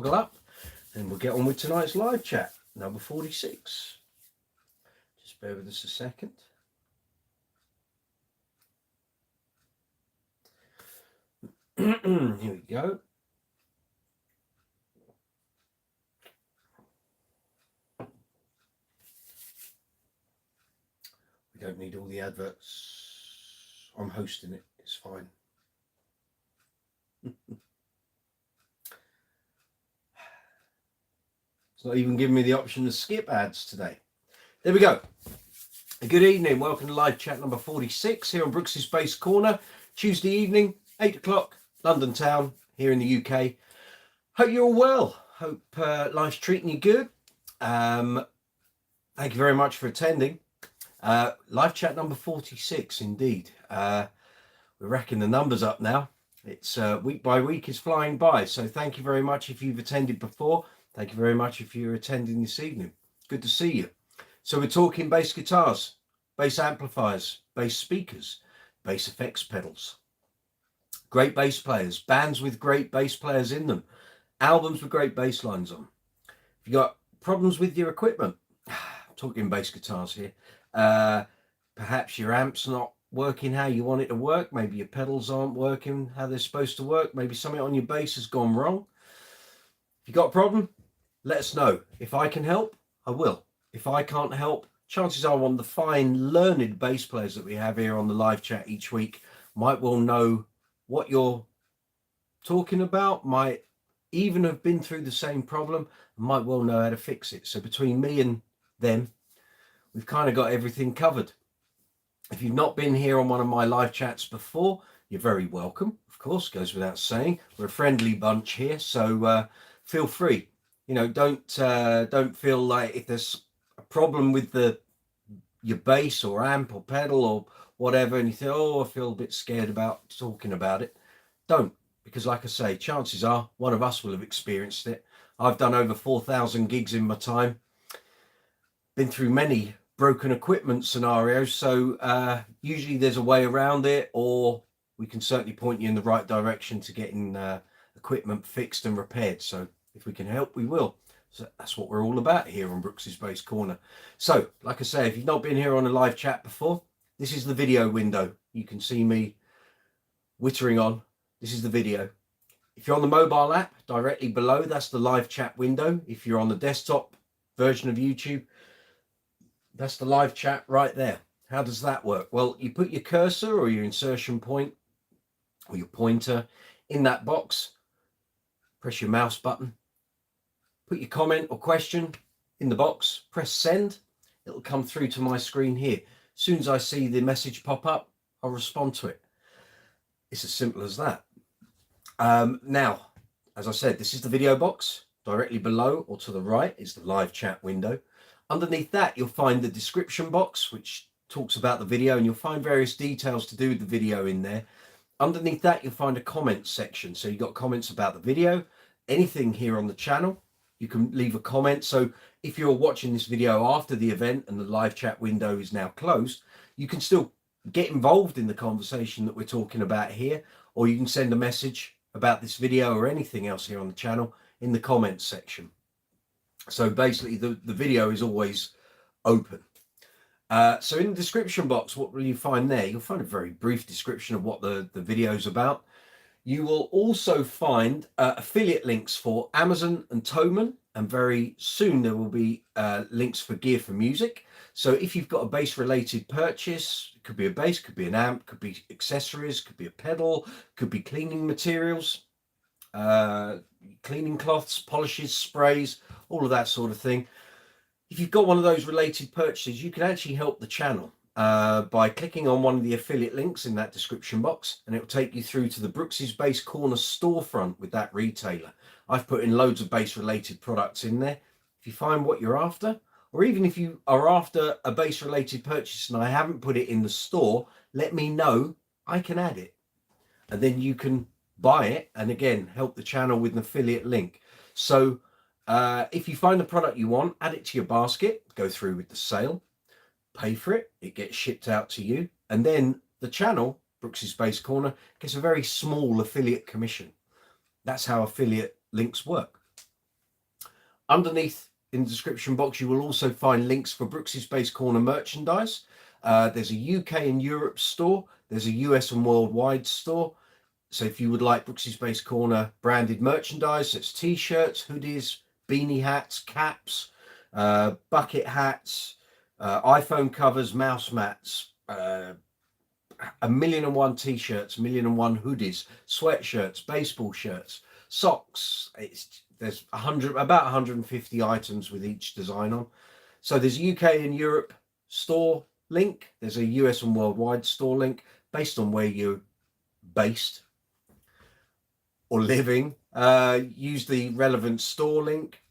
toggle up, and we'll get on with tonight's live chat, number 46. Just bear with us a second. Here we go. We don't need all the adverts. I'm hosting it. It's fine. It's not even giving me the option to skip ads today. There we go. Good evening. Welcome to live chat number 46 here on Brooks's Base Corner. Tuesday evening, 8 o'clock, London town, here in the UK. Hope you're all well. Hope life's treating you good. Thank you very much for attending. Live chat number 46, indeed. We're racking the numbers up now. It's week by week is flying by. So thank you very much if you've attended before. Thank you very much if you're attending this evening. Good to see you. So we're talking bass guitars, bass amplifiers, bass speakers, bass effects pedals, great bass players, bands with great bass players in them, albums with great bass lines on. If you got problems with your equipment, I'm talking bass guitars here, perhaps your amp's not working how you want it to work, maybe your pedals aren't working how they're supposed to work, maybe something on your bass has gone wrong. If you got a problem, let us know. If I can help, I will. If I can't help, chances are one of the fine learned bass players that we have here on the live chat each week might well know what you're talking about, might even have been through the same problem, and might well know how to fix it. So between me and them, we've kind of got everything covered. If you've not been here on one of my live chats before, you're very welcome. Of course, goes without saying. We're a friendly bunch here, so feel free. You know, don't feel like if there's a problem with your bass or amp or pedal or whatever, and you think, oh, I feel a bit scared about talking about it. Don't, because like I say, chances are one of us will have experienced it. I've done over 4,000 gigs in my time, been through many broken equipment scenarios, so usually there's a way around it, or we can certainly point you in the right direction to getting equipment fixed and repaired. So if we can help, we will. So that's what we're all about here on Brooks's Base Corner. So like I say, if you've not been here on a live chat before, this is the video window. You can see me wittering on. This is the video. If you're on the mobile app, directly below, that's the live chat window. If you're on the desktop version of YouTube, that's the live chat right there. How does that work? Well, you put your cursor or your insertion point or your pointer in that box, press your mouse button, put your comment or question in the box, press send. It'll come through to my screen here. As soon as I see the message pop up, I'll respond to it. It's as simple as that. Now, as I said, this is the video box. Directly below or to the right is the live chat window. Underneath that, you'll find the description box, which talks about the video, and you'll find various details to do with the video in there. Underneath that, you'll find a comments section. So you've got comments about the video, anything here on the channel, you can leave a comment. So if you're watching this video after the event and the live chat window is now closed, you can still get involved in the conversation that we're talking about here, or you can send a message about this video or anything else here on the channel in the comments section. So basically the video is always open. So in the description box, what will you find there? You'll find a very brief description of what the video is about. You will also find affiliate links for Amazon and Thomann, and very soon there will be links for Gear for Music. So if you've got a bass related purchase, it could be a bass, could be an amp, could be accessories, could be a pedal, could be cleaning materials, cleaning cloths, polishes, sprays, all of that sort of thing. If you've got one of those related purchases, you can actually help the channel by clicking on one of the affiliate links in that description box, and it will take you through to the Brooks's Base Corner storefront with that retailer. I've put in loads of bass related products in there. If you find what you're after, or even if you are after a bass related purchase and I haven't put it in the store, let me know. I can add it, and then you can buy it and again help the channel with an affiliate link. So if you find the product you want, add it to your basket, go through with the sale, pay for it, it gets shipped out to you, and then the channel, Brooks's Base Corner, gets a very small affiliate commission. That's how affiliate links work. Underneath in the description box, you will also find links for Brooks's Base Corner merchandise. There's a UK and Europe store. There's a US and worldwide store. So if you would like Brooks's Base Corner branded merchandise, it's t-shirts, hoodies, beanie hats, caps, bucket hats, iPhone covers, mouse mats, 1,000,001 t-shirts, 1,000,001 hoodies, sweatshirts, baseball shirts, socks. There's about 150 items with each design on. So there's a UK and Europe store link. There's a US and worldwide store link based on where you're based or living. Use the relevant store link.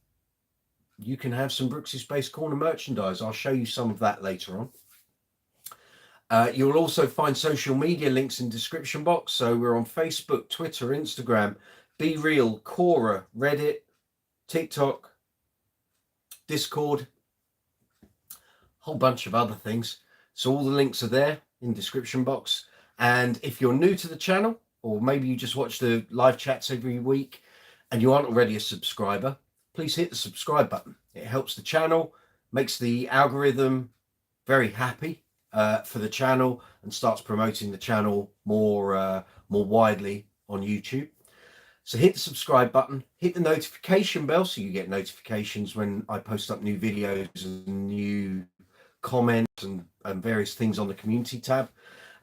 You can have some Brooks's Base Corner merchandise. I'll show you some of that later on. You'll also find social media links in the description box. So we're on Facebook, Twitter, Instagram, Be Real, Quora, Reddit, TikTok, Discord, whole bunch of other things. So all the links are there in the description box. And if you're new to the channel, or maybe you just watch the live chats every week and you aren't already a subscriber, please hit the subscribe button. It helps the channel, makes the algorithm very happy for the channel, and starts promoting the channel more widely on YouTube. So hit the subscribe button, hit the notification bell so you get notifications when I post up new videos and new comments and various things on the community tab.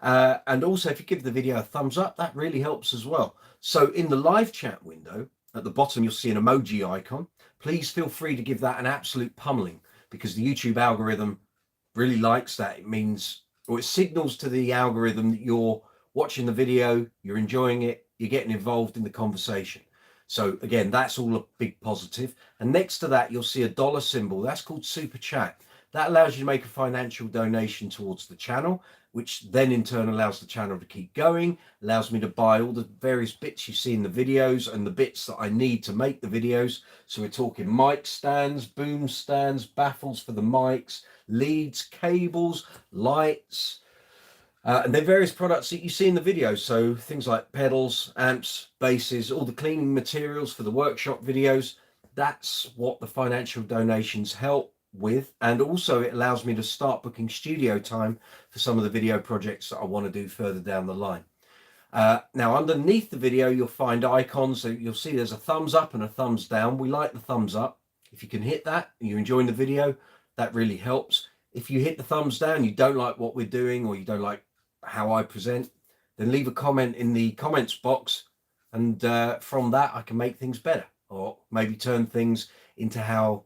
And also, if you give the video a thumbs up, that really helps as well. So in the live chat window at the bottom, you'll see an emoji icon. Please feel free to give that an absolute pummeling, because the YouTube algorithm really likes that. It means, or it signals to the algorithm that you're watching the video, you're enjoying it, you're getting involved in the conversation. So again, that's all a big positive. And next to that, you'll see a dollar symbol. That's called Super Chat. That allows you to make a financial donation towards the channel, which then in turn allows the channel to keep going, allows me to buy all the various bits you see in the videos and the bits that I need to make the videos. So we're talking mic stands, boom stands, baffles for the mics, leads, cables, lights, and then various products that you see in the video. So things like pedals, amps, basses, all the cleaning materials for the workshop videos. That's what the financial donations help with. And also it allows me to start booking studio time for some of the video projects that I want to do further down the line. Now underneath the video, you'll find icons. So you'll see there's a thumbs up and a thumbs down. We like the thumbs up. If you can hit that and you're enjoying the video, that really helps. If you hit the thumbs down, you don't like what we're doing, or you don't like how I present, then leave a comment in the comments box, and from that I can make things better, or maybe turn things into how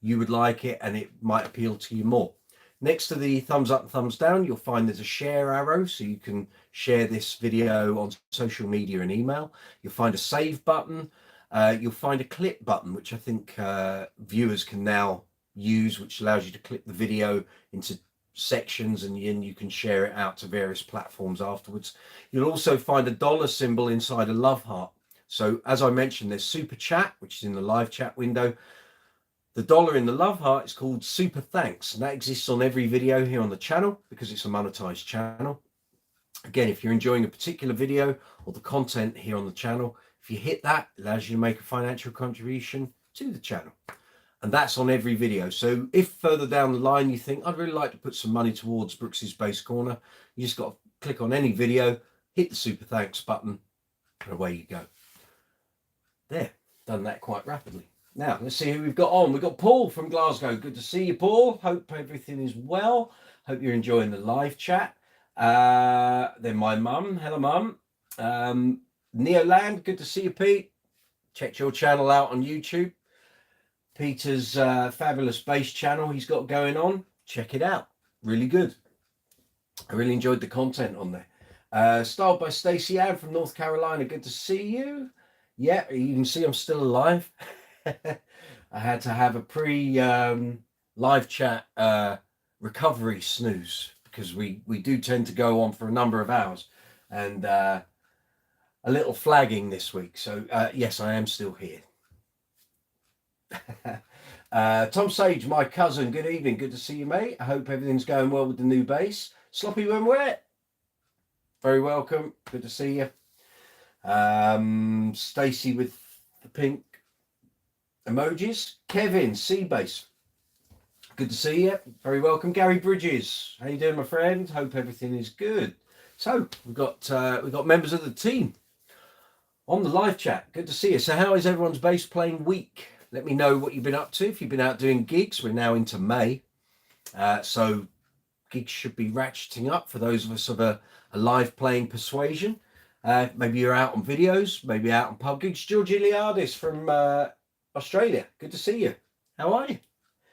you would like it and it might appeal to you more. Next to the thumbs up and thumbs down, you'll find there's a share arrow, so you can share this video on social media and email. You'll find a save button. You'll find a clip button, which I think viewers can now use, which allows you to clip the video into sections, and you can share it out to various platforms afterwards. You'll also find a dollar symbol inside a love heart. So as I mentioned, there's Super Chat, which is in the live chat window. The dollar in the love heart is called Super Thanks, and that exists on every video here on the channel because it's a monetized channel. Again, if you're enjoying a particular video or the content here on the channel, if you hit that, it allows you to make a financial contribution to the channel. And that's on every video. So if further down the line you think, I'd really like to put some money towards Brooks's Base Corner, you just got to click on any video, hit the Super Thanks button, and away you go. There, done that quite rapidly. Now, let's see who we've got on. We've got Paul from Glasgow. Good to see you, Paul. Hope everything is well. Hope you're enjoying the live chat. Then my mum. Hello, mum. Neoland. Good to see you, Pete. Check your channel out on YouTube. Peter's fabulous bass channel he's got going on. Check it out. Really good. I really enjoyed the content on there. Styled by Stacey Ann from North Carolina. Good to see you. Yeah, you can see I'm still alive. I had to have a live chat recovery snooze, because we do tend to go on for a number of hours, and a little flagging this week. So yes, I am still here. Tom Sage, my cousin, good evening. Good to see you, mate. I hope everything's going well with the new bass. Sloppy when wet. Very welcome. Good to see you. Stacey with the pink emojis. Kevin, Seabase. Good to see you. Very welcome. Gary Bridges. How you doing, my friend? Hope everything is good. So we've got members of the team on the live chat. Good to see you. So how is everyone's bass playing week? Let me know what you've been up to. If you've been out doing gigs, we're now into May. So gigs should be ratcheting up for those of us of a live playing persuasion. Maybe you're out on videos, maybe out on pub gigs. George Iliadis from Australia. Good to see you. How are you?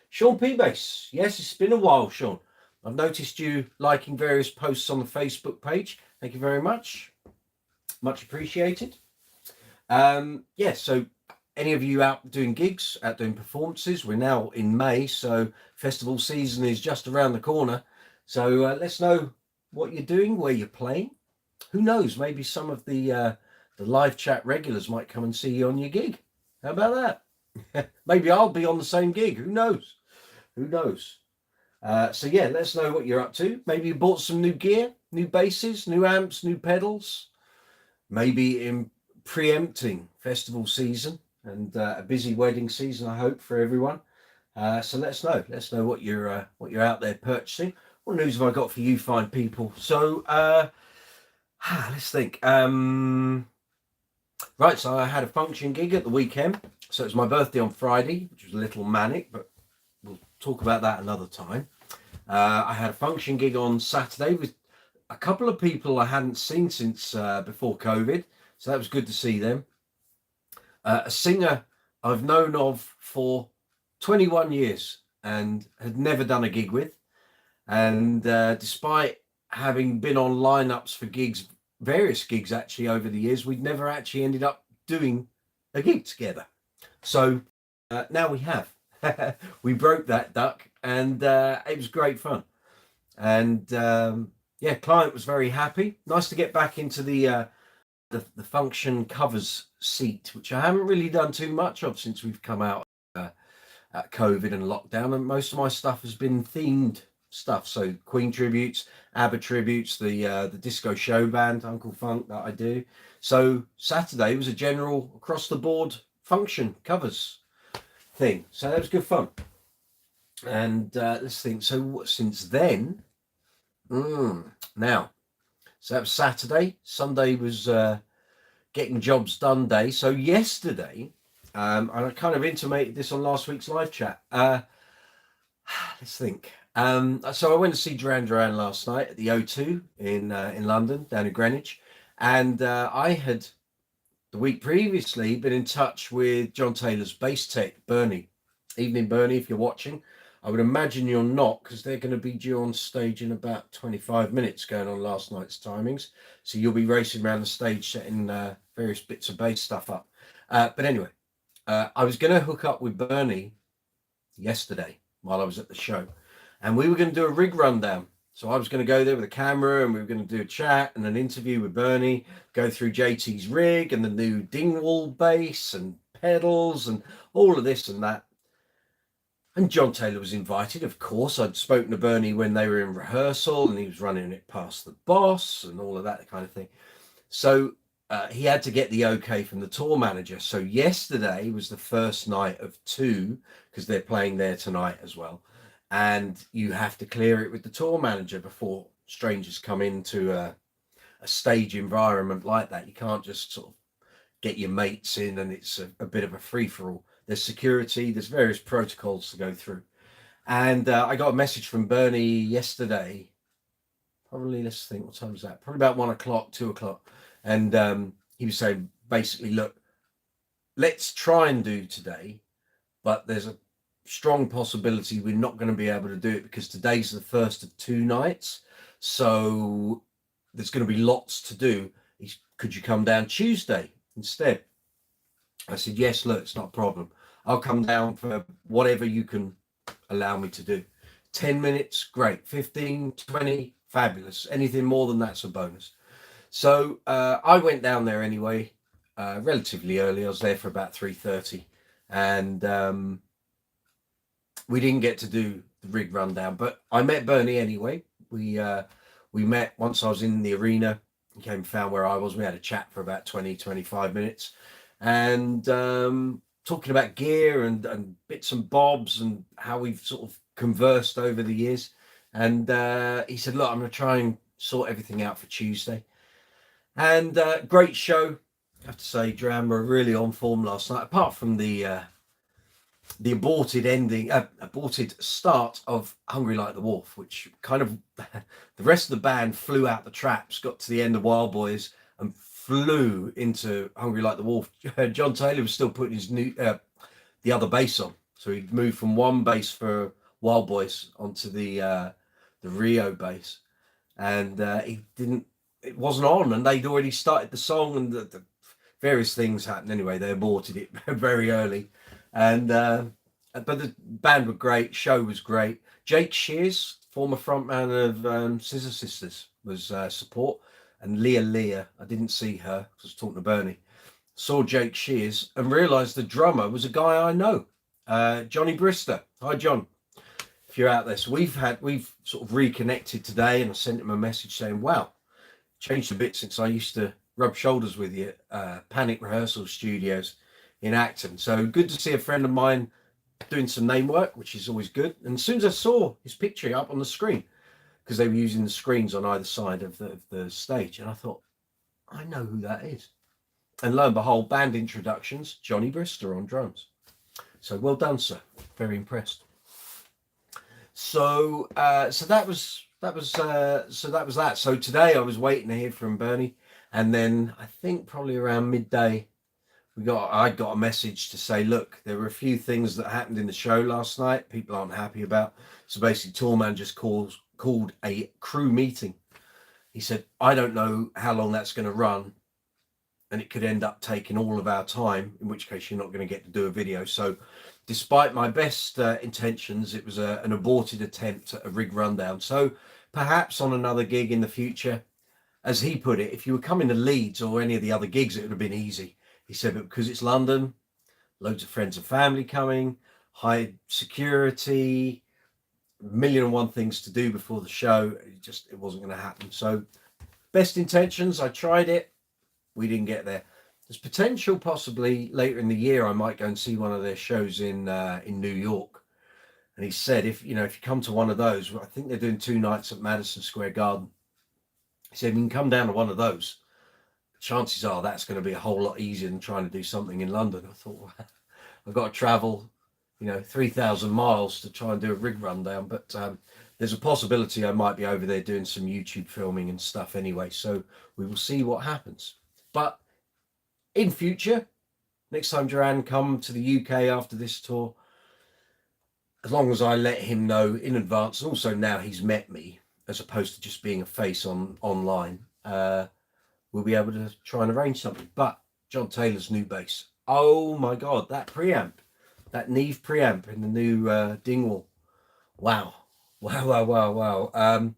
Sean P-Bass. Yes, it's been a while, Sean. I've noticed you liking various posts on the Facebook page. Thank you very much. Much appreciated. So any of you out doing gigs, out doing performances, we're now in May, so festival season is just around the corner. So let's know what you're doing, where you're playing. Who knows, maybe some of the live chat regulars might come and see you on your gig. How about that? Maybe I'll be on the same gig. Who knows? Who knows? So yeah, let us know what you're up to. Maybe you bought some new gear, new basses, new amps, new pedals. Maybe in preempting festival season and a busy wedding season, I hope, for everyone. So let us know. Let us know what you're out there purchasing. What news have I got for you fine people? So let's think. Right, so I had a function gig at the weekend. So it was my birthday on Friday, which was a little manic, but we'll talk about that another time. I had a function gig on Saturday with a couple of people I hadn't seen since before COVID. So that was good to see them. A singer I've known of for 21 years and had never done a gig with. And despite having been on lineups for gigs, various gigs actually over the years, we'd never actually ended up doing a gig together. So now we have. We broke that duck and it was great fun. And client was very happy. Nice to get back into the function covers seat, which I haven't really done too much of since we've come out at COVID and lockdown. And most of my stuff has been themed stuff. So Queen tributes, ABBA tributes, the disco show band, Uncle Funk that I do. So Saturday was a general across the board function covers thing. So that was good fun. And let's think. So since then, now, so that was Saturday. Sunday was getting jobs done day. So yesterday, and I kind of intimated this on last week's live chat. Let's think. So I went to see Duran Duran last night at the O2 in London, down in Greenwich, and I had the week previously been in touch with John Taylor's bass tech, Bernie. Evening, Bernie, if you're watching. I would imagine you're not, because they're going to be due on stage in about 25 minutes going on last night's timings. So you'll be racing around the stage setting various bits of bass stuff up. But anyway, I was going to hook up with Bernie yesterday while I was at the show. And we were going to do a rig rundown. So I was going to go there with a camera and we were going to do a chat and an interview with Bernie, go through JT's rig and the new Dingwall bass and pedals and all of this and that. And John Taylor was invited, of course. I'd spoken to Bernie when they were in rehearsal and he was running it past the boss and all of that kind of thing. So he had to get the okay from the tour manager. So yesterday was the first night of 2, because they're playing there tonight as well. And you have to clear it with the tour manager before strangers come into a stage environment like that. You can't just sort of get your mates in and it's a bit of a free-for-all. There's security, there's various protocols to go through. And I got a message from Bernie yesterday, probably, let's think, what time was that? Probably about 1 o'clock, 2 o'clock. And he was saying, basically, look, let's try and do today, but there's a strong possibility we're not going to be able to do it because today's the first of 2 nights. So there's going to be lots to do. Could you come down Tuesday instead? I said, yes, look, it's not a problem. I'll come down for whatever you can allow me to do. 10 minutes, great. 15, 20, fabulous. Anything more than that's a bonus. So I went down there anyway, relatively early. I was there for about 3:30. And we didn't get to do the rig rundown, but I met Bernie anyway. We met once I was in the arena. He came and found where I was. We had a chat for about 20, 25 minutes. And talking about gear and bits and bobs and how we've sort of conversed over the years. And he said, look, I'm going to try and sort everything out for Tuesday. And great show. I have to say, Dram were really on form last night, apart from the aborted start of Hungry Like the Wolf, which kind of the rest of the band flew out the traps, got to the end of Wild Boys and flew into Hungry Like the Wolf. John Taylor was still putting his the other bass on, so he moved from one bass for Wild Boys onto the Rio bass, and it wasn't on, and they'd already started the song, and the various things happened. Anyway, they aborted it very early. And but the band were great, show was great. Jake Shears, former frontman of Scissor Sisters, was support, and Leah, I didn't see her, I was talking to Bernie, saw Jake Shears and realised the drummer was a guy I know, Johnny Brister. Hi John, if you're out there. So we've sort of reconnected today, and I sent him a message saying, wow, changed a bit since I used to rub shoulders with you at Panic Rehearsal Studios in Acton. So good to see a friend of mine doing some name work, which is always good. And as soon as I saw his picture up on the screen, because they were using the screens on either side of the stage, and I thought, I know who that is. And lo and behold, band introductions, Johnny Brister on drums. So well done, sir. Very impressed. So that was that. So today I was waiting to hear from Bernie, and then I think probably around midday, I got a message to say, look, there were a few things that happened in the show last night people aren't happy about. So basically, Thomann just called a crew meeting. He said, I don't know how long that's going to run, and it could end up taking all of our time, in which case you're not going to get to do a video. So despite my best intentions, it was an aborted attempt at a rig rundown. So perhaps on another gig in the future, as he put it, if you were coming to Leeds or any of the other gigs, it would have been easy. He said, but because it's London, loads of friends and family coming, high security, 1,000,001 things to do before the show, it wasn't going to happen. So best intentions, I tried it, we didn't get there. There's potential possibly later in the year I might go and see one of their shows in New York. And he said, if you come to one of those, I think they're doing 2 nights at Madison Square Garden. He said, you can come down to one of those. Chances are that's going to be a whole lot easier than trying to do something in London. I thought, well, I've got to travel, 3,000 miles to try and do a rig rundown. But there's a possibility I might be over there doing some YouTube filming and stuff anyway. So we will see what happens. But in future, next time Duran come to the UK after this tour, as long as I let him know in advance, and also now he's met me, as opposed to just being a face online, we'll be able to try and arrange something. But John Taylor's new bass, oh my God, that preamp, that Neve preamp in the new Dingwall. Wow. I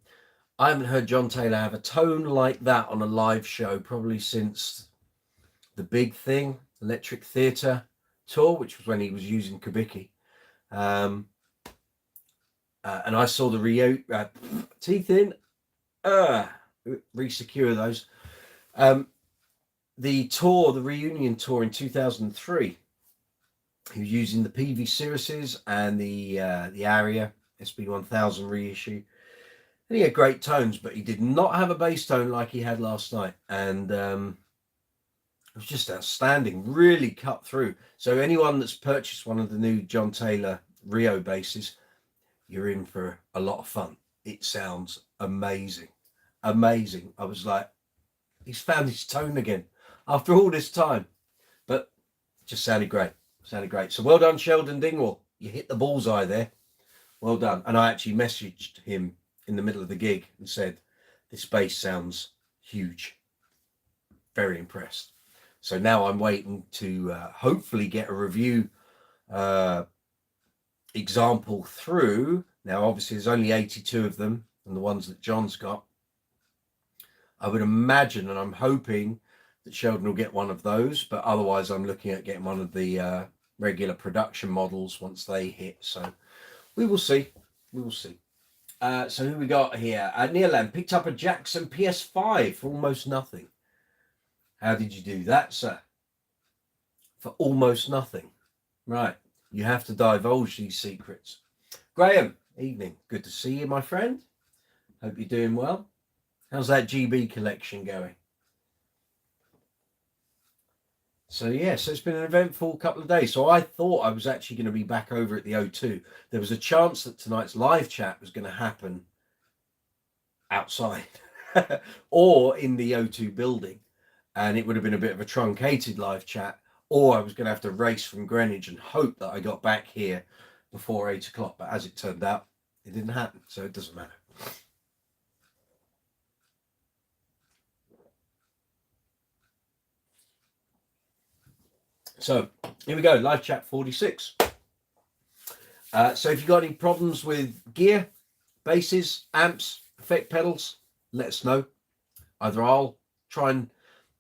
haven't heard John Taylor have a tone like that on a live show probably since the Big Thing, Electric Theatre tour, which was when he was using Kubicki. And I saw the Rio teeth in, re-secure those. The tour, the reunion tour in 2003, he was using the PV Sirius's and the Aria SB1000 reissue. And he had great tones, but he did not have a bass tone like he had last night. And it was just outstanding, really cut through. So anyone that's purchased one of the new John Taylor Rio basses, you're in for a lot of fun. It sounds amazing. I was like, he's found his tone again after all this time. But it just sounded great. So well done, Sheldon Dingwall. You hit the bullseye there. Well done. And I actually messaged him in the middle of the gig and said, this bass sounds huge. Very impressed. So now I'm waiting to hopefully get a review example through. Now, obviously, there's only 82 of them, and the ones that John's got. I would imagine, and I'm hoping that Sheldon will get one of those, but otherwise I'm looking at getting one of the regular production models once they hit. So we will see. So who we got here? Nearland picked up a Jackson PS5 for almost nothing. How did you do that, sir? For almost nothing. Right, you have to divulge these secrets. Graham, evening. Good to see you, my friend. Hope you're doing well. How's that GB collection going? So so it's been an eventful couple of days. So I thought I was actually going to be back over at the O2. There was a chance that tonight's live chat was going to happen outside or in the O2 building, and it would have been a bit of a truncated live chat, or I was going to have to race from Greenwich and hope that I got back here before 8 o'clock. But as it turned out, it didn't happen, so it doesn't matter. So here we go, live chat 46. So if you've got any problems with gear, basses, amps, effect pedals, let us know. Either I'll try and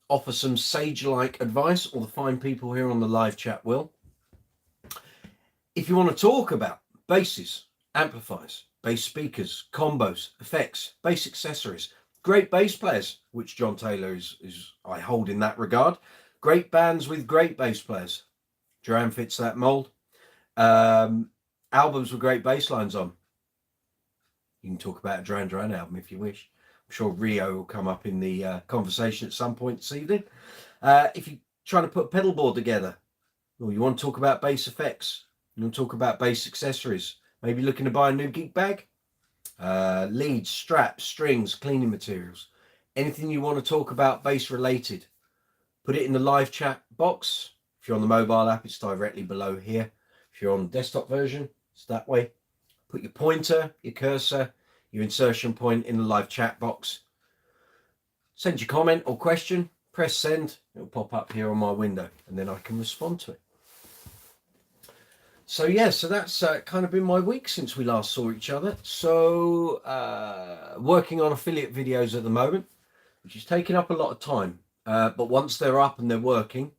offer some sage-like advice, or the fine people here on the live chat will. If you want to talk about basses, amplifiers, bass speakers, combos, effects, bass accessories, great bass players, which John Taylor is I hold in that regard, great bands with great bass players, Duran fits that mold, albums with great bass lines on. You can talk about a Duran album if you wish. I'm sure Rio will come up in the conversation at some point this evening. If you're trying to put a pedal board together, or you want to talk about bass effects, you want to talk about bass accessories, maybe looking to buy a new geek bag, leads, straps, strings, cleaning materials, anything you want to talk about bass related, put it in the live chat box. If you're on the mobile app, it's directly below here. If you're on the desktop version, it's that way. Put your pointer, your cursor, your insertion point in the live chat box. Send your comment or question, press send. It'll pop up here on my window, and then I can respond to it. So so that's kind of been my week since we last saw each other. So working on affiliate videos at the moment, which is taking up a lot of time. But once they're up and they're working,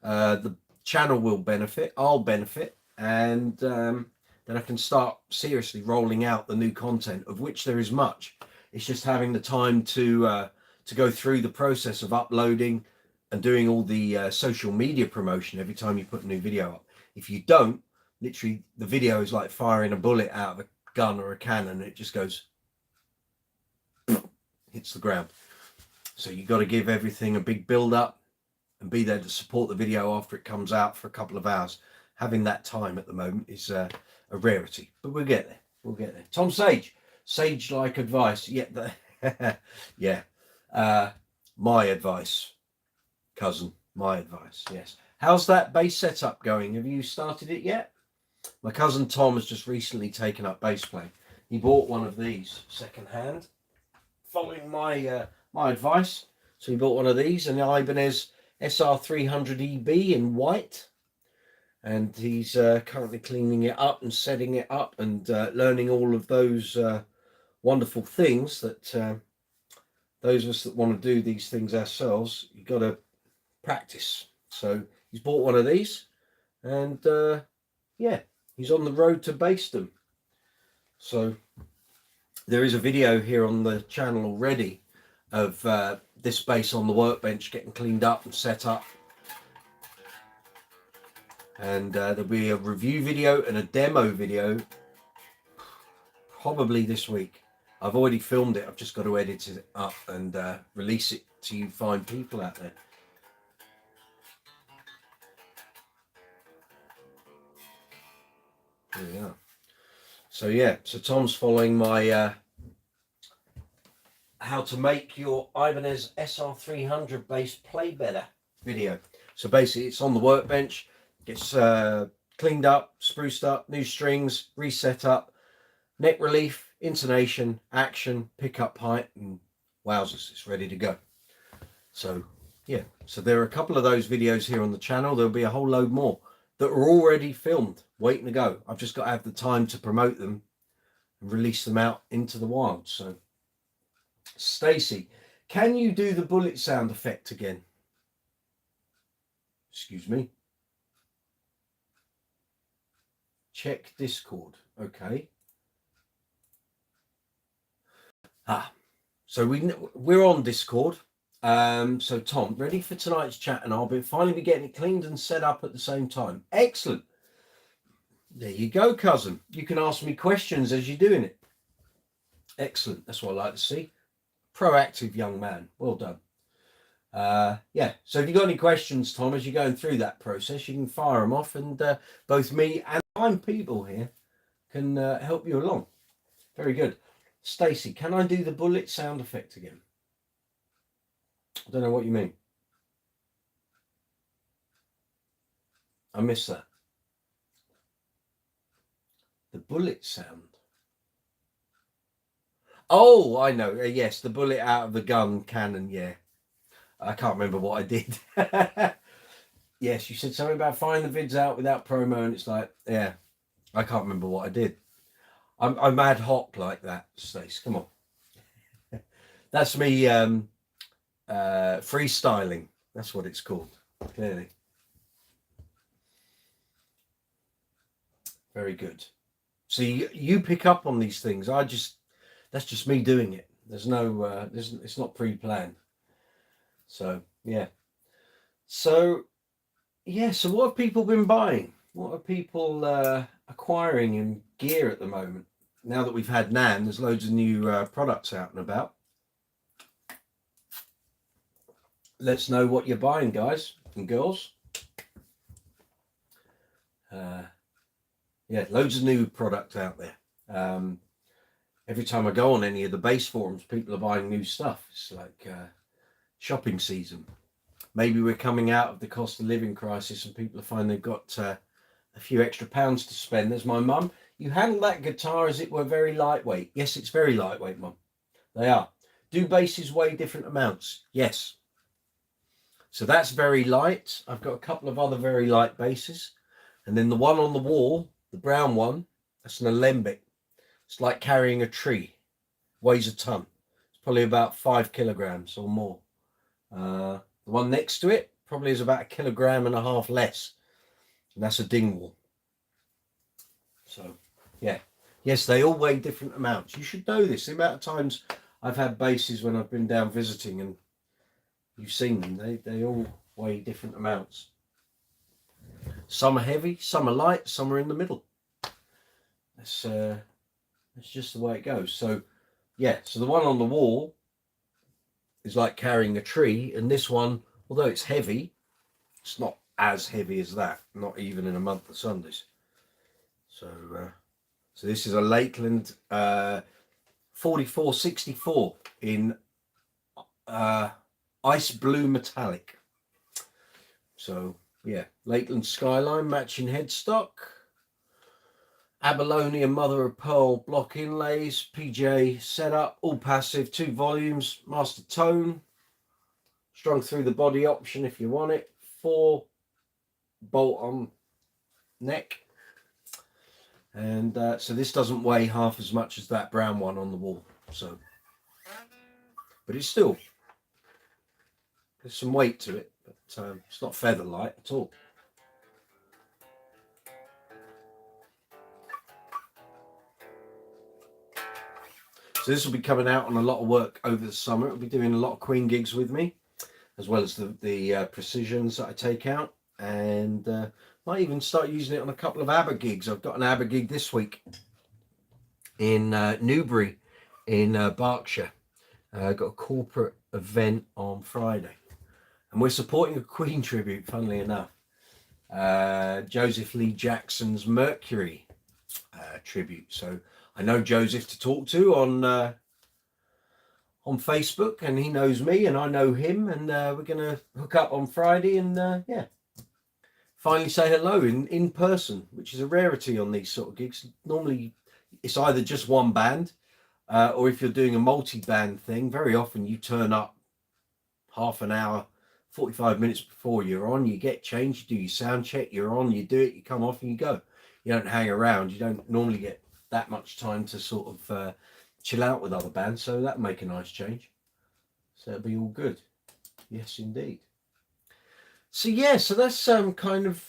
the channel will benefit, I'll benefit, and then I can start seriously rolling out the new content, of which there is much. It's just having the time to go through the process of uploading and doing all the social media promotion every time you put a new video up. If you don't, literally the video is like firing a bullet out of a gun or a cannon. It just goes, hits the ground. So you've got to give everything a big build up and be there to support the video after it comes out for a couple of hours. Having that time at the moment is a rarity, but we'll get there. We'll get there. Tom Sage, sage-like advice. Yeah, my advice, cousin, my advice. Yes. How's that bass setup going? Have you started it yet? My cousin Tom has just recently taken up bass playing. He bought one of these second hand, following my my advice. So he bought one of these, an Ibanez SR300EB in white. And he's currently cleaning it up and setting it up and learning all of those wonderful things that those of us that want to do these things ourselves, you've got to practice. So he's bought one of these, and he's on the road to bassdom. So there is a video here on the channel already of this bass on the workbench getting cleaned up and set up. And there'll be a review video and a demo video probably this week. I've already filmed it. I've just got to edit it up and release it to you fine people out there. There we are. So Tom's following my how to make your Ibanez SR300 bass play better video. So basically it's on the workbench. Gets cleaned up, spruced up, new strings, reset up, neck relief, intonation, action, pickup height, and wowzers, it's ready to go. So so there are a couple of those videos here on the channel. There'll be a whole load more that are already filmed, waiting to go. I've just got to have the time to promote them and release them out into the wild. So Stacy, can you do the bullet sound effect again? Excuse me. Check Discord. Okay. So we're on Discord. So Tom, ready for tonight's chat, and I'll finally be getting it cleaned and set up at the same time. Excellent. There you go, cousin. You can ask me questions as you're doing it. Excellent. That's what I like to see. Proactive young man. Well done. Yeah. So if you've got any questions, Tom, as you're going through that process, you can fire them off, and both me and fine people here can help you along. Very good. Stacey, can I do the bullet sound effect again? I don't know what you mean. I missed that. The bullet sound. Oh, I know. Yes, the bullet out of the gun cannon. Yeah. I can't remember what I did. Yes, you said something about finding the vids out without promo, and it's like, yeah, I can't remember what I did. I'm ad hoc like that, Stace. Come on. That's me freestyling. That's what it's called, clearly. Very good. So you pick up on these things. That's just me doing it. There's no, it's not pre-planned. So, yeah. So, yeah. So what have people been buying? What are people acquiring in gear at the moment? Now that we've had NANN, there's loads of new products out and about. Let's know what you're buying, guys and girls. Yeah, loads of new product out there. Every time I go on any of the base forums, people are buying new stuff. It's like shopping season. Maybe we're coming out of the cost of living crisis and people are finding they've got a few extra pounds to spend. There's my mum. You handle that guitar as it were very lightweight. Yes, it's very lightweight, Mum. They are. Do basses weigh different amounts? Yes. So that's very light. I've got a couple of other very light basses. And then the one on the wall, the brown one, that's an alembic. It's like carrying a tree. Weighs a ton. It's probably about 5 kilograms or more. The one next to it probably is about 1.5 kilograms less. And that's a Dingwall. So, yeah. Yes, they all weigh different amounts. You should know this. The amount of times I've had basses when I've been down visiting and you've seen them. They all weigh different amounts. Some are heavy, some are light, some are in the middle. That's just the way it goes. So, yeah. So the one on the wall is like carrying a tree, and this one, although it's heavy, it's not as heavy as that. Not even in a month of Sundays. So, so this is a Lakeland 4464 in ice blue metallic. So yeah, Lakeland Skyline matching headstock, abalone and mother of pearl block inlays, PJ setup, all passive, 2 volumes, master tone, strung through the body option if you want it, 4 bolt on neck. And so this doesn't weigh half as much as that brown one on the wall. So, but it's still, there's some weight to it, but it's not feather light at all. So this will be coming out on a lot of work over the summer. It'll be doing a lot of Queen gigs with me, as well as the precisions that I take out, and might even start using it on a couple of ABBA gigs. I've got an ABBA gig this week in Newbury in Berkshire. Got a corporate event on Friday, and we're supporting a Queen tribute, funnily enough. Joseph Lee Jackson's Mercury tribute. So I know Joseph to talk to on Facebook, and he knows me and I know him, and we're going to hook up on Friday and yeah, finally say hello in person, which is a rarity on these sort of gigs. Normally it's either just one band, or if you're doing a multi-band thing, very often you turn up half an hour, 45 minutes before you're on, you get changed, you do your sound check, you're on, you do it, you come off and you go. You don't hang around. You don't normally get that much time to sort of chill out with other bands, so that'll make a nice change. So it'll be all good. Yes, indeed. So yeah, so that's kind of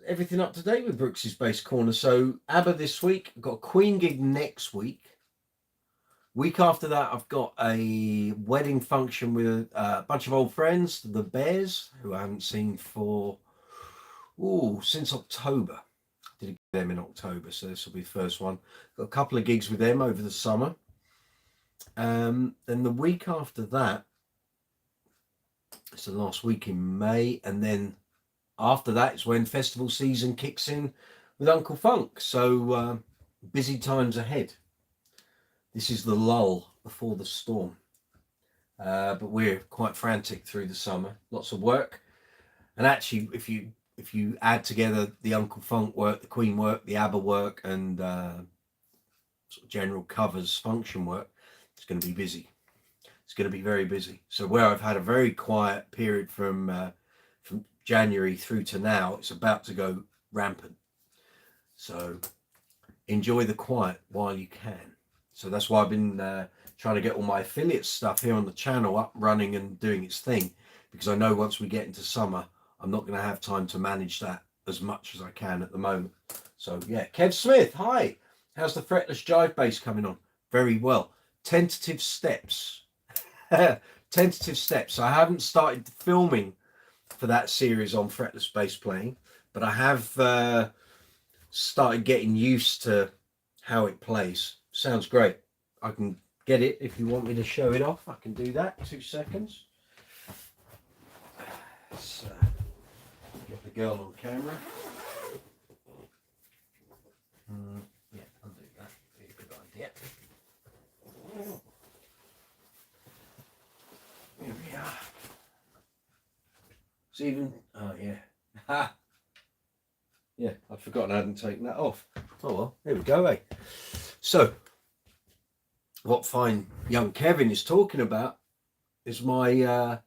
everything up to date with Brooks's Bass Corner. So ABBA this week, I've got a Queen gig next week. Week after that, I've got a wedding function with a bunch of old friends, the Bears, who I haven't seen for since October. them in October, so this will be the first one. Got a couple of gigs with them over the summer. Then the week after that, it's the last week in May, and then after that is when festival season kicks in with Uncle Funk. So busy times ahead. This is the lull before the storm. But we're quite frantic through the summer. Lots of work. And actually, if you add together the Uncle Funk work, the Queen work, the ABBA work, and sort of general covers function work, it's going to be busy. It's going to be very busy. So where I've had a very quiet period from January through to now, it's about to go rampant. So enjoy the quiet while you can. So that's why I've been trying to get all my affiliate stuff here on the channel up, running and doing its thing, because I know once we get into summer, I'm not going to have time to manage that as much as I can at the moment. So yeah, Kev Smith, hi. How's the fretless jive bass coming on? Very well. Tentative steps. Tentative steps. I haven't started filming for that series on fretless bass playing, but I have started getting used to how it plays. Sounds great. I can get it if you want me to show it off. I can do that. 2 seconds. Let's get the girl on camera. Yeah, I'll do that. Be a good idea. Here we are. Stephen. Oh yeah. Ha. Yeah, I'd forgotten I hadn't taken that off. Oh well, there we go, eh? So, what fine young Kevin is talking about is my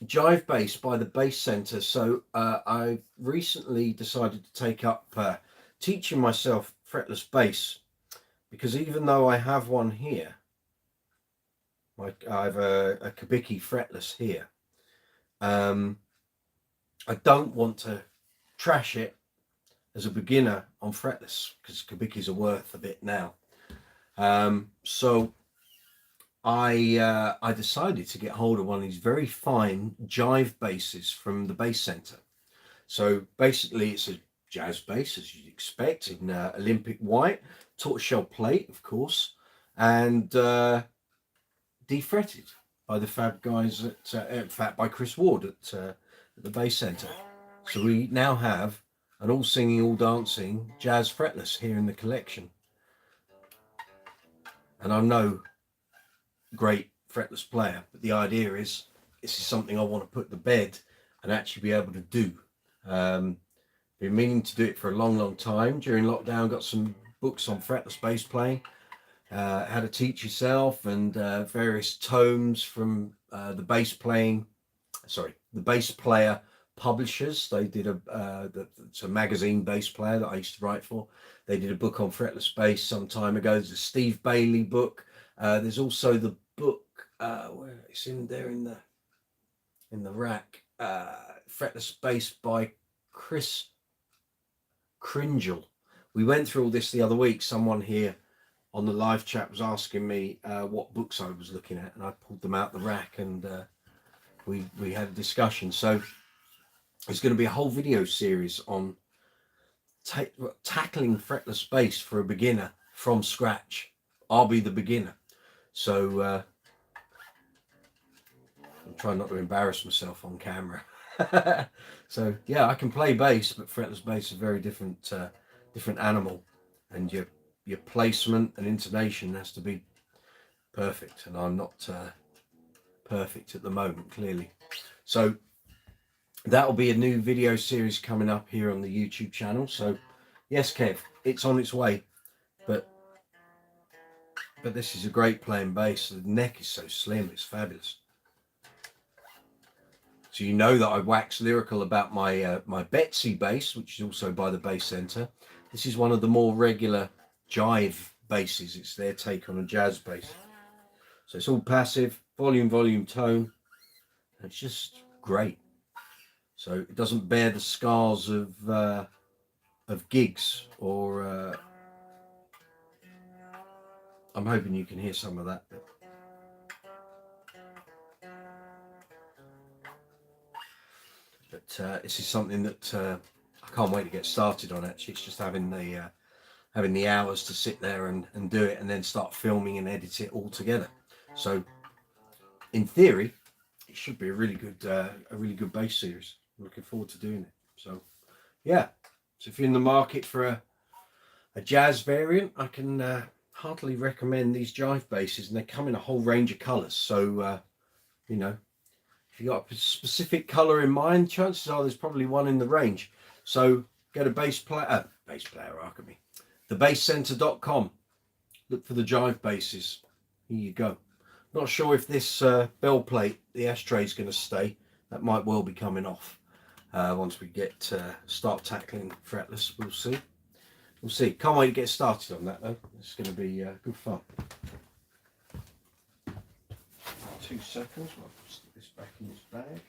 jive bass by the Bass Centre. So I recently decided to take up teaching myself fretless bass, because even though I have one here, I have a Kabiki fretless here, I don't want to trash it as a beginner on fretless, because Kabikis are worth a bit now. So I decided to get hold of one of these very fine jive basses from the Bass Centre. So basically it's a jazz bass, as you'd expect, in Olympic white, tortoiseshell plate, of course, and defretted by the fab guys at by Chris Ward at the Bass Centre. So we now have an all singing, all dancing jazz fretless here in the collection. And I'm no great fretless player, but the idea is this is something I want to put to bed and actually be able to do. Been meaning to do it for a long time. During lockdown, got some books on fretless bass playing, how to teach yourself, and various tomes from the bass player publishers. They did it's a magazine bass player that I used to write for. They did a book on fretless bass some time ago. There's a Steve Bailey book. There's also the book where it's in there in the rack, fretless bass by Chris Kringle. We went through all this the other week. Someone here on the live chat was asking me what books I was looking at, and I pulled them out the rack, and we had a discussion. So there's going to be a whole video series on tackling fretless bass for a beginner from scratch. I'll be the beginner. So I'm trying not to embarrass myself on camera. So yeah, I can play bass, but fretless bass is a very different animal, and your placement and intonation has to be perfect, and I'm not perfect at the moment, clearly. So that'll be a new video series coming up here on the YouTube channel. So yes, Kev, it's on its way, but this is a great playing bass. The neck is so slim, it's fabulous. So you know that I wax lyrical about my my Betsy bass, which is also by the Bass Centre. This is one of the more regular jive basses. It's their take on a jazz bass. So it's all passive, volume, tone. It's just great. So it doesn't bear the scars of gigs, or I'm hoping you can hear some of that. But this is something that I can't wait to get started on it. Actually, it's just having the hours to sit there and do it, and then start filming and edit it all together. So in theory, it should be a really good bass series. I'm looking forward to doing it. So yeah, so if you're in the market for a jazz variant, I can heartily recommend these jive basses, and they come in a whole range of colors. So you know, if you got a specific color in mind, chances are there's probably one in the range. So go to Alchemy, thebasscenter.com. Look for the jive basses. Here you go. Not sure if this bell plate, the ashtray, is going to stay. That might well be coming off once we start tackling fretless. We'll see. We'll see. Can't wait to get started on that though. It's going to be good fun. 2 seconds. I'll stick this back in its bag.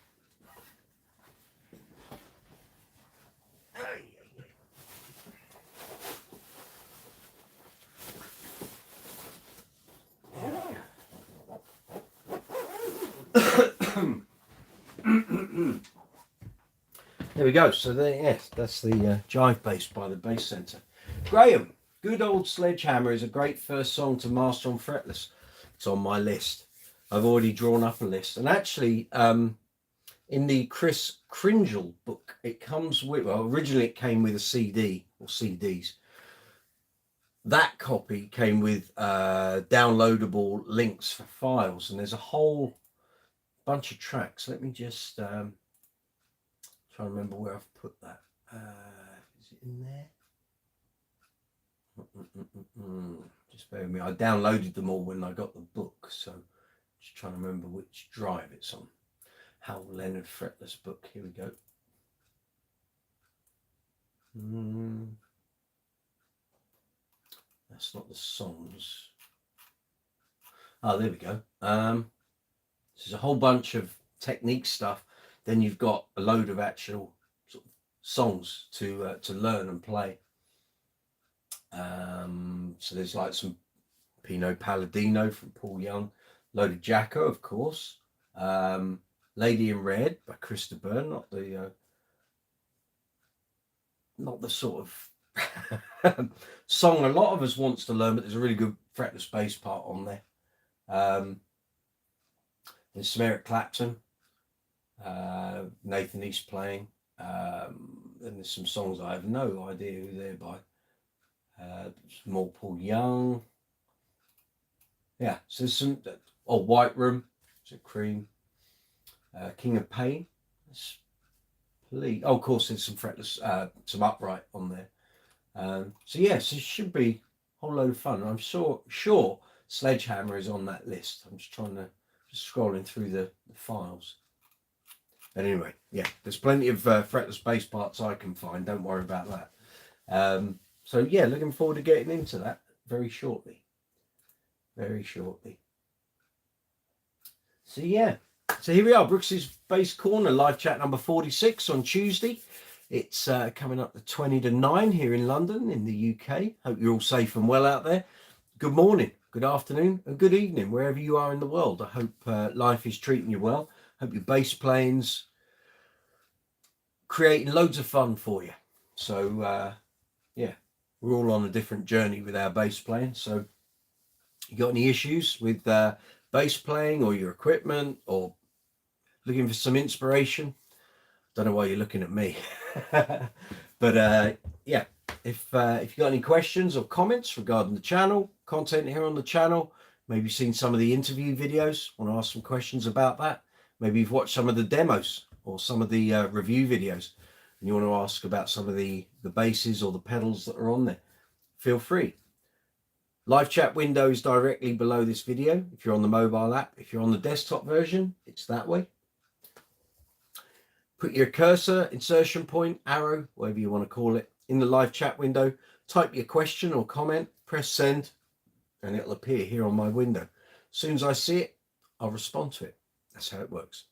There we go. So there, yes, that's the jive bass by the Bass Center. Graham, Good Old Sledgehammer is a great first song to master on fretless. It's on my list. I've already drawn up a list, and actually in the Chris Kringle book, it comes with, well, originally it came with a CD or CDs. That copy came with downloadable links for files, and there's a whole bunch of tracks. Let me just try to remember where I've put that. Is it in there? Just bear with me. I downloaded them all when I got the book, so just trying to remember which drive it's on. Hal Leonard Fretless book. Here we go. That's not the songs. Oh, there we go. There's a whole bunch of technique stuff. Then you've got a load of actual sort of songs to learn and play. So there's like some Pino Palladino from Paul Young, load of Jacko, of course. Lady in Red by Chris de Burgh, not the sort of song a lot of us wants to learn, but there's a really good fretless bass part on there. There's some Eric Clapton, Nathan East playing, and there's some songs I have no idea who they're by. More Paul Young. Yeah, so there's some White Room, so Cream, King of Pain. Of course, there's some fretless, some upright on there. So yes, it should be a whole load of fun. I'm sure Sledgehammer is on that list. I'm just scrolling through the files. But anyway, yeah, there's plenty of fretless bass parts I can find. Don't worry about that. So yeah, looking forward to getting into that very shortly. Very shortly. So yeah, so here we are, Brooks's Bass Corner, live chat number 46 on Tuesday. It's coming up to 20 to 9 here in London, in the UK. Hope you're all safe and well out there. Good morning, good afternoon, and good evening, wherever you are in the world. I hope life is treating you well. Hope your bass playing's creating loads of fun for you. So yeah, we're all on a different journey with our bass playing. So you got any issues with bass playing or your equipment, or looking for some inspiration? Don't know why you're looking at me. But yeah, if you got any questions or comments regarding the channel, content here on the channel, maybe seen some of the interview videos, want to ask some questions about that, maybe you've watched some of the demos or some of the review videos, and you want to ask about some of the basses or the pedals that are on there, feel free. Live chat window is directly below this video if you're on the mobile app. If you're on the desktop version, it's that way. Put your cursor, insertion point, arrow, whatever you want to call it, in the live chat window. Type your question or comment, press send, and it'll appear here on my window. As soon as I see it, I'll respond to it. That's how it works.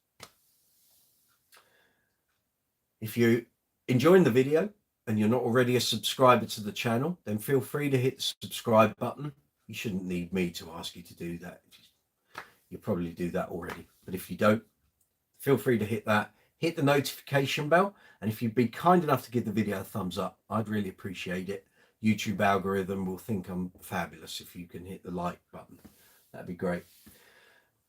If you're enjoying the video and you're not already a subscriber to the channel, then feel free to hit the subscribe button. You shouldn't need me to ask you to do that. You probably do that already. But if you don't, feel free to hit that. hit the notification bell, and if you'd be kind enough to give the video a thumbs up, I'd really appreciate it. YouTube algorithm will think I'm fabulous if you can hit the like button. That'd be great.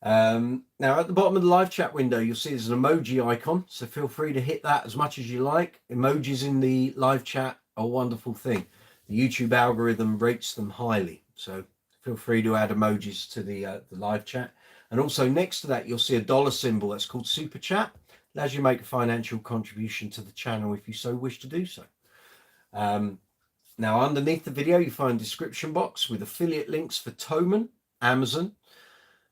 Now at the bottom of the live chat window, you'll see there's an emoji icon, so feel free to hit that as much as you like. Emojis in the live chat are a wonderful thing. The YouTube algorithm rates them highly, so feel free to add emojis to the live chat. And also next to that, you'll see a dollar symbol that's called Super Chat. It allows you to make a financial contribution to the channel if you so wish to do so. Now underneath the video, you find a description box with affiliate links for Thomann, Amazon.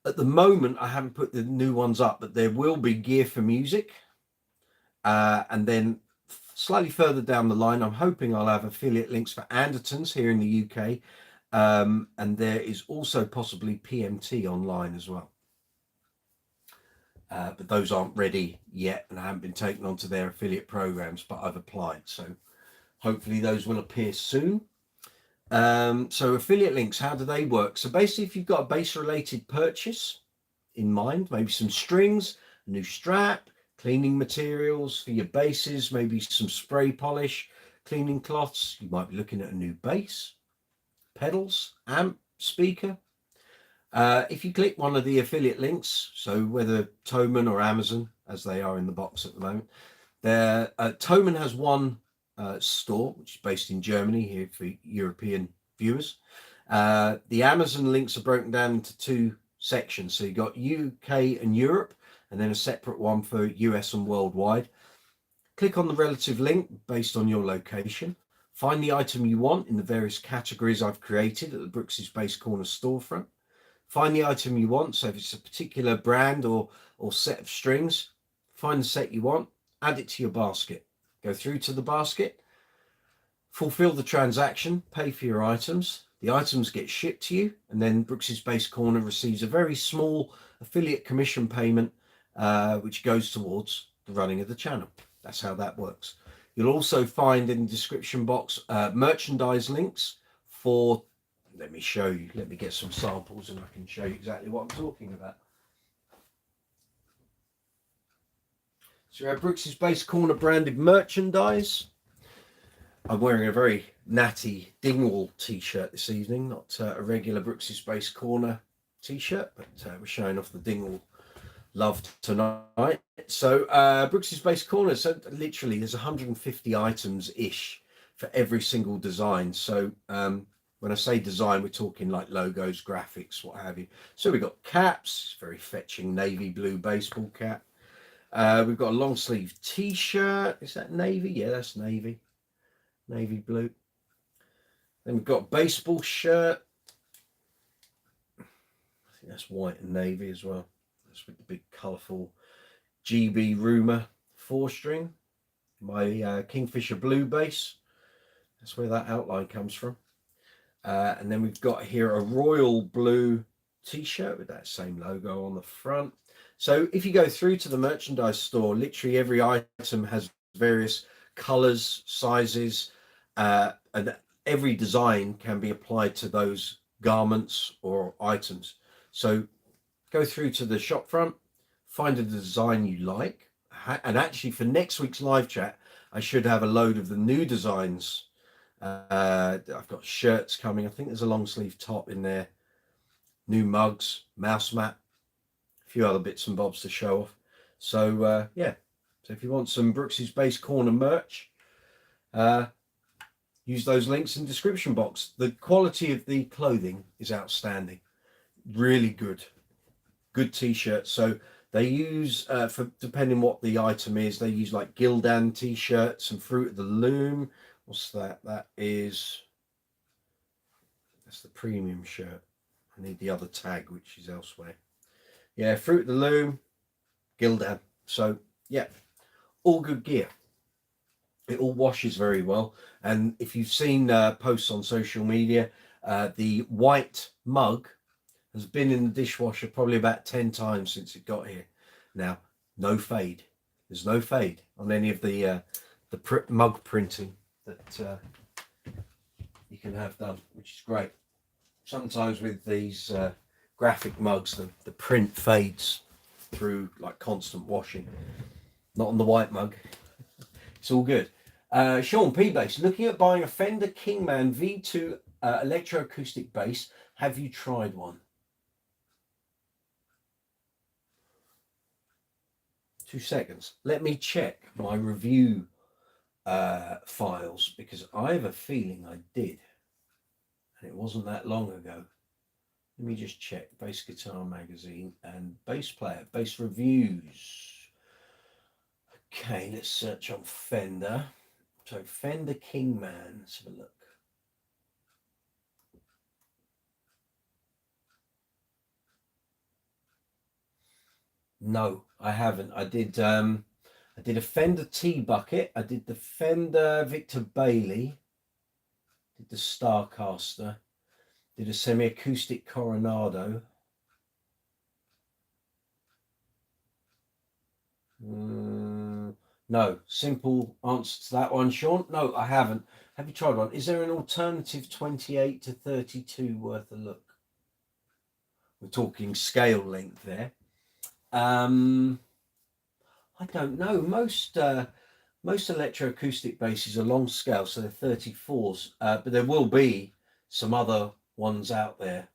At the moment, I haven't put the new ones up, but there will be gear for music. And then slightly further down the line, I'm hoping I'll have affiliate links for ANDERTONS here in the UK. And there is also possibly PMT online as well. But those aren't ready yet and I haven't been taken onto their affiliate programs, but I've applied. So hopefully those will appear soon. So affiliate links, how do they work? So basically, if you've got a base related purchase in mind, maybe some strings, a new strap, cleaning materials for your bases, maybe some spray polish, cleaning cloths, you might be looking at a new bass, pedals, amp, speaker. If you click one of the affiliate links, so whether Thomann or Amazon, as they are in the box at the moment, Thomann has one store, which is based in Germany here for European viewers. The Amazon links are broken down into two sections. So you've got UK and Europe, and then a separate one for US and worldwide. Click on the relative link based on your location. Find the item you want in the various categories I've created at the Brooks's Base Corner storefront. Find the item you want. So if it's a particular brand or set of strings, find the set you want, add it to your basket. Go through to the basket, fulfill the transaction, pay for your items. The items get shipped to you, and then Brooks's Base Corner receives a very small affiliate commission payment, which goes towards the running of the channel. That's how that works. You'll also find in the description box merchandise links for, let me show you, let me get some samples and I can show you exactly what I'm talking about. So we have Brooks's Base Corner branded merchandise. I'm wearing a very natty Dingwall t-shirt this evening, not a regular Brooks's Base Corner t-shirt, but we're showing off the Dingwall love tonight. So Brooks's Base Corner, so literally there's 150 items-ish for every single design. So when I say design, we're talking like logos, graphics, what have you. So we've got caps, very fetching navy blue baseball cap. We've got a long sleeve t-shirt. Is that navy? Yeah, that's navy. Navy blue. Then we've got a baseball shirt. I think that's white and navy as well. That's with the big colourful GB Rumour 4-string. My Kingfisher blue base. That's where that outline comes from. And then we've got here a royal blue t-shirt with that same logo on the front. So if you go through to the merchandise store, literally every item has various colors, sizes, and every design can be applied to those garments or items. So go through to the shop front, find a design you like. And actually for next week's live chat, I should have a load of the new designs. I've got shirts coming. I think there's a long sleeve top in there. New mugs, mouse mat, a few other bits and bobs to show off. So yeah, so if you want some Brooks's Base Corner merch, use those links in the description box. The quality of the clothing is outstanding, really good t-shirts. So they use for depending what the item is, they use like Gildan t-shirts and Fruit of the Loom. What's that? That's the premium shirt. I need the other tag, which is elsewhere. Yeah, Fruit of the Loom, Gildan. So yeah, all good gear. It all washes very well. And if you've seen posts on social media, the white mug has been in the dishwasher probably about 10 times since it got here. Now, no fade. There's no fade on any of the mug printing that you can have done, which is great. Sometimes with these graphic mugs, the print fades through like constant washing. not on the white mug. It's all good. Sean P. Bass, looking at buying a Fender Kingman V2 electroacoustic bass. Have you tried one? 2 seconds. Let me check my review files, because I have a feeling I did, and it wasn't that long ago. Let me just check. Bass Guitar Magazine and Bass Player, Bass Reviews. Okay, let's search on Fender. So Fender Kingman, let's have a look. No, I haven't. I did a Fender T-Bucket. I did the Fender Victor Bailey. Did the Starcaster. Did a semi-acoustic Coronado. No, simple answer to that one, Sean. No, I haven't. Have you tried one? Is there an alternative 28 to 32 worth a look? We're talking scale length there. I don't know. Most electroacoustic basses are long scale, so they're 34s. But there will be some other ones out there.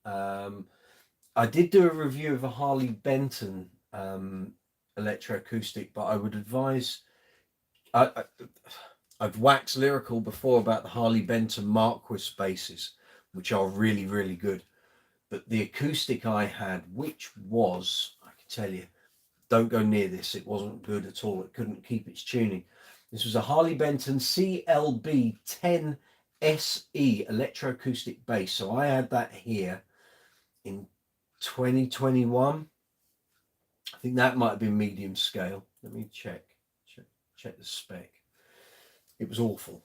I did do a review of a Harley Benton electroacoustic, but I would advise. I've waxed lyrical before about the Harley Benton Marquis basses, which are really, really good. But the acoustic I had, which was, I can tell you, don't go near this. It wasn't good at all. It couldn't keep its tuning. This was a Harley Benton CLB 10 SE electroacoustic bass. So I had that here in 2021. I think that might have been medium scale. Let me check the spec. It was awful.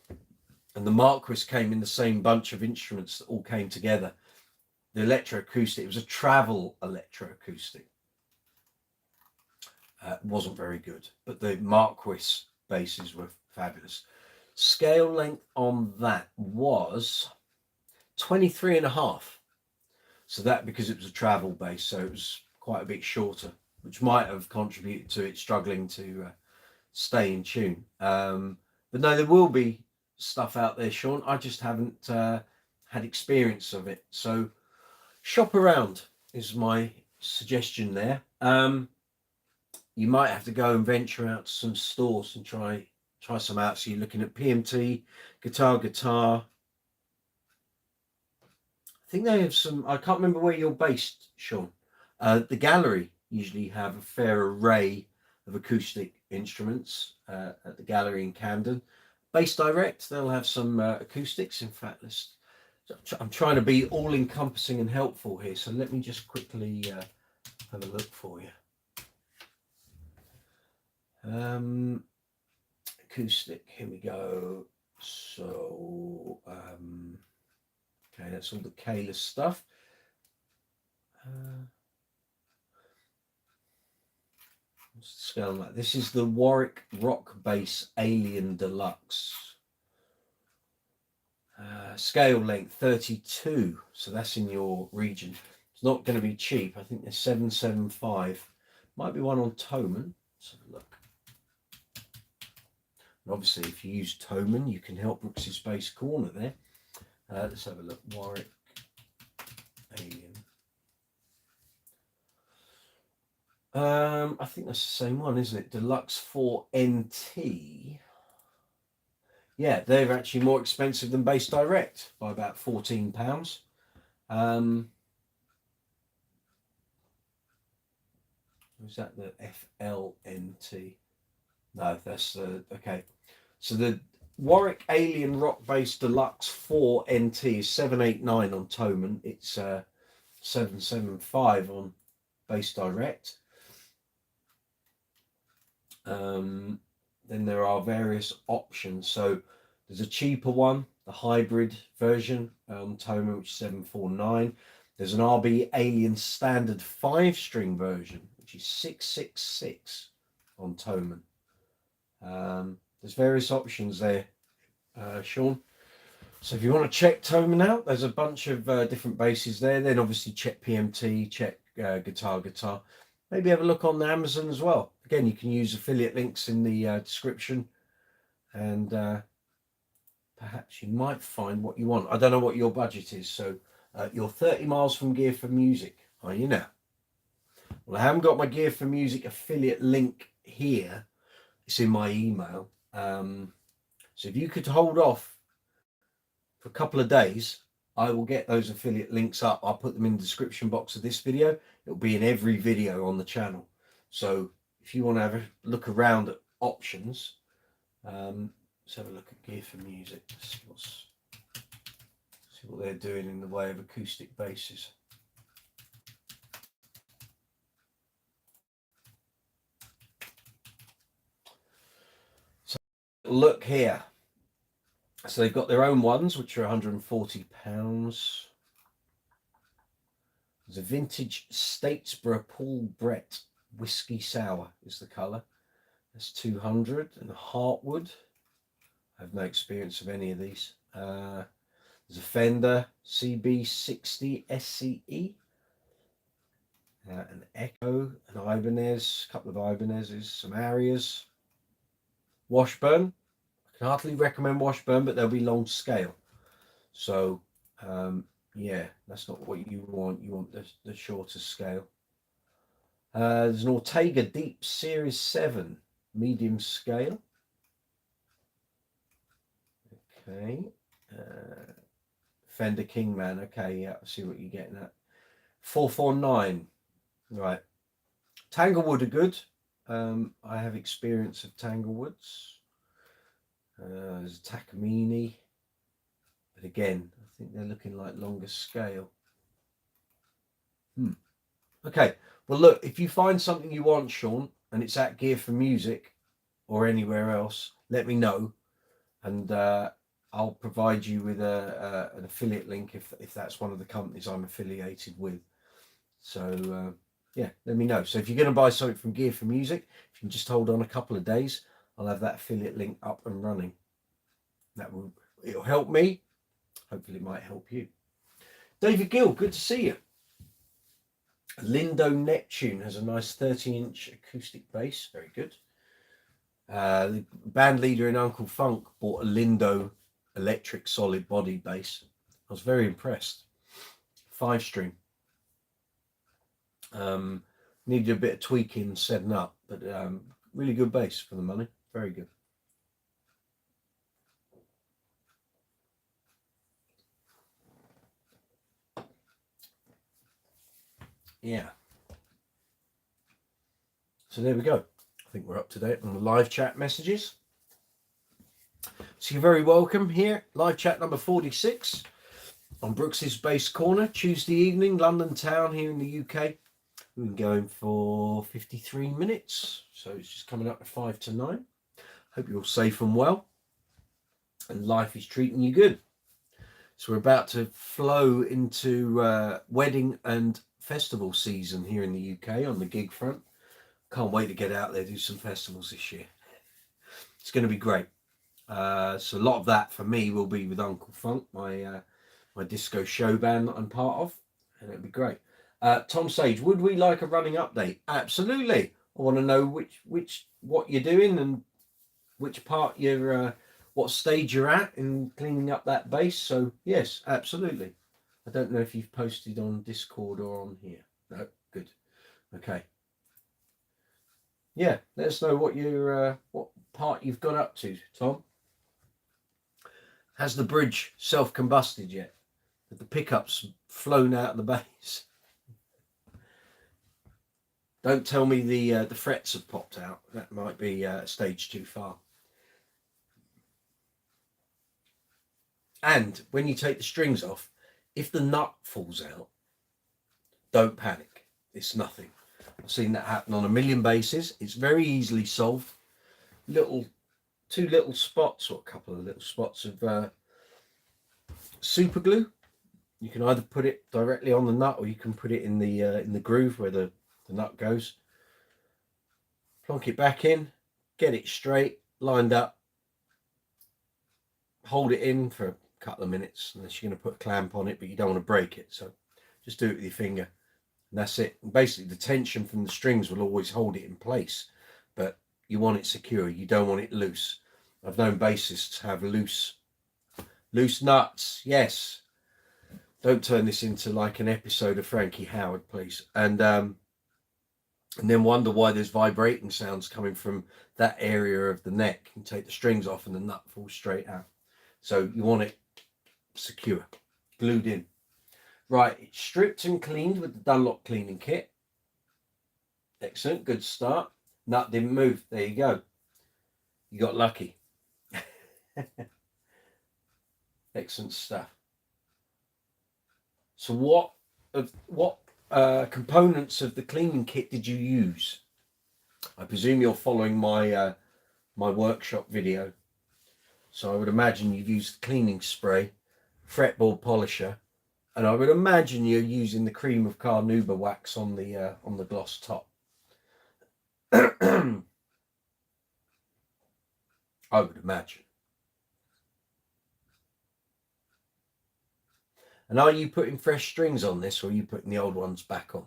And the Marquis came in the same bunch of instruments that all came together. The electroacoustic, it was a travel electroacoustic. Wasn't very good, but the Marquis basses were fabulous. Scale length on that was 23.5. So that, because it was a travel bass, so it was quite a bit shorter, which might have contributed to it struggling to stay in tune. But no, there will be stuff out there, Sean. I just haven't had experience of it. So shop around is my suggestion there. You might have to go and venture out to some stores and try some out. So you're looking at PMT, Guitar. I think they have some. I can't remember where you're based, Sean. The Gallery usually have a fair array of acoustic instruments at the Gallery in Camden. Bass Direct, they'll have some acoustics. In fact, I'm trying to be all-encompassing and helpful here. So let me just quickly have a look for you. Acoustic, here we go. So okay, that's all the Kalis stuff. What's the scale like? This is the Warwick Rock Bass Alien Deluxe. Scale length 32, so that's in your region. It's not going to be cheap. I think there's 775. Might be one on Thomann. Let's have a look. And obviously, if you use Thomann, you can help Brooks's Bass Corner there. Let's have a look. Warwick Alien. I think that's the same one, isn't it? Deluxe 4 NT. Yeah, they're actually more expensive than Bass Direct by about £14. Was that the FLNT? No, that's the okay. So the Warwick Alien Rock Bass Deluxe 4 NT is 789 on Thomann. It's 775 on Bass Direct. Then there are various options. So there's a cheaper one, the hybrid version on Thomann, which is 749. There's an RB Alien Standard 5-string version, which is 666 on Thomann. There's various options there, Sean. So if you want to check Thomann out, there's a bunch of different basses there. Then obviously check PMT, check Guitar. Maybe have a look on Amazon as well. Again, you can use affiliate links in the description, and perhaps you might find what you want. I don't know what your budget is, so you're 30 miles from Gear for Music, are you now? Well, I haven't got my Gear for Music affiliate link here. It's in my email. So if you could hold off for a couple of days, I will get those affiliate links up. I'll put them in the description box of this video. It'll be in every video on the channel. So if you want to have a look around at options, let's have a look at Gear for Music. See what they're doing in the way of acoustic basses. So look here. So they've got their own ones, which are £140. There's a vintage Statesboro Paul Brett Whiskey Sour is the colour. That's 200. And a Heartwood. I have no experience of any of these. There's a Fender CB60 SCE. An Echo, an Ibanez, a couple of Ibanezes, some Arias. Washburn. I can hardly recommend Washburn, but they'll be long scale. So, yeah, that's not what you want. You want the shorter scale. There's an Ortega Deep Series 7 medium scale. Okay. Fender Kingman. Okay, yeah, I see what you're getting at. 449. Right. Tanglewood are good. I have experience of Tanglewoods. There's a Takamine. But again, I think they're looking like longer scale. Okay. Well, look, if you find something you want, Sean, and it's at Gear for Music or anywhere else, let me know. And I'll provide you with an affiliate link if that's one of the companies I'm affiliated with. So, yeah, let me know. So if you're going to buy something from Gear for Music, if you can just hold on a couple of days, I'll have that affiliate link up and running. It'll help me. Hopefully it might help you. David Gill, good to see you. Lindo Neptune has a nice 30-inch acoustic bass. Very good. The band leader in Uncle Funk bought a Lindo electric solid body bass. I was very impressed. 5-string. Needed a bit of tweaking and setting up, but really good bass for the money. Very good. Yeah. So there we go. I think we're up to date on the live chat messages. So you're very welcome here. Live chat number 46 on Brooks's Bass Corner. Tuesday evening, London town here in the UK. We've been going for 53 minutes. So it's just coming up to 5 to 9. Hope you're all safe and well. And life is treating you good. So we're about to flow into wedding and festival season here in the UK on the gig front. Can't wait to get out there, do some festivals this year. It's going to be great. So a lot of that for me will be with Uncle Funk, my disco show band that I'm part of, and it'll be great. Tom Sage, would we like a running update? Absolutely. I want to know what you're doing and which part what stage you're at in cleaning up that bass. So yes, absolutely. I don't know if you've posted on Discord or on here. No, good. Okay. Yeah, let us know what part you've got up to, Tom. Has the bridge self-combusted yet? Have the pickups flown out of the bass? Don't tell me the frets have popped out. That might be a stage too far. And when you take the strings off, if the nut falls out, don't panic. It's nothing. I've seen that happen on a million bases. It's very easily solved. Two little spots or a couple of little spots of super glue. You can either put it directly on the nut or you can put it in the groove where the nut goes. Plonk it back in, get it straight, lined up, hold it in for a couple of minutes unless you're going to put a clamp on it, but you don't want to break it. So just do it with your finger. And that's it. And basically the tension from the strings will always hold it in place. you want it secure. You don't want it loose. I've known bassists have loose nuts. Yes. Don't turn this into like an episode of Frankie Howard, please. And then wonder why there's vibrating sounds coming from that area of the neck. You take the strings off and the nut falls straight out. So you want it secure, glued in. Right, it's stripped and cleaned with the Dunlop cleaning kit. Excellent, good start. Nut didn't move. There you go. You got lucky. Excellent stuff. So what components of the cleaning kit did you use? I presume you're following my my workshop video. So I would imagine you've used cleaning spray, fretboard polisher, and I would imagine you're using the cream of carnauba wax on the gloss top. I would imagine. And are you putting fresh strings on this, or are you putting the old ones back on?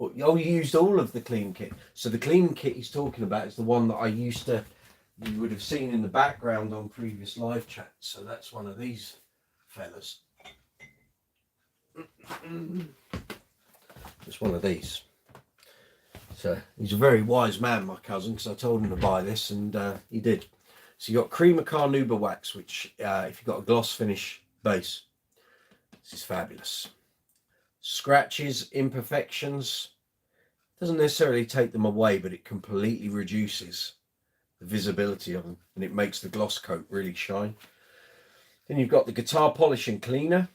Oh, you used all of the clean kit. So the clean kit he's talking about is the one that you would have seen in the background on previous live chats. So that's one of these fellas. Just one of these. So he's a very wise man, my cousin, because I told him to buy this, and he did. So you got cream of carnauba wax, which if you've got a gloss finish base, this is fabulous. Scratches, imperfections, doesn't necessarily take them away, but it completely reduces the visibility of them, and it makes the gloss coat really shine. Then you've got the guitar polishing cleaner,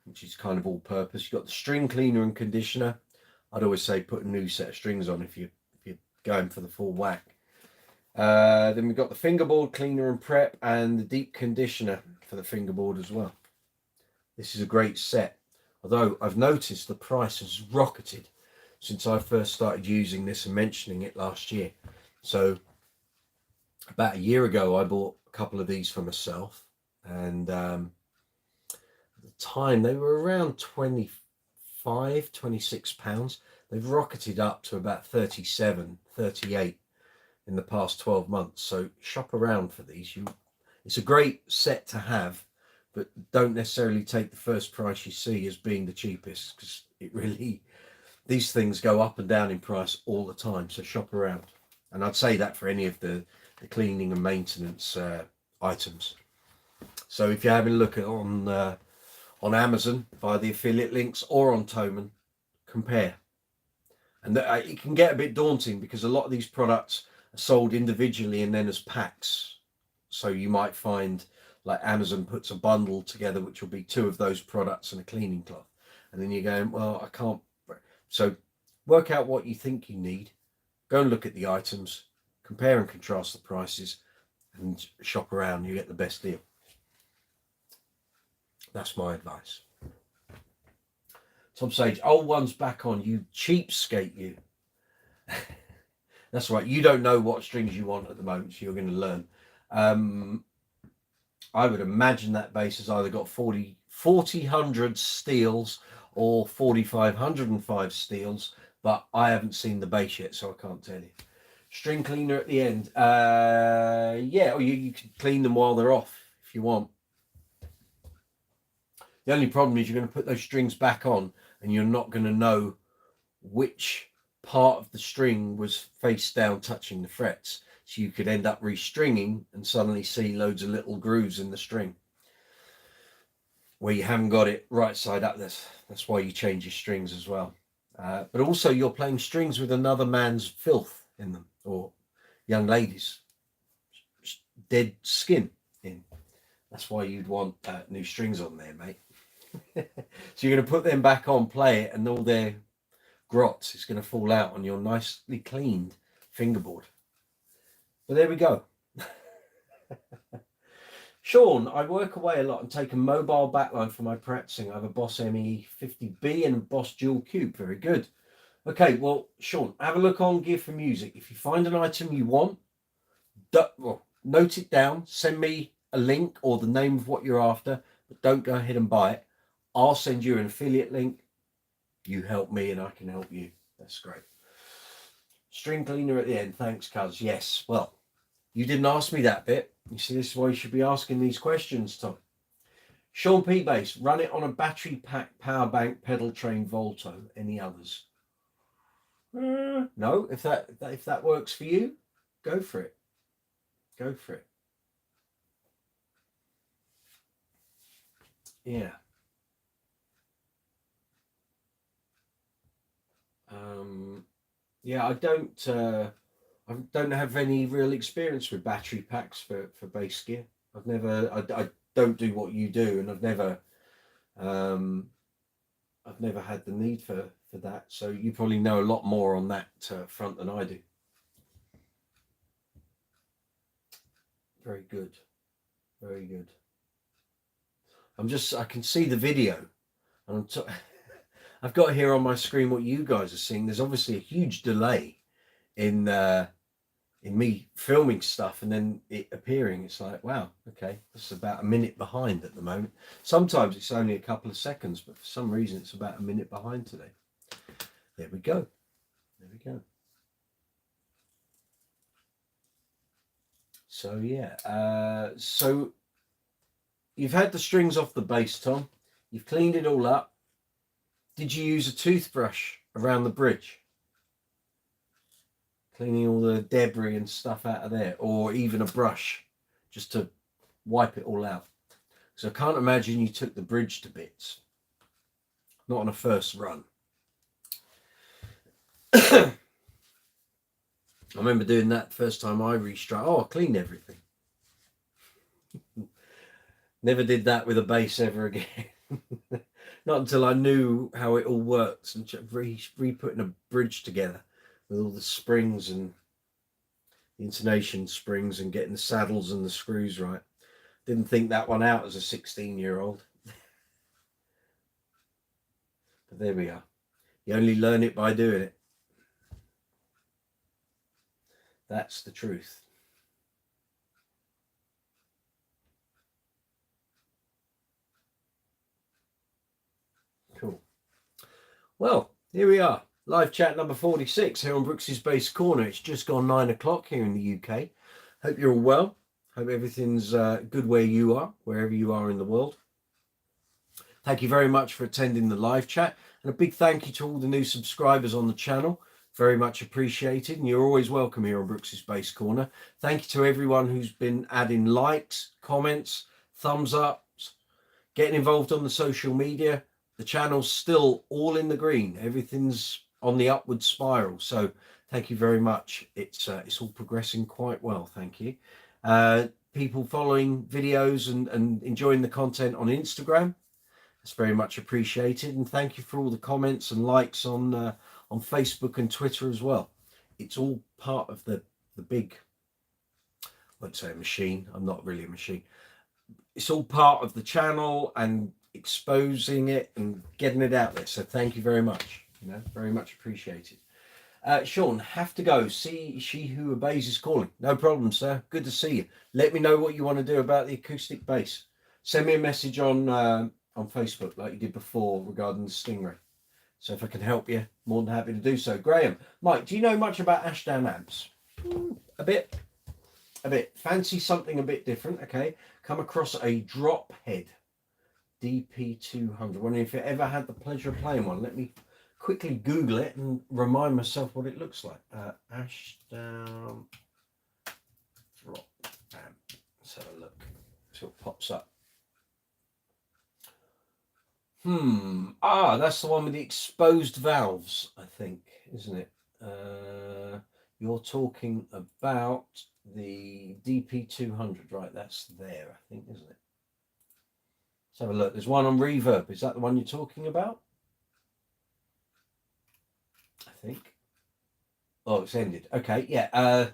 which is kind of all purpose. You've got the string cleaner and conditioner. I'd always say put a new set of strings on if you're going for the full whack. Then we've got the fingerboard cleaner and prep, and the deep conditioner for the fingerboard as well. This is a great set, although I've noticed the price has rocketed since I first started using this and mentioning it last year. So about a year ago I bought a couple of these for myself, and at the time they were around 26 pounds. They've rocketed up to about 37, 38 in the past 12 months. So shop around for these. It's a great set to have, but don't necessarily take the first price you see as being the cheapest, because these things go up and down in price all the time. So shop around. And I'd say that for any of the cleaning and maintenance items. So if you're having a look at on Amazon via the affiliate links or on Thomann, compare. And it can get a bit daunting because a lot of these products are sold individually and then as packs. So you might find like Amazon puts a bundle together, which will be 2 of those products and a cleaning cloth. And then you're going, well, I can't. So work out what you think you need. Go and look at the items, compare and contrast the prices, and shop around. You get the best deal. That's my advice. Tom Sage, old one's back on, you cheapskate, you. That's right, you don't know what strings you want at the moment, so you're going to learn. I would imagine that bass has either got 4000 steels or 4505 steels, but I haven't seen the bass yet, so I can't tell you. String cleaner at the end. Yeah, or you can clean them while they're off if you want. The only problem is you're going to put those strings back on and you're not going to know which part of the string was face down touching the frets. So you could end up restringing and suddenly see loads of little grooves in the string where you haven't got it right side up. That's why you change your strings as well. But also you're playing strings with another man's filth in them, or young ladies' dead skin in. That's why you'd want new strings on there, mate. So you're going to put them back on, play it, and all their grots is going to fall out on your nicely cleaned fingerboard. But there we go. Sean, I work away a lot and take a mobile backline for my practicing. I have a Boss ME50B and a Boss Dual Cube. Very good. Okay, well, Sean, have a look on Gear for Music. If you find an item you want, note it down. Send me a link or the name of what you're after, but don't go ahead and buy it. I'll send you an affiliate link. you help me and I can help you. That's great. String cleaner at the end. Thanks, cuz. Yes. Well, you didn't ask me that bit. You see, this is why you should be asking these questions, Tom. Sean P. Base, run it on a battery pack power bank pedal train Volto. Any others? No. If that works for you, go for it. Go for it. Yeah. Yeah, I don't have any real experience with battery packs for bass gear. I don't do what you do, and I've never had the need for that. So you probably know a lot more on that front than I do. Very good. Very good. I can see the video, and I've got here on my screen what you guys are seeing. There's obviously a huge delay in me filming stuff and then it appearing. It's like, wow, okay, that's about a minute behind at the moment. Sometimes it's only a couple of seconds, but for some reason it's about a minute behind today. There we go. There we go. So yeah, so you've had the strings off the bass, Tom. You've cleaned it all up. Did you use a toothbrush around the bridge? Cleaning all the debris and stuff out of there, or even a brush just to wipe it all out? So I can't imagine you took the bridge to bits. Not on a first run. I remember doing that the first time I restrung. Oh, I cleaned everything. Never did that with a bass ever again. Not until I knew how it all works and re-putting a bridge together with all the springs and the intonation springs and getting the saddles and the screws right. Didn't think that one out as a 16-year-old. But there we are. You only learn it by doing it. That's the truth. Cool. Well, here we are. Live chat number 46 here on Brooks's Bass Corner. It's just gone 9 o'clock here in the UK. Hope you're all well. Hope everything's good where you are, wherever you are in the world. Thank you very much for attending the live chat. And a big thank you to all the new subscribers on the channel. Very much appreciated. And you're always welcome here on Brooks's Bass Corner. Thank you to everyone who's been adding likes, comments, thumbs ups, getting involved on the social media. The channel's still all in the green. Everything's on the upward spiral. So thank you very much. It's all progressing quite well. Thank you. People following videos and enjoying the content on Instagram. It's very much appreciated. And thank you for all the comments and likes on Facebook and Twitter as well. It's all part of the big, I won't say a machine. I'm not really a machine. It's all part of the channel and exposing it and getting it out there. So thank you very much. You know, very much appreciated. Sean, have to go. See, she who obeys is calling. No problem, sir. Good to see you. Let me know what you want to do about the acoustic bass. Send me a message on Facebook like you did before regarding the Stingray. So if I can help you, more than happy to do so. Graham, Mike, do you know much about Ashdown amps? A bit. Fancy something a bit different. Okay. Come across a drop head DP200. Wondering if you ever had the pleasure of playing one. Let me quickly Google it and remind myself what it looks like. Ashdown drop amp. Let's have a look. See what pops up. That's the one with the exposed valves, I think, isn't it? You're talking about the DP200, right? That's there, I think, isn't it? Let's have a look. There's one on reverb. Is that the one you're talking about? I think. Oh, it's ended. Okay, yeah.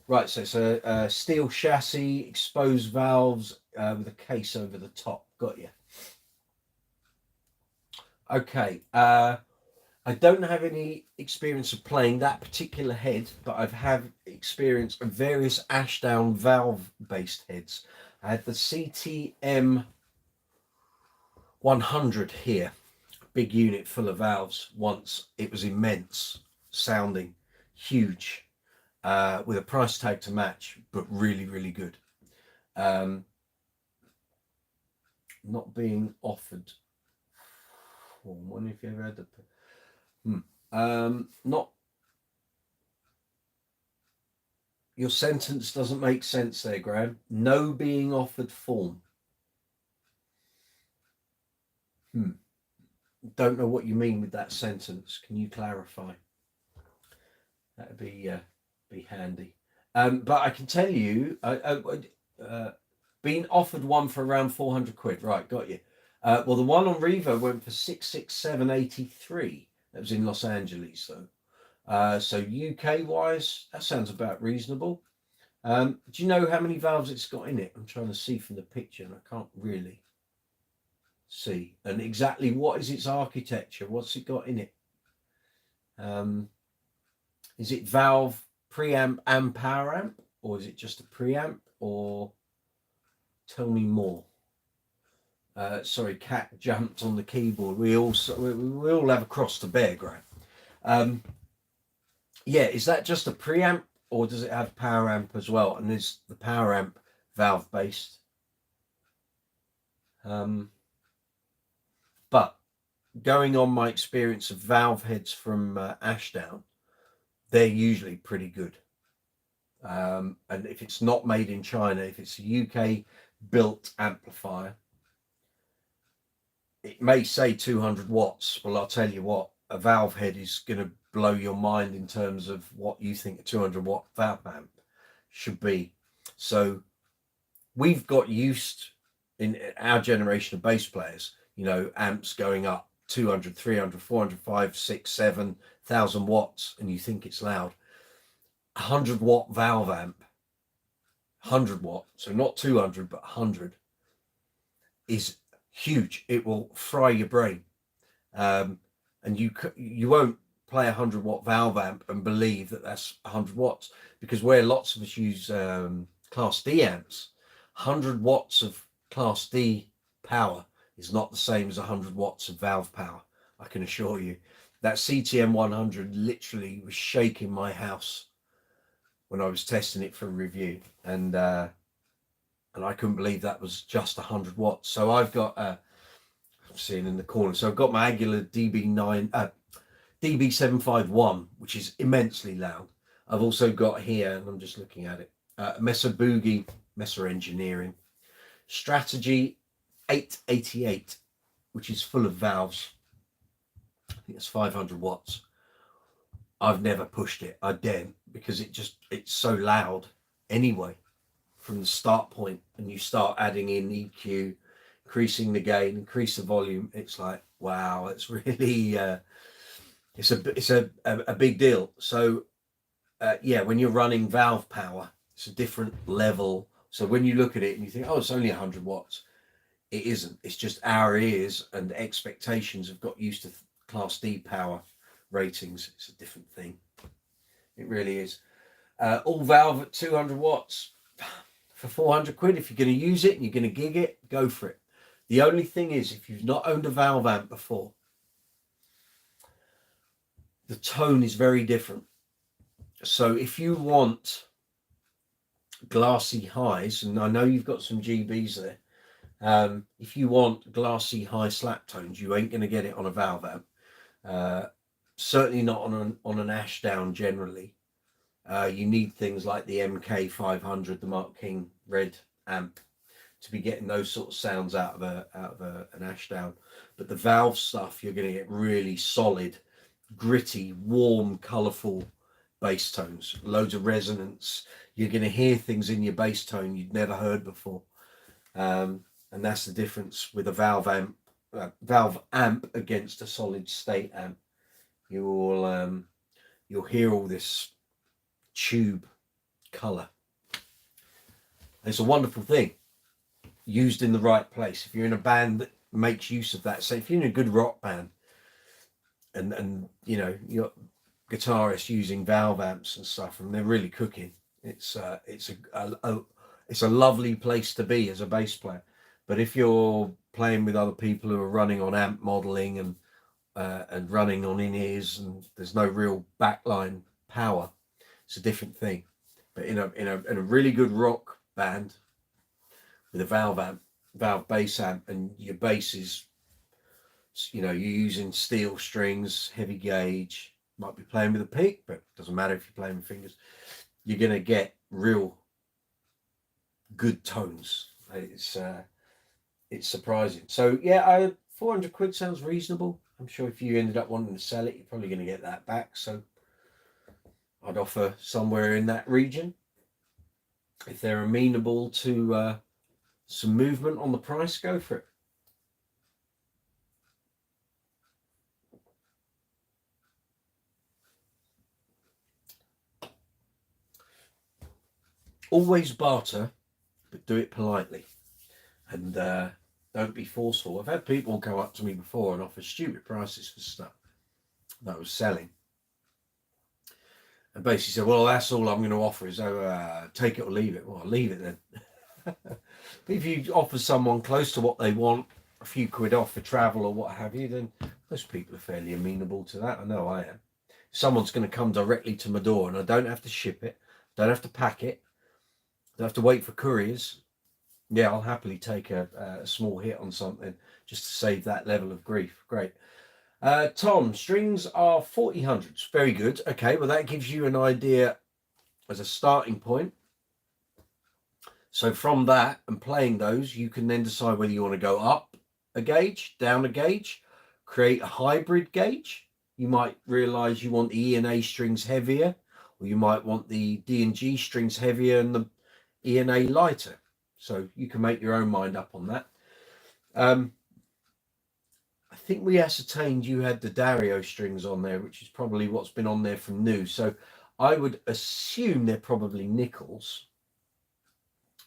Right, so it's a steel chassis, exposed valves with a case over the top. Got you. Okay. I don't have any experience of playing that particular head, but I've had experience of various Ashdown valve-based heads. I had the CTM 100 here. big unit full of valves once. It was immense sounding, huge, with a price tag to match, but really, really good. Not being offered. I wonder if you ever had the. Not. Your sentence doesn't make sense there, Graham. No being offered form. Don't know what you mean with that sentence. Can you clarify? That'd be handy. But I can tell you, being offered one for around 400 quid. Right, got you. Well, the one on Revo went for 667.83. That was in Los Angeles, though. So UK wise, that sounds about reasonable. Do you know how many valves it's got in it? I'm trying to see from the picture, and I can't really see. And exactly what is its architecture? What's it got in it? Is it valve, preamp, and power amp, or is it just a preamp? Or tell me more. Sorry, cat jumped on the keyboard. We all have a cross to bear, Graham. Yeah, is that just a preamp, or does it have power amp as well? And is the power amp valve based? But going on my experience of valve heads from Ashdown, they're usually pretty good. And if it's not made in China, if it's a UK built amplifier, it may say 200 watts. Well, I'll tell you what, a valve head is going to blow your mind in terms of what you think a 200 watt valve amp should be. So we've got used in our generation of bass players, amps going up 200, 300, 400, 500, 600, 7,000 watts, and you think it's loud. 100 watt valve amp, 100 watt, so not 200 but 100, is huge. It will fry your brain, and you won't play 100 watt valve amp and believe that that's 100 watts, because where lots of us use Class D amps, 100 watts of Class D power is not the same as 100 watts of valve power. I can assure you. That CTM 100 literally was shaking my house when I was testing it for review, and I couldn't believe that was just 100 watts. So I've got, I'm seeing in the corner, so I've got my Aguilar DB751, which is immensely loud. I've also got here, and I'm just looking at it, Mesa Boogie, Mesa Engineering, Strategy 888, which is full of valves. I think it's 500 watts. I've never pushed it. I daren't, because it's so loud anyway from the start point, and you start adding in EQ, increasing the gain, increase the volume. It's like, wow, it's really it's a big deal. So yeah, when you're running valve power, it's a different level. So when you look at it and you think, oh, it's only 100 watts, it isn't. It's just our ears and expectations have got used to Class D power ratings. It's a different thing. It really is. All valve at 200 watts for 400 quid. If you're going to use it and you're going to gig it, go for it. The only thing is, if you've not owned a valve amp before, the tone is very different. So if you want glassy highs, and I know you've got some GBs there, if you want glassy high slap tones, you ain't going to get it on a valve amp. Certainly not on an Ashdown generally. You need things like the MK500, the Mark King Red amp, to be getting those sort of sounds out of an Ashdown. But the valve stuff, you're going to get really solid, gritty, warm, colourful bass tones, loads of resonance. You're going to hear things in your bass tone you'd never heard before, and that's the difference with a valve amp against a solid state amp. You'll hear all this tube colour. It's a wonderful thing used in the right place. If you're in a band that makes use of that, so if you're in a good rock band and you're guitarists using valve amps and stuff, and they're really cooking, it's a lovely place to be as a bass player. But if you're playing with other people who are running on amp modeling and and running on in-ears, and there's no real backline power. It's a different thing. But in a really good rock band with a valve bass amp, and your bass is, you're using steel strings, heavy gauge, might be playing with a pick, but it doesn't matter if you're playing with fingers, you're going to get real good tones. It's surprising. So yeah, 400 quid sounds reasonable. I'm sure if you ended up wanting to sell it, you're probably going to get that back. So I'd offer somewhere in that region. If they're amenable to some movement on the price, go for it. Always barter, but do it politely, and don't be forceful. I've had people come up to me before and offer stupid prices for stuff that I was selling, and basically said, well, that's all I'm going to offer is take it or leave it. Well, I'll leave it then. But if you offer someone close to what they want, a few quid off for travel or what have you, then most people are fairly amenable to that. I know I am. If someone's going to come directly to my door and I don't have to ship it, don't have to pack it, don't have to wait for couriers, yeah, I'll happily take a small hit on something just to save that level of grief. Great. Tom, strings are 4000s. Very good. Okay, well, that gives you an idea as a starting point. So from that and playing those, you can then decide whether you want to go up a gauge, down a gauge, create a hybrid gauge. You might realize you want the E and A strings heavier, or you might want the D and G strings heavier and the E and A lighter. So you can make your own mind up on that. I think we ascertained you had the Dario strings on there, which is probably what's been on there from new. So I would assume they're probably nickels.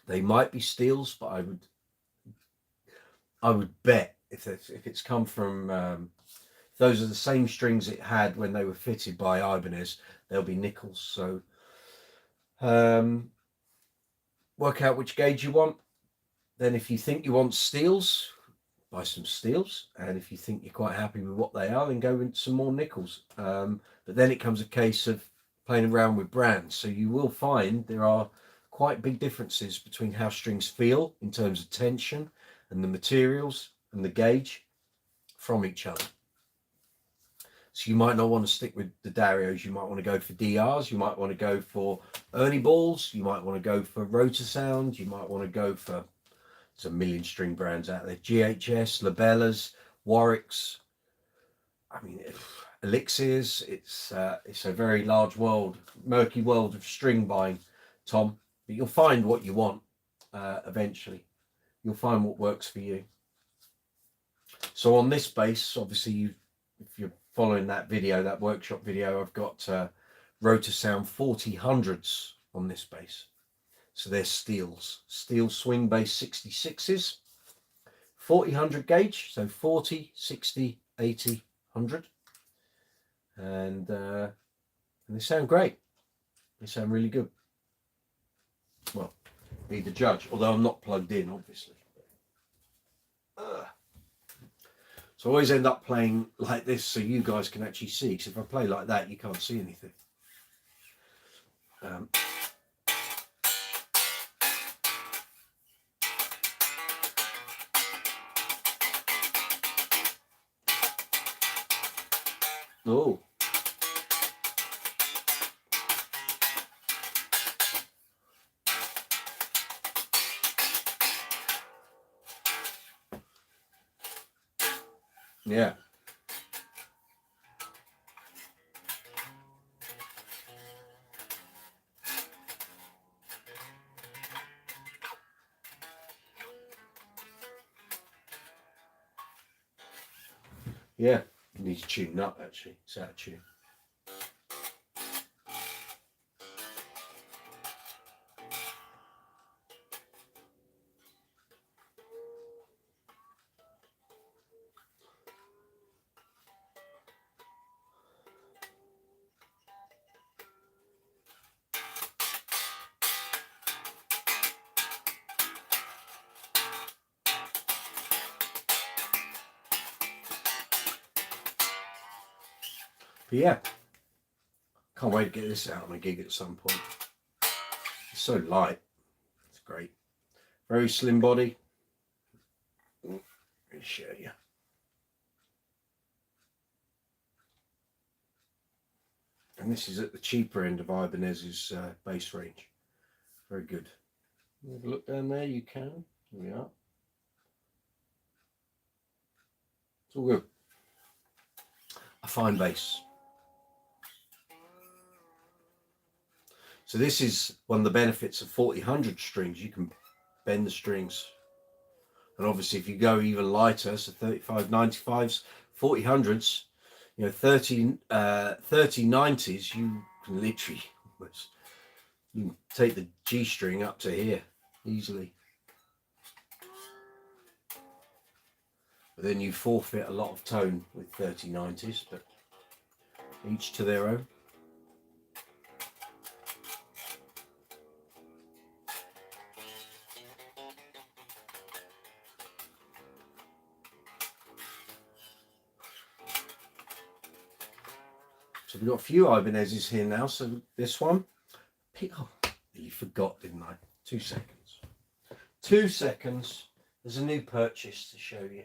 They might be steels, but I would bet if it's come from those are the same strings it had when they were fitted by Ibanez, they'll be nickels. So work out which gauge you want. Then if you think you want steels, buy some steels. And if you think you're quite happy with what they are, then go into some more nickels. But then it comes a case of playing around with brands. So you will find there are quite big differences between how strings feel in terms of tension and the materials and the gauge from each other. So you might not want to stick with the Darios. You might want to go for DRs. You might want to go for Ernie balls. You might want to go for Rotor Sound. You might want to go for, there's a million string brands out there. GHS, Labellas, Warwicks. I mean, Elixirs. It's a very large world, murky world of string buying, Tom. But you'll find what you want eventually. You'll find what works for you. So on this base, obviously, if you're following that video, that workshop video, I've got Rotor Sound 4000s on this base. So they're steels. Steel swing base 66s. 4000 gauge, so 40, 60, 80, 100. And they sound great. They sound really good. Well, be the judge, although I'm not plugged in, obviously. So I always end up playing like this so you guys can actually see, because if I play like that, you can't see anything. Oh. Yeah. Yeah. It needs to tune up, actually. It's out of tune. But yeah, can't wait to get this out on a gig at some point. It's so light. It's great. Very slim body. Let me show you. And this is at the cheaper end of Ibanez's bass range. Very good. Have a look down there, you can. Here we are. It's all good. A fine bass. So this is one of the benefits of 40-100 strings. You can bend the strings. And obviously if you go even lighter, so 35-95s, 40-100s, you know, 30-90s, you can literally almost, you can take the G string up to here easily. But then you forfeit a lot of tone with 30-90s, but each to their own. So we've got a few Ibanez's here now. So this one, oh, you forgot, didn't I? 2 seconds. 2 seconds. There's a new purchase to show you.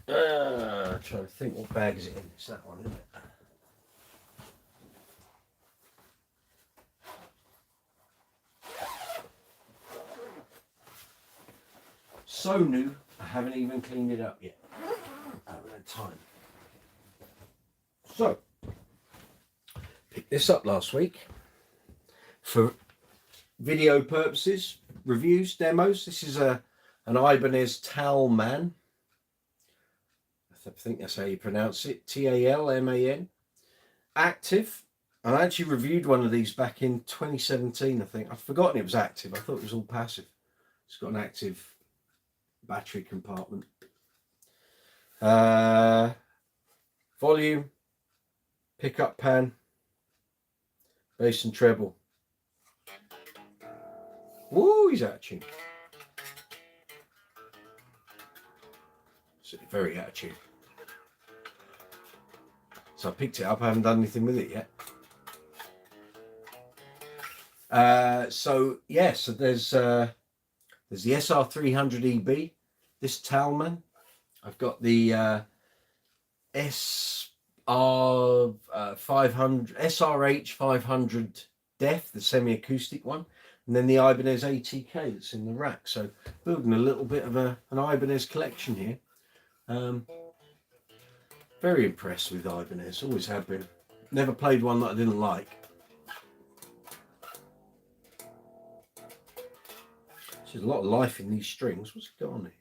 Trying to think what bag is it in. It's that one, isn't it? So new, I haven't even cleaned it up yet. I haven't had time. So, picked this up last week for video purposes, reviews, demos. This is an Ibanez Thomann. I think that's how you pronounce it. Talman. Active. I actually reviewed one of these back in 2017, I think. I'd forgotten it was active. I thought it was all passive. It's got an active battery compartment. Volume. Pickup pan, bass and treble. Woo, he's out of tune. So very out of tune. So I picked it up, I haven't done anything with it yet. So there's the SR300EB, this Thomann. I've got the SRH 500 Def, the semi-acoustic one, and then the Ibanez ATK that's in the rack. So building a little bit of an Ibanez collection here. Very impressed with Ibanez, always have been. Never played one that I didn't like. There's a lot of life in these strings. What's going on here?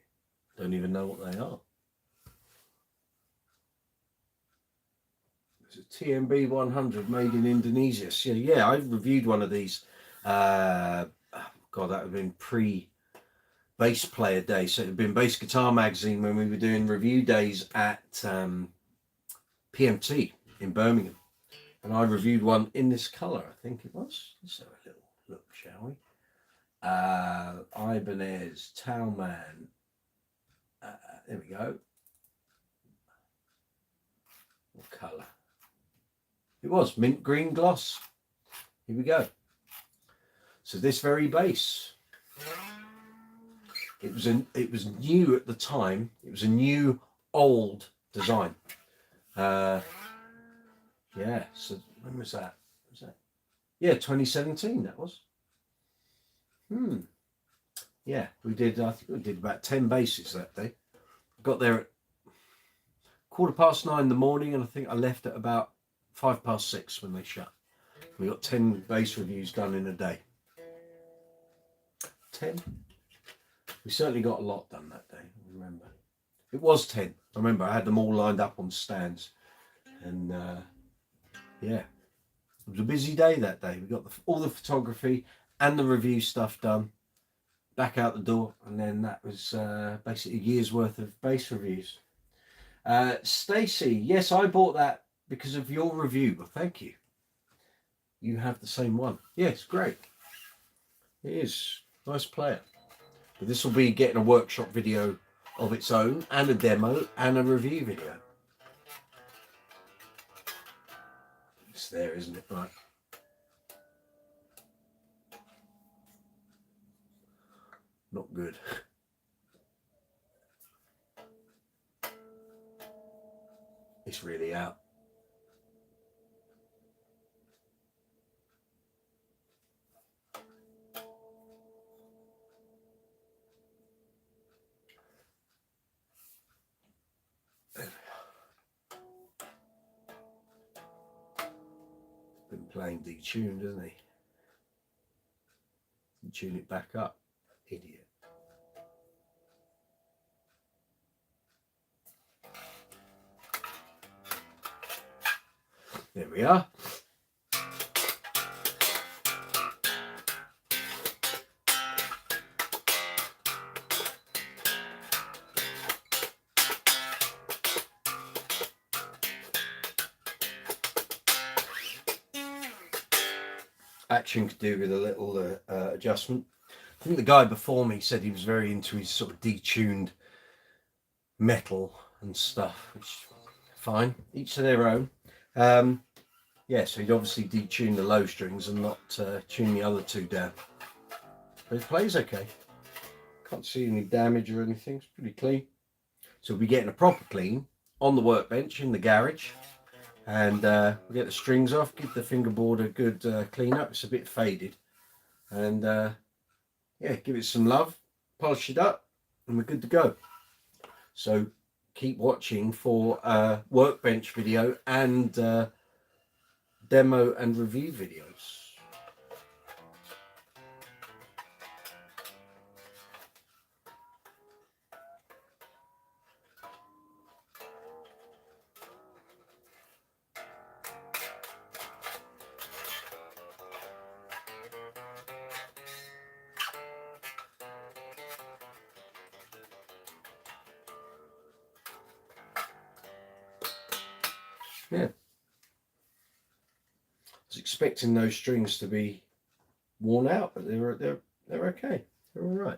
Don't even know what they are. It's a TMB 100 made in Indonesia. So yeah, I reviewed one of these. God, that would have been pre-bass player day. So it had been Bass Guitar Magazine when we were doing review days at PMT in Birmingham. And I reviewed one in this colour, I think it was. Let's have a little look, shall we? Ibanez Thomann. There we go. What colour? It was mint green gloss. Here we go. So this very bass, it was new at the time. It was a new old design. Yeah. So when was that? Yeah, 2017. That was. Yeah, we did. I think we did about 10 basses that day. Got there at 9:15 in the morning, and I think I left at about 6:05 when they shut. We got 10 bass reviews done in a day. 10? We certainly got a lot done that day, I remember. It was 10. I remember I had them all lined up on stands. And yeah, it was a busy day that day. We got all the photography and the review stuff done. Back out the door. And then that was basically a year's worth of bass reviews. Stacey, yes, I bought that because of your review, but thank you. You have the same one. Yes, great. It is. Nice player. But this will be getting a workshop video of its own, and a demo, and a review video. there, isn't it? Right. Not good. It's really out. Been playing detuned, hasn't he? Tune it back up, idiot. There we are. Action could do with a little adjustment. I think the guy before me said he was very into his sort of detuned metal and stuff, which fine, each to their own. Yeah, so he'd obviously detune the low strings and not tune the other two down. But it plays okay. Can't see any damage or anything. It's pretty clean. So we'll be getting a proper clean on the workbench in the garage. And we'll get the strings off, give the fingerboard a good clean up. It's a bit faded. And yeah, give it some love, polish it up, and we're good to go. So keep watching for workbench video and demo and review videos. Yeah, I was expecting those strings to be worn out, but they're okay. They're all right.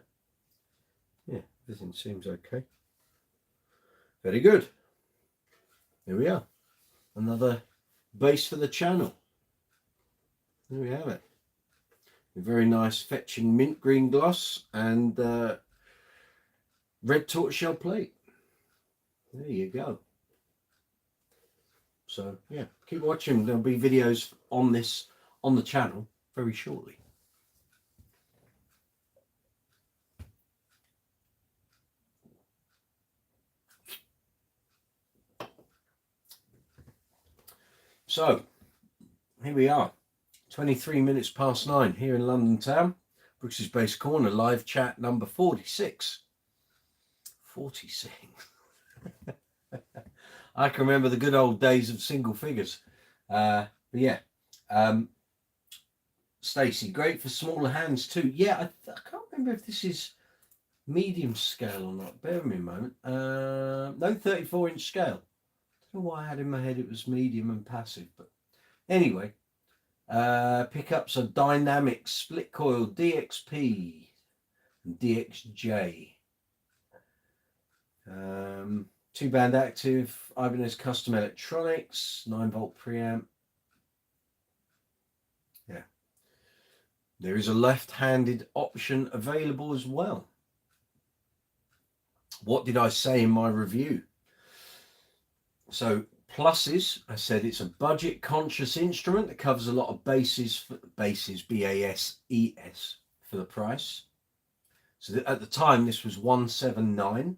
Yeah, everything seems okay. Very good. Here we are. Another bass for the channel. There we have it. A very nice fetching mint green gloss and red tortoiseshell plate. There you go. So yeah, keep watching. There'll be videos on this on the channel very shortly. So here we are, 23 minutes past 9 here in London town. Brooks's Bass Corner live chat number 46. 46. I can remember the good old days of single figures. But yeah, Stacey, great for smaller hands too. Yeah, I can't remember if this is medium scale or not. Bear with me a moment. No, 34-inch scale. I don't know why I had in my head it was medium and passive, but anyway, pickups are dynamic split coil DXP and DXJ. 2-band active, Ibanez custom electronics, 9-volt preamp. Yeah. There is a left-handed option available as well. What did I say in my review? So pluses, I said it's a budget conscious instrument that covers a lot of bases, B-A-S-E-S for the price. So at the time this was 179.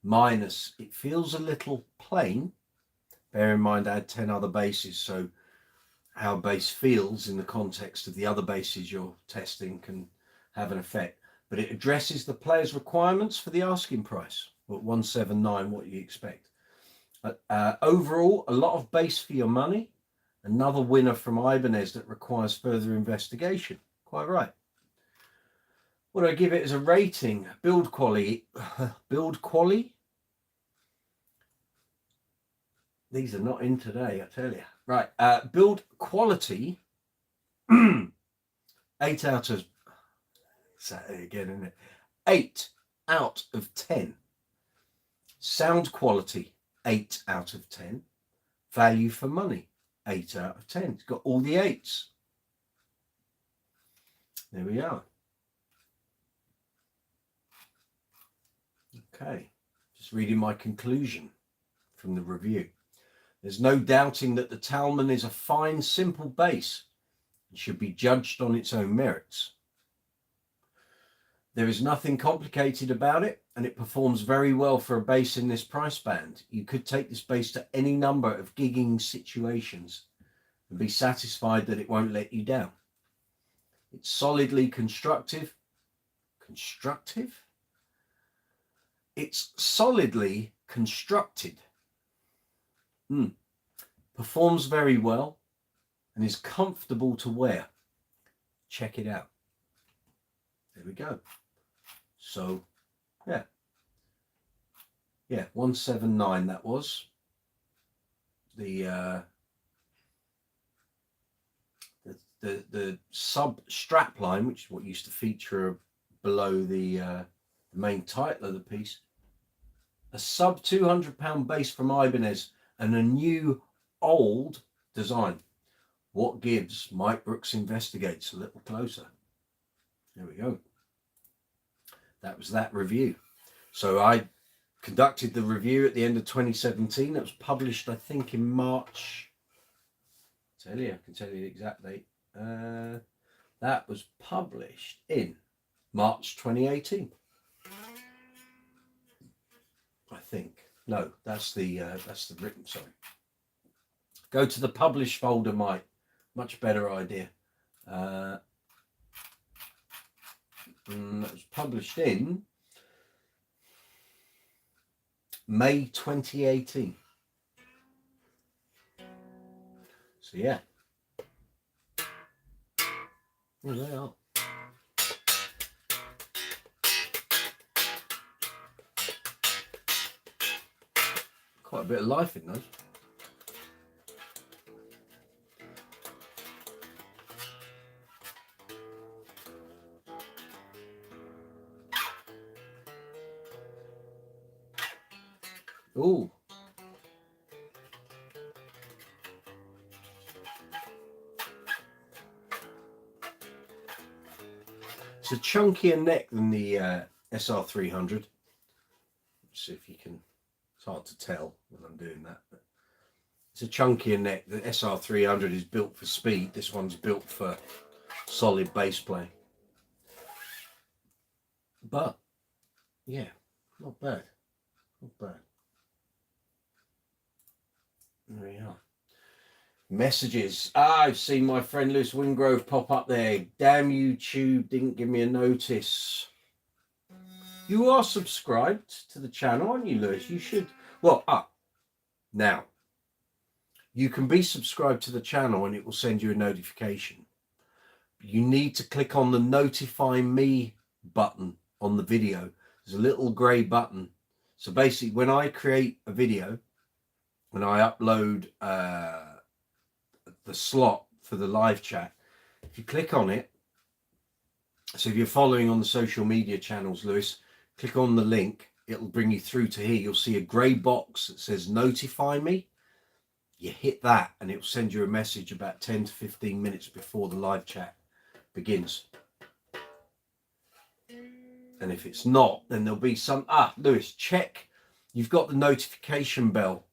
Minus, it feels a little plain. Bear in mind I had 10 other bases, so how a bass feels in the context of the other bases you're testing can have an effect. But it addresses the player's requirements for the asking price. At 179, what you expect. Overall, a lot of bass for your money. Another winner from Ibanez that requires further investigation. Quite right. What do I give it as a rating? Build quality. Build quality? These are not in today, I tell you. Right. Build quality. 8 out of... Saturday again, isn't it? 8 out of 10. Sound quality. 8 out of 10. Value for money. 8 out of 10. It's got all the 8s. There we are. Okay, just reading my conclusion from the review. There's no doubting that the Thomann is a fine, simple bass and should be judged on its own merits. There is nothing complicated about it, and it performs very well for a bass in this price band. You could take this bass to any number of gigging situations and be satisfied that it won't let you down. It's solidly constructive. Constructive? It's solidly constructed. Performs very well and is comfortable to wear. Check it out. There we go. So, yeah, 179 that was. The sub strap line, which is what used to feature below the main title of the piece. A sub £200 bass from Ibanez and a new old design. What gives? Mike Brooks investigates a little closer. There we go. That was that review. So I conducted the review at the end of 2017. It was published, I think, in March. I can tell you the exact date. That was published in March 2018. I think. No, that's the written. Sorry. Go to the published folder, Mike. Much better idea. That was published in May 2018. So yeah. There they are. Quite a bit of life in those. Ooh. It's a chunkier neck than the SR300. Let's see if you can. It's hard to tell when I'm doing that. But it's a chunkier neck. The SR300 is built for speed. This one's built for solid bass playing. But yeah, not bad. Not bad. There we are. Messages. I've seen my friend Lewis Wingrove pop up there. Damn YouTube, didn't give me a notice. You are subscribed to the channel, aren't you, Lewis? You should. Well, now, you can be subscribed to the channel and it will send you a notification. You need to click on the notify me button on the video. There's a little grey button. So basically, when I create a video, when I upload the slot for the live chat, if you click on it, so if you're following on the social media channels, Lewis, click on the link, it'll bring you through to here. You'll see a grey box that says notify me. You hit that and it'll send you a message about 10 to 15 minutes before the live chat begins. And if it's not, then there'll be some, Lewis, check. You've got the notification bell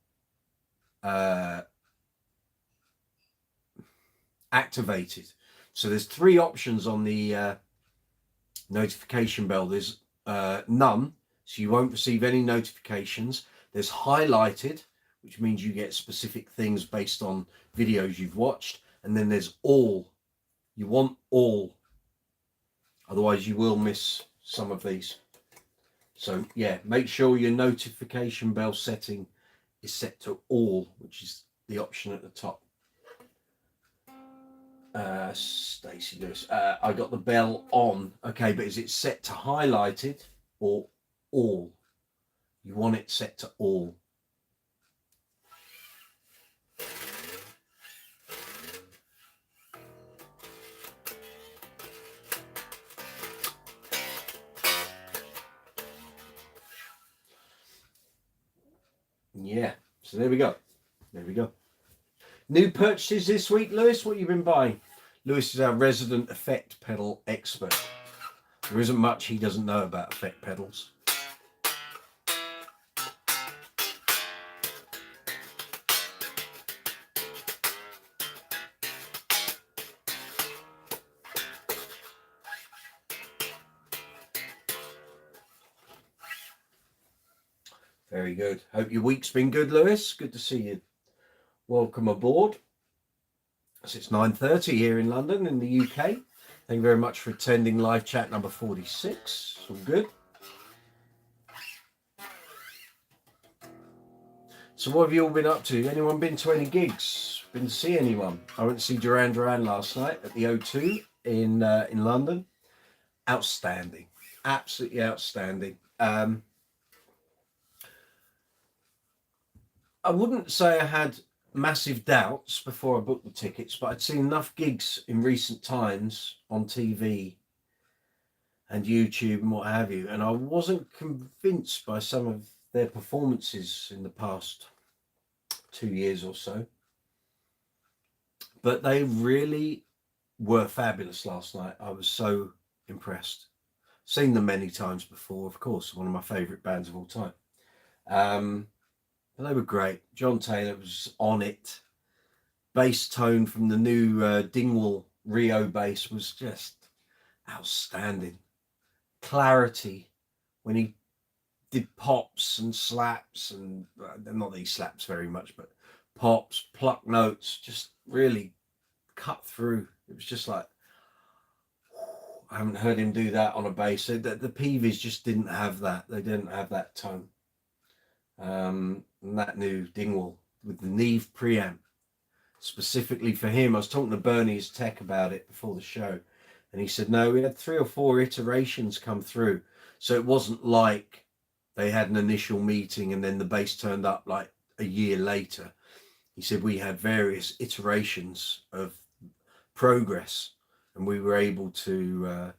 activated. So there's 3 options on the notification bell. There's none, so you won't receive any notifications. There's highlighted, which means you get specific things based on videos you've watched. And then there's all. You want all, otherwise you will miss some of these. So yeah, make sure your notification bell setting is set to all, which is the option at the top. Stacey Lewis, I got the bell on. Okay, but is it set to highlighted or all? You want it set to all. Yeah, so there we go. There we go. New purchases this week, Lewis? What have you been buying? Lewis is our resident effect pedal expert. There isn't much he doesn't know about effect pedals. Very good. Hope your week's been good, Lewis. Good to see you. Welcome aboard. It's 9:30 here in London, in the UK. Thank you very much for attending live chat number 46. All good. So what have you all been up to? Anyone been to any gigs? Been to see anyone? I went to see Duran Duran last night at the O2 in London. Outstanding. Absolutely outstanding. I wouldn't say I had massive doubts before I booked the tickets, but I'd seen enough gigs in recent times on TV and YouTube and what have you, and I wasn't convinced by some of their performances in the past 2 years or so. But they really were fabulous last night. I was so impressed. Seen them many times before, of course, one of my favourite bands of all time. They were great. John Taylor was on it. Bass tone from the new Dingwall Rio bass was just outstanding. Clarity when he did pops and slaps, and not that he slaps very much, but pops, pluck notes, just really cut through. It was just like, I haven't heard him do that on a bass. The Peavies just didn't have that. They didn't have that tone. And that new Dingwall with the Neve preamp specifically for him. I was talking to Bernie's tech about it before the show, and he said no, we had 3 or 4 iterations come through, so it wasn't like they had an initial meeting and then the bass turned up like a year later. He said we had various iterations of progress, and we were able to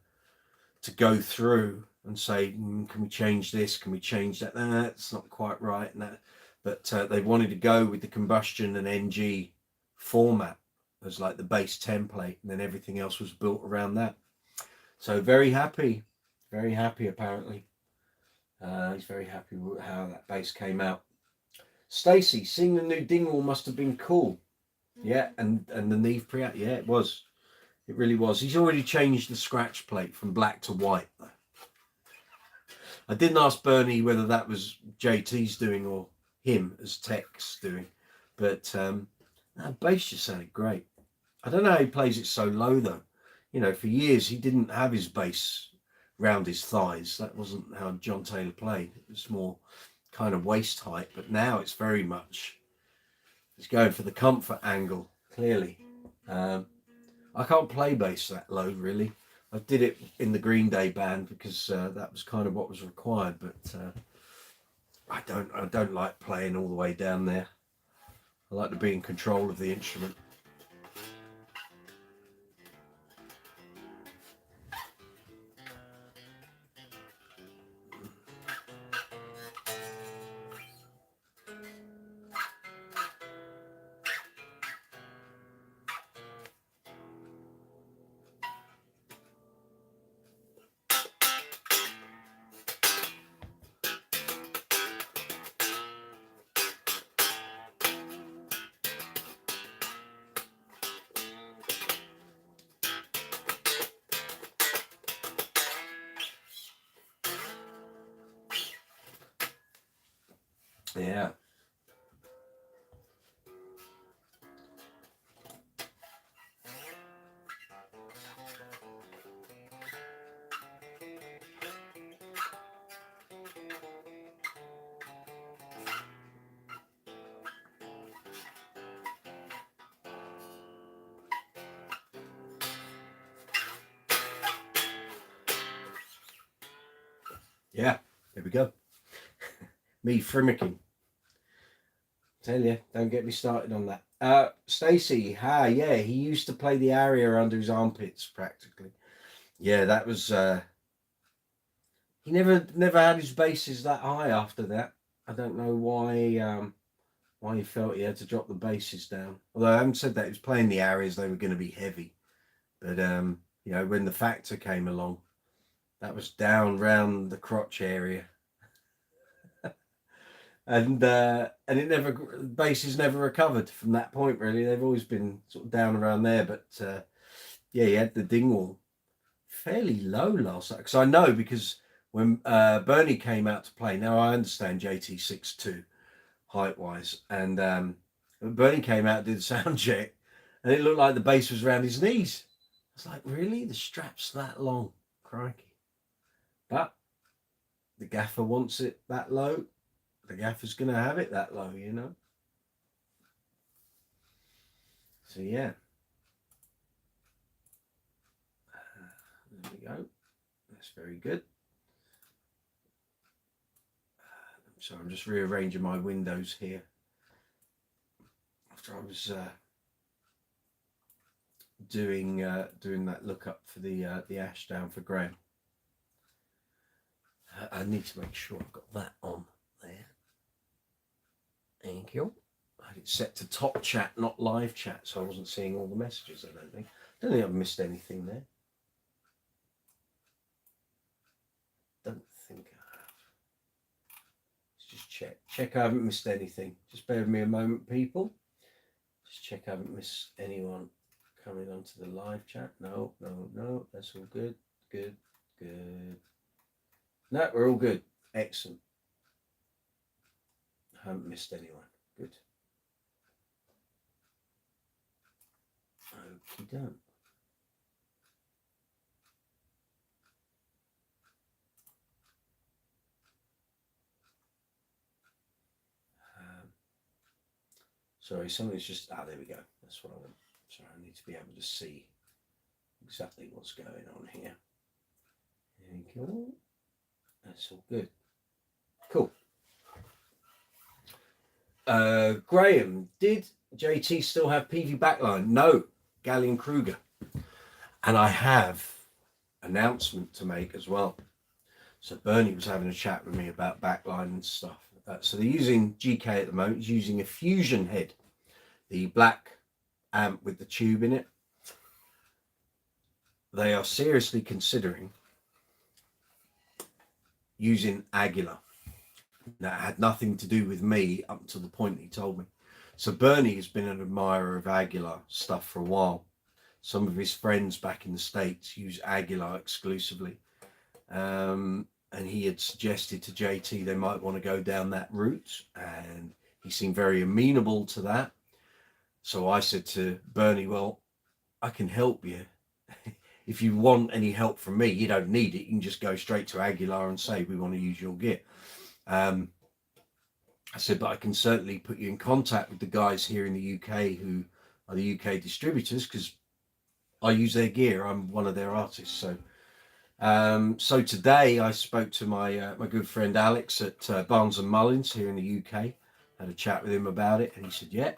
go through and say, can we change this? Can we change that? No, that's not quite right. And that, but they wanted to go with the combustion and NG format as like the bass template, and then everything else was built around that. So very happy apparently. He's very happy with how that bass came out. Stacey, seeing the new Dingwall must have been cool. Yeah, and the Neve preamp, yeah, it was. It really was. He's already changed the scratch plate from black to white though. I didn't ask Bernie whether that was JT's doing or him as tech's doing, but that bass just sounded great. I don't know how he plays it so low though. You know, for years he didn't have his bass round his thighs. That wasn't how John Taylor played. It was more kind of waist height, but now it's very much, he's going for the comfort angle, clearly. I can't play bass that low really. I did it in the Green Day band because that was kind of what was required, but I don't like playing all the way down there. I like to be in control of the instrument. Yeah. Yeah, there we go. Me frimmicking. Tell you, don't get me started on that. Stacey, yeah, he used to play the aria under his armpits practically. Yeah, that was he never had his basses that high after that. I don't know why why he felt he had to drop the bases down. Although I haven't said that, he was playing the areas, they were going to be heavy. But, you know, when the Factor came along, that was down round the crotch area. And it never, bases never recovered from that point, really. They've always been sort of down around there. But, yeah, he had the Dingwall fairly low last night. Because I know, because when Bernie came out to play, now I understand JT 6'2" height-wise, and Bernie came out, did the sound check, and it looked like the base was around his knees. I was like, really? The strap's that long? Crikey. But the gaffer wants it that low. The gaffer's going to have it that low, you know? So, yeah. There we go. That's very good. So I'm just rearranging my windows here. After I was doing that lookup for the ash down for Graham. I need to make sure I've got that on there. Thank you. I had it set to top chat, not live chat, so I wasn't seeing all the messages. I don't think I've missed anything there. Don't think I have. Let's just check I haven't missed anything. Just bear with me a moment, people. Just check I haven't missed anyone coming onto the live chat. No, that's all good. No, we're all good. Excellent. I haven't missed anyone. Good. Okie doke. Sorry, something's just... there we go. That's what I want. Sorry, I need to be able to see exactly what's going on here. There we go. That's all good. Cool. Graham, did JT still have PV backline? No, Gallion Kruger. And I have announcement to make as well. So Bernie was having a chat with me about backline and stuff. So they're using GK at the moment. He's using a Fusion head, the black amp with the tube in it. They are seriously considering using Aguilar. That had nothing to do with me up to the point he told me. So Bernie has been an admirer of Aguilar stuff for a while. Some of his friends back in the States use Aguilar exclusively. And he had suggested to JT they might want to go down that route, and he seemed very amenable to that. So I said to Bernie, well, I can help you. If you want any help from me, you don't need it. You can just go straight to Aguilar and say, we want to use your gear. I said, but I can certainly put you in contact with the guys here in the UK who are the UK distributors, because I use their gear. I'm one of their artists. So today I spoke to my good friend Alex at Barnes and Mullins here in the UK. Had a chat with him about it, and he said, yeah,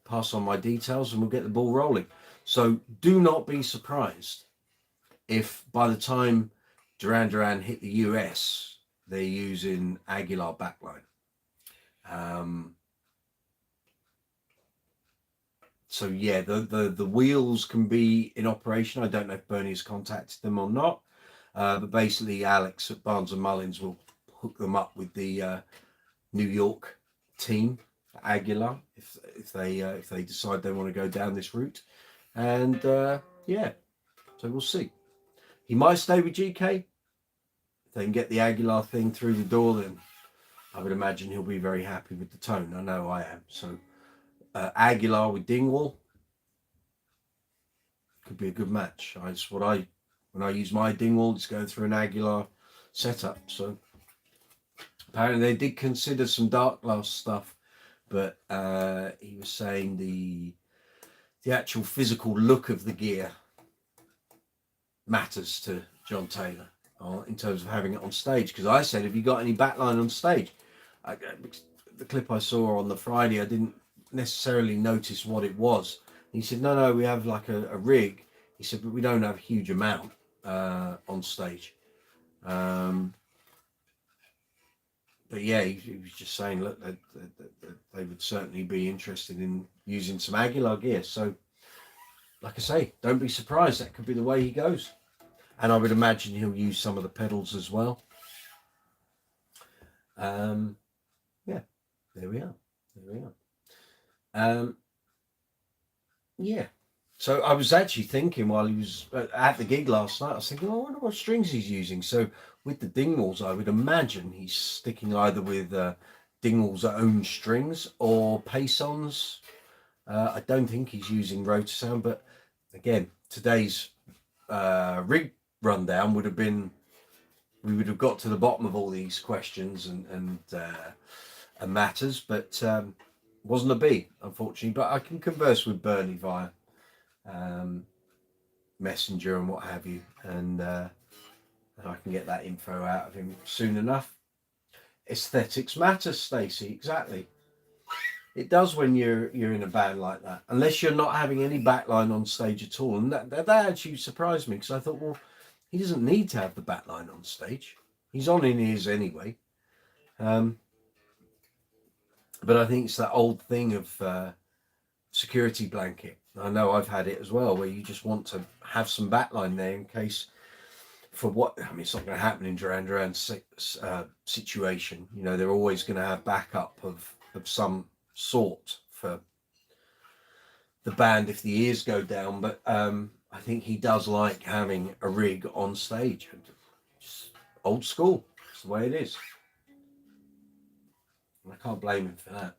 pass on my details and we'll get the ball rolling. So do not be surprised if by the time Duran hit the US, they're using Aguilar backline. So yeah, the wheels can be in operation. I don't know if Bernie has contacted them or not, but basically Alex at Barnes and Mullins will hook them up with the New York team, Aguilar, if they decide they want to go down this route. And yeah, so we'll see. He might stay with GK. If they can get the Aguilar thing through the door, then I would imagine he'll be very happy with the tone. I know I am. So Aguilar with Dingwall could be a good match. When I use my Dingwall, it's going through an Aguilar setup. So apparently they did consider some dark glass stuff, but he was saying the actual physical look of the gear matters to John Taylor in terms of having it on stage. Because I said, have you got any backline on stage? The clip I saw on the Friday, I didn't necessarily notice what it was. He said, no, we have like a rig. He said, but we don't have a huge amount on stage. But yeah, he was just saying, look, they would certainly be interested in using some Aguilar gear. So, like I say, don't be surprised. That could be the way he goes. And I would imagine he'll use some of the pedals as well. Yeah, there we are. There we are. Yeah. So I was actually thinking while he was at the gig last night, I was thinking, oh, I wonder what strings he's using. So with the Dingwalls, I would imagine he's sticking either with Dingwall's own strings or Payson's. I don't think he's using Rotor Sound, but again, today's rig rundown would have been, we would have got to the bottom of all these questions and matters, but wasn't a B, unfortunately. But I can converse with Bernie via Messenger and what have you, and I can get that info out of him soon enough. Aesthetics matter, Stacey, exactly. It does when you're in a band like that, unless you're not having any backline on stage at all. And that actually surprised me, because I thought, well, he doesn't need to have the backline on stage. He's on in ears anyway. But I think it's that old thing of security blanket. I know I've had it as well, where you just want to have some backline there in case, for what, I mean, it's not going to happen in Duran Duran's situation. You know, they're always going to have backup of some sort for the band if the ears go down. But I think he does like having a rig on stage. Just old school. It's the way it is. And I can't blame him for that.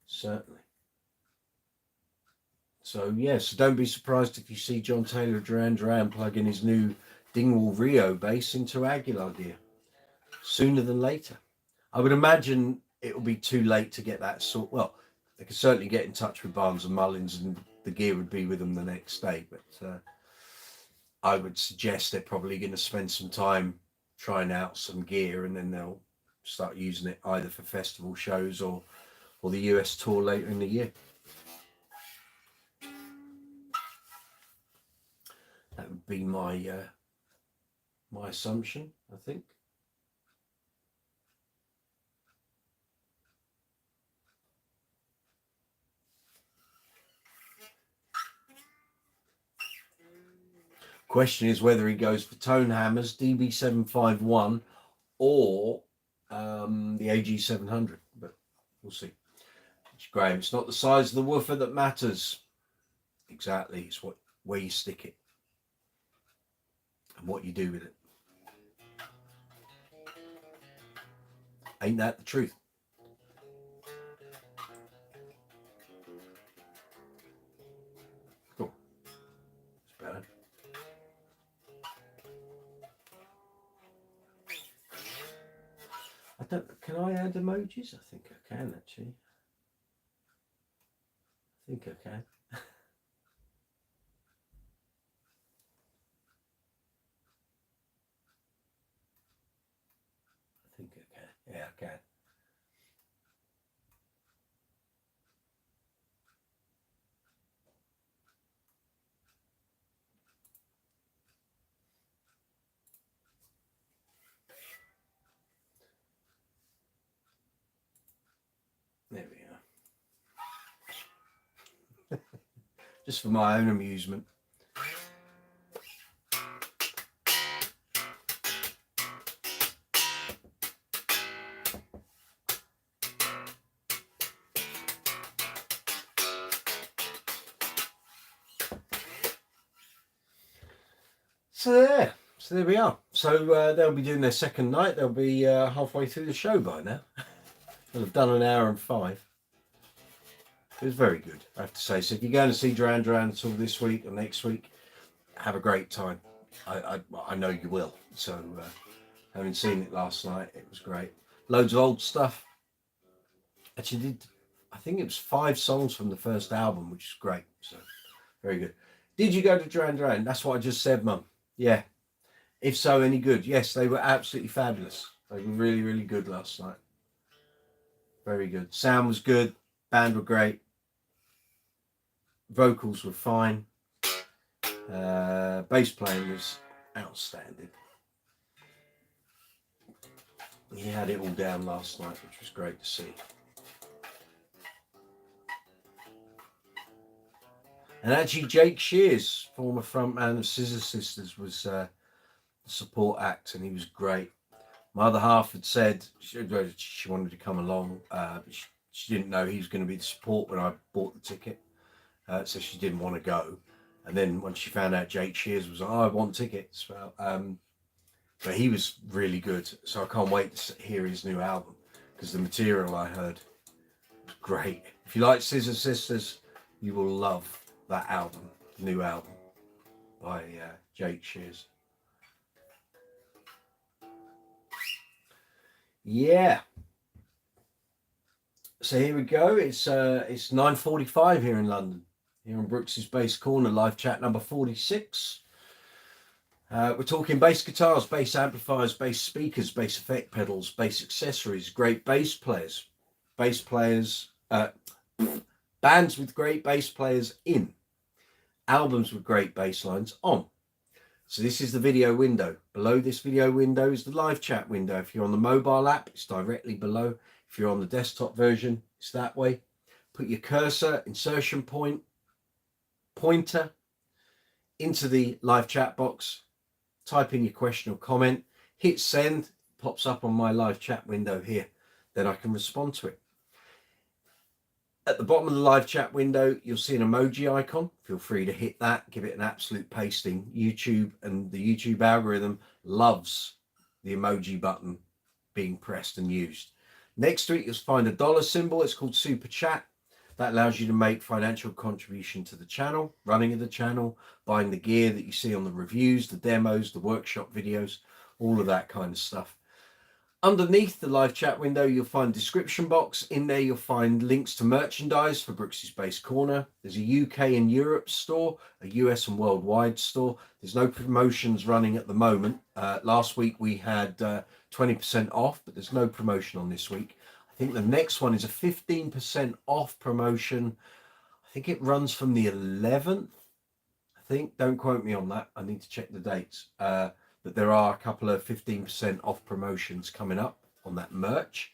Certainly. So yes, don't be surprised if you see John Taylor of Duran Duran plugging his new Dingwall Rio bass into Aguilar gear sooner than later. I would imagine it will be too late to get that sort. Well, they could certainly get in touch with Barnes and Mullins, and the gear would be with them the next day. But I would suggest they're probably going to spend some time trying out some gear, and then they'll start using it either for festival shows or the US tour later in the year. That would be my my assumption, I think. Question is whether he goes for tone hammers, DB751, or the AG700, but we'll see. Graham, it's not the size of the woofer that matters. Exactly, it's where you stick it and what you do with it. Ain't that the truth? Cool. It's better. Can I add emojis? I think I can, actually. I think I can. I think I can. Yeah, I can. There we are. Just for my own amusement. So there we are. So they'll be doing their second night. They'll be halfway through the show by now. They'll have done an hour and 5. It was very good, I have to say. So if you're going to see Duran Duran until this week or next week, have a great time. I know you will. So having seen it last night, it was great. Loads of old stuff. Actually I think it was 5 songs from the first album, which is great. So very good. Did you go to Duran Duran? That's what I just said, Mum. Yeah. If so, any good? Yes, they were absolutely fabulous. They were really, really good last night. Very good. Sound was good. Band were great. Vocals were fine. Bass playing was outstanding. He had it all down last night, which was great to see. And actually, Jake Shears, former frontman of Scissor Sisters, was the support act, and he was great. My other half had said she wanted to come along, but she didn't know he was going to be the support when I bought the ticket, so she didn't want to go. And then when she found out Jake Shears was like, oh, I want tickets. Well, but he was really good, so I can't wait to hear his new album, because the material I heard was great. If you like Scissor Sisters, you will love that album, the new album by Jake Shears. Yeah. So here we go. It's 9:45 here in London, here on Brooks's Bass Corner, live chat number 46. We're talking bass guitars, bass amplifiers, bass speakers, bass effect pedals, bass accessories, great bass players, bands with great bass players in, albums with great bass lines on. So this is the video window. Below this video window is the live chat window. If you're on the mobile app, it's directly below. If you're on the desktop version, it's that way. Put your cursor, insertion pointer into the live chat box. Type in your question or comment, hit send, pops up on my live chat window here. Then I can respond to it. At the bottom of the live chat window, you'll see an emoji icon. Feel free to hit that, give it an absolute pasting. YouTube and the YouTube algorithm loves the emoji button being pressed and used. Next to it, you'll find a dollar symbol. It's called Super Chat. That allows you to make financial contribution to the channel, running of the channel, buying the gear that you see on the reviews, the demos, the workshop videos, all of that kind of stuff. Underneath the live chat window, you'll find a description box. In there, you'll find links to merchandise for Brooks's Bass Corner. There's a UK and Europe store, a US and worldwide store. There's no promotions running at the moment. Last week we had 20% off, but there's no promotion on this week. I think the next one is a 15% off promotion. I think it runs from the 11th. I think, don't quote me on that. I need to check the dates. But there are a couple of 15% off promotions coming up on that merch.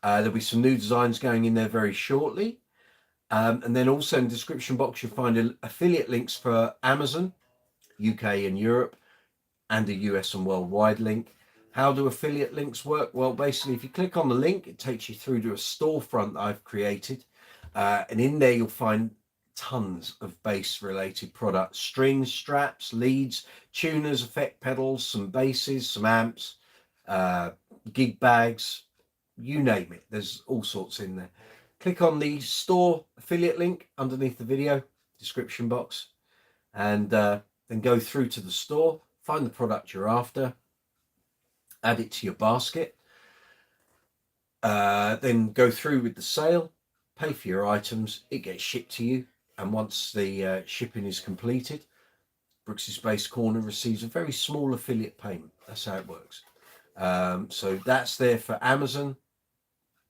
There'll be some new designs going in there very shortly. And then also in the description box, you'll find affiliate links for Amazon, UK and Europe, and a US and worldwide link. How do affiliate links work? Well, basically, if you click on the link, it takes you through to a storefront that I've created. And in there, you'll find tons of bass related products: strings, straps, leads, tuners, effect pedals, some basses, some amps, gig bags, you name it. There's all sorts in there. Click on the store affiliate link underneath the video description box, and then go through to the store, find the product you're after, add it to your basket, then go through with the sale, pay for your items, it gets shipped to you. And once the shipping is completed, Brooks's Bass Corner receives a very small affiliate payment. That's how it works. So that's there for Amazon,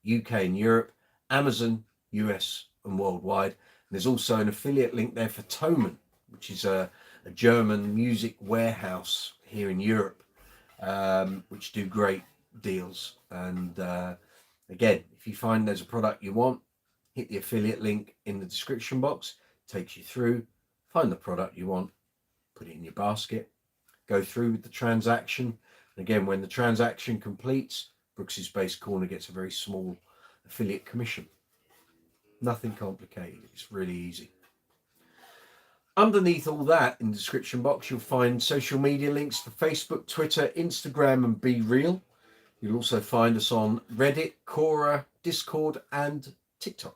UK and Europe, Amazon, US and worldwide. And there's also an affiliate link there for Thomann, which is a German music warehouse here in Europe, which do great deals. And again, if you find there's a product you want, hit the affiliate link in the description box, takes you through, find the product you want, put it in your basket, go through with the transaction. And again, when the transaction completes, Brooks's Bass Corner gets a very small affiliate commission. Nothing complicated, it's really easy. Underneath all that in the description box, you'll find social media links for Facebook, Twitter, Instagram, and Be Real. You'll also find us on Reddit, Quora, Discord, and TikTok.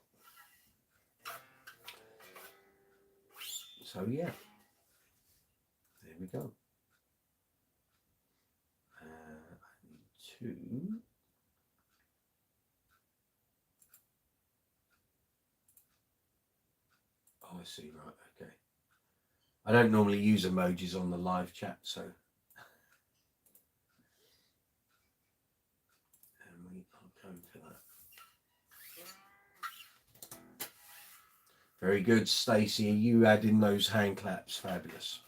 So yeah, there we go. I need to. Oh, I see. Right. Okay. I don't normally use emojis on the live chat, so. And we are going for that. Very good, Stacey. You add in those hand claps. Fabulous.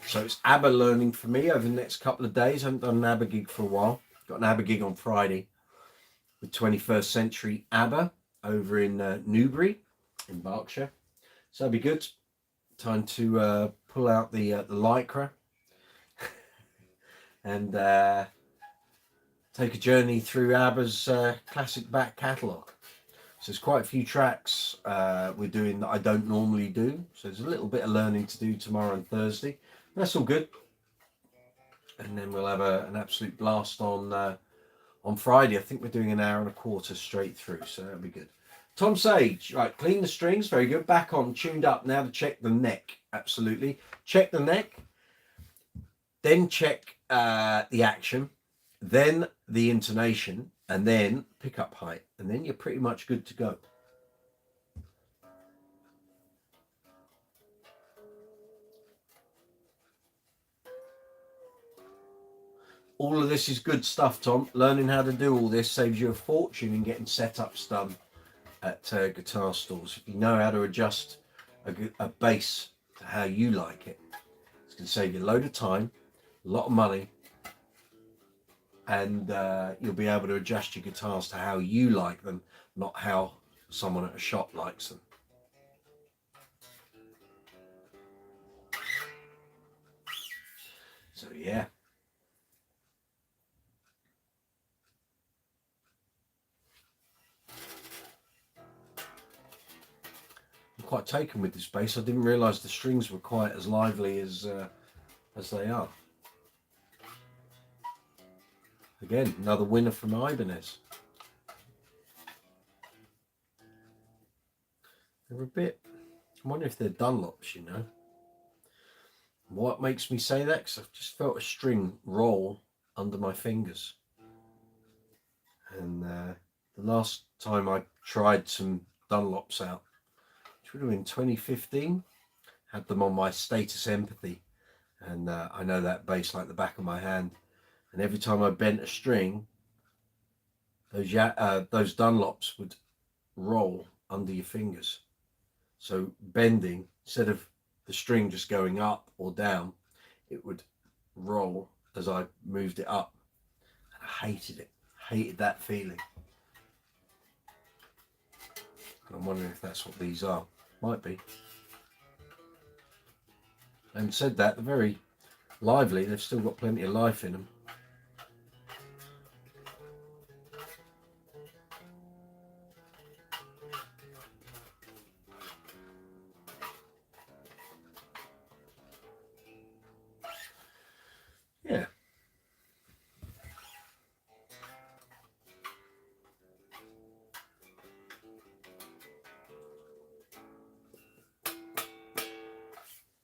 So it's ABBA learning for me over the next couple of days. I haven't done an ABBA gig for a while. Got an ABBA gig on Friday with 21st Century ABBA over in Newbury in Berkshire. So it'll be good. Time to pull out the Lycra and take a journey through ABBA's classic back catalogue. So there's quite a few tracks we're doing that I don't normally do. So there's a little bit of learning to do tomorrow and Thursday. That's all good. And then we'll have an absolute blast on Friday. I think we're doing an hour and a quarter straight through. So that'll be good. Tom Sage, right, clean the strings. Very good. Back on, tuned up. Now to check the neck. Absolutely. Check the neck. Then check the action. Then the intonation. And then pickup height. And then you're pretty much good to go. All of this is good stuff, Tom. Learning how to do all this saves you a fortune in getting setups done at guitar stores. If you know how to adjust a bass to how you like it, it's going to save you a load of time, a lot of money, and you'll be able to adjust your guitars to how you like them, not how someone at a shop likes them. So yeah. I'm quite taken with this bass. I didn't realise the strings were quite as lively as they are. Again, another winner from Ibanez. They're a bit, I wonder if they're Dunlops, you know. What makes me say that? Because I've just felt a string roll under my fingers. And the last time I tried some Dunlops out, which would have been 2015, had them on my Status Empathy. And I know that bass like the back of my hand. And every time I bent a string, those Dunlops would roll under your fingers. So bending, instead of the string just going up or down, it would roll as I moved it up. And I hated it. Hated that feeling. And I'm wondering if that's what these are. Might be. And said that, they're very lively. They've still got plenty of life in them. Yeah.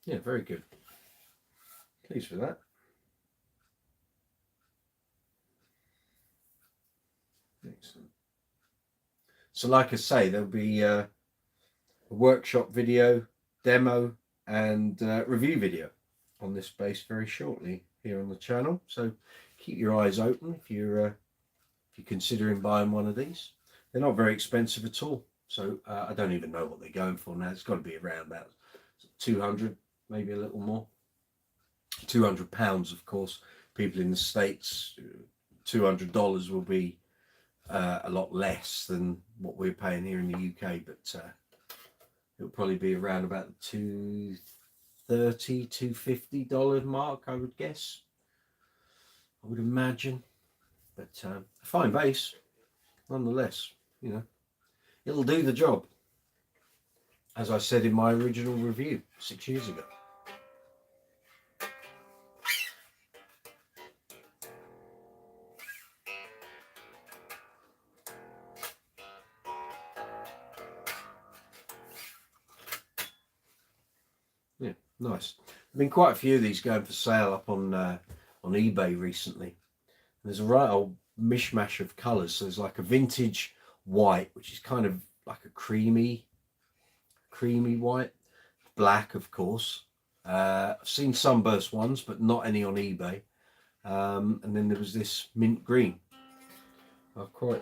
Yeah, very good. Pleased with that. Excellent. So like I say, there'll be a workshop video, demo and review video on this bass very shortly here on the channel. So keep your eyes open if you're considering buying one of these. They're not very expensive at all. So I don't even know what they're going for now. It's got to be around about 200, maybe a little more. £200, of course. People in the States, $200 will be a lot less than what we're paying here in the UK, but it'll probably be around about the $230, $250 mark, I would guess. I would imagine. But a fine bass, nonetheless, you know. It'll do the job, as I said in my original review 6 years ago. Yeah, nice. There've been quite a few of these going for sale up on eBay recently. And there's a right old mishmash of colours. So there's like a vintage white, which is kind of like a creamy white. Black, of course. I've seen sunburst ones, but not any on eBay. And then there was this mint green. I quite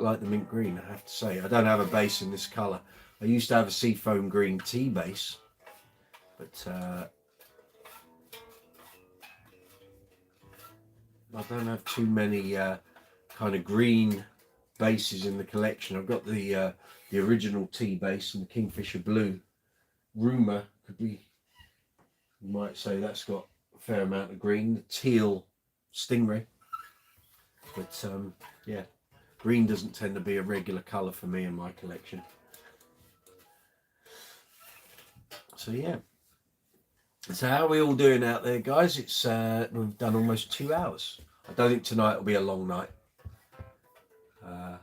like the mint green, I have to say. I don't have a bass in this colour. I used to have a seafoam green tea bass, but I don't have too many kind of green bases in the collection. I've got the original tea base and the Kingfisher Blue. Rumour could be, you might say that's got a fair amount of green. The teal Stingray, but yeah, green doesn't tend to be a regular colour for me in my collection. So yeah. So how are we all doing out there, guys? It's we've done almost 2 hours. I don't think tonight will be a long night. I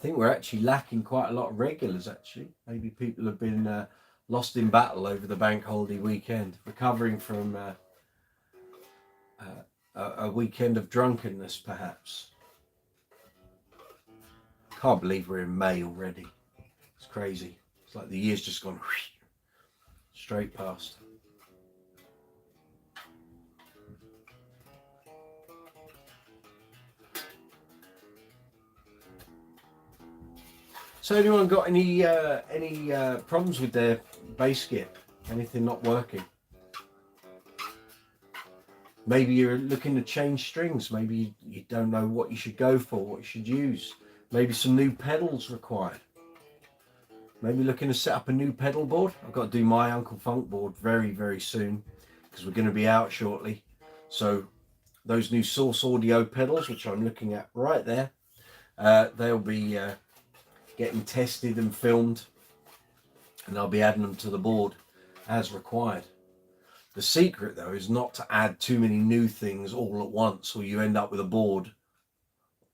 think we're actually lacking quite a lot of regulars, actually. Maybe people have been lost in battle over the bank holiday weekend, recovering from a weekend of drunkenness, perhaps. Can't believe we're in May already. It's crazy. It's like the year's just gone straight past. So anyone got any problems with their bass skip? Anything not working? Maybe you're looking to change strings. Maybe you don't know what you should go for, what you should use. Maybe some new pedals required. Maybe looking to set up a new pedal board. I've got to do my Uncle Funk board very, very soon because we're going to be out shortly. So those new Source Audio pedals, which I'm looking at right there, they'll be getting tested and filmed, and I'll be adding them to the board as required. The secret, though, is not to add too many new things all at once, or you end up with a board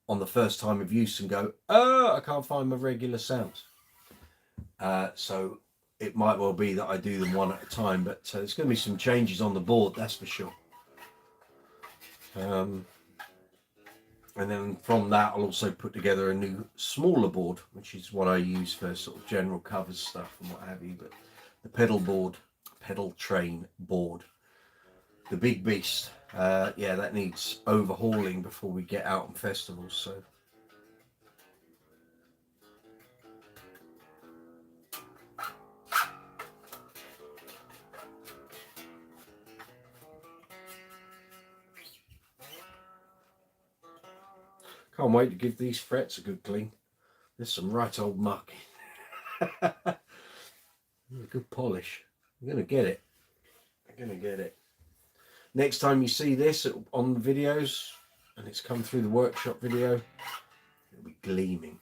on the first time of use and go, oh, I can't find my regular sounds. So it might well be that I do them one at a time, but there's going to be some changes on the board, that's for sure. And then from that, I'll also put together a new smaller board, which is what I use for sort of general covers stuff and what have you. But the pedal train board, the big beast, yeah, that needs overhauling before we get out on festivals. So can't wait to give these frets a good clean. There's some right old muck. Good polish. I'm going to get it. I'm going to get it. Next time you see this on the videos, and it's come through the workshop video, it'll be gleaming.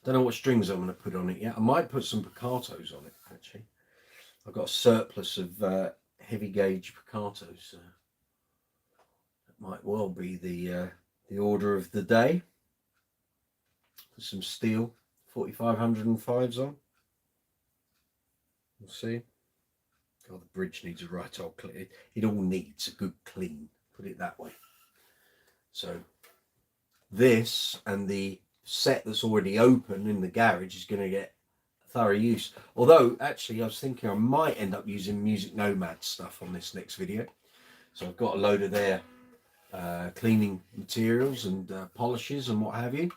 Don't know what strings I'm going to put on it yet. I might put some piccatos on it, actually. I've got a surplus of heavy gauge piccatos. That might well be the order of the day. Put some steel 4505s on. We'll see. God, the bridge needs a right old clean. It all needs a good clean, put it that way. So this and the set that's already open in the garage is going to get thorough use. Although actually I was thinking I might end up using Music Nomad stuff on this next video. So I've got a load of their cleaning materials and polishes and what have you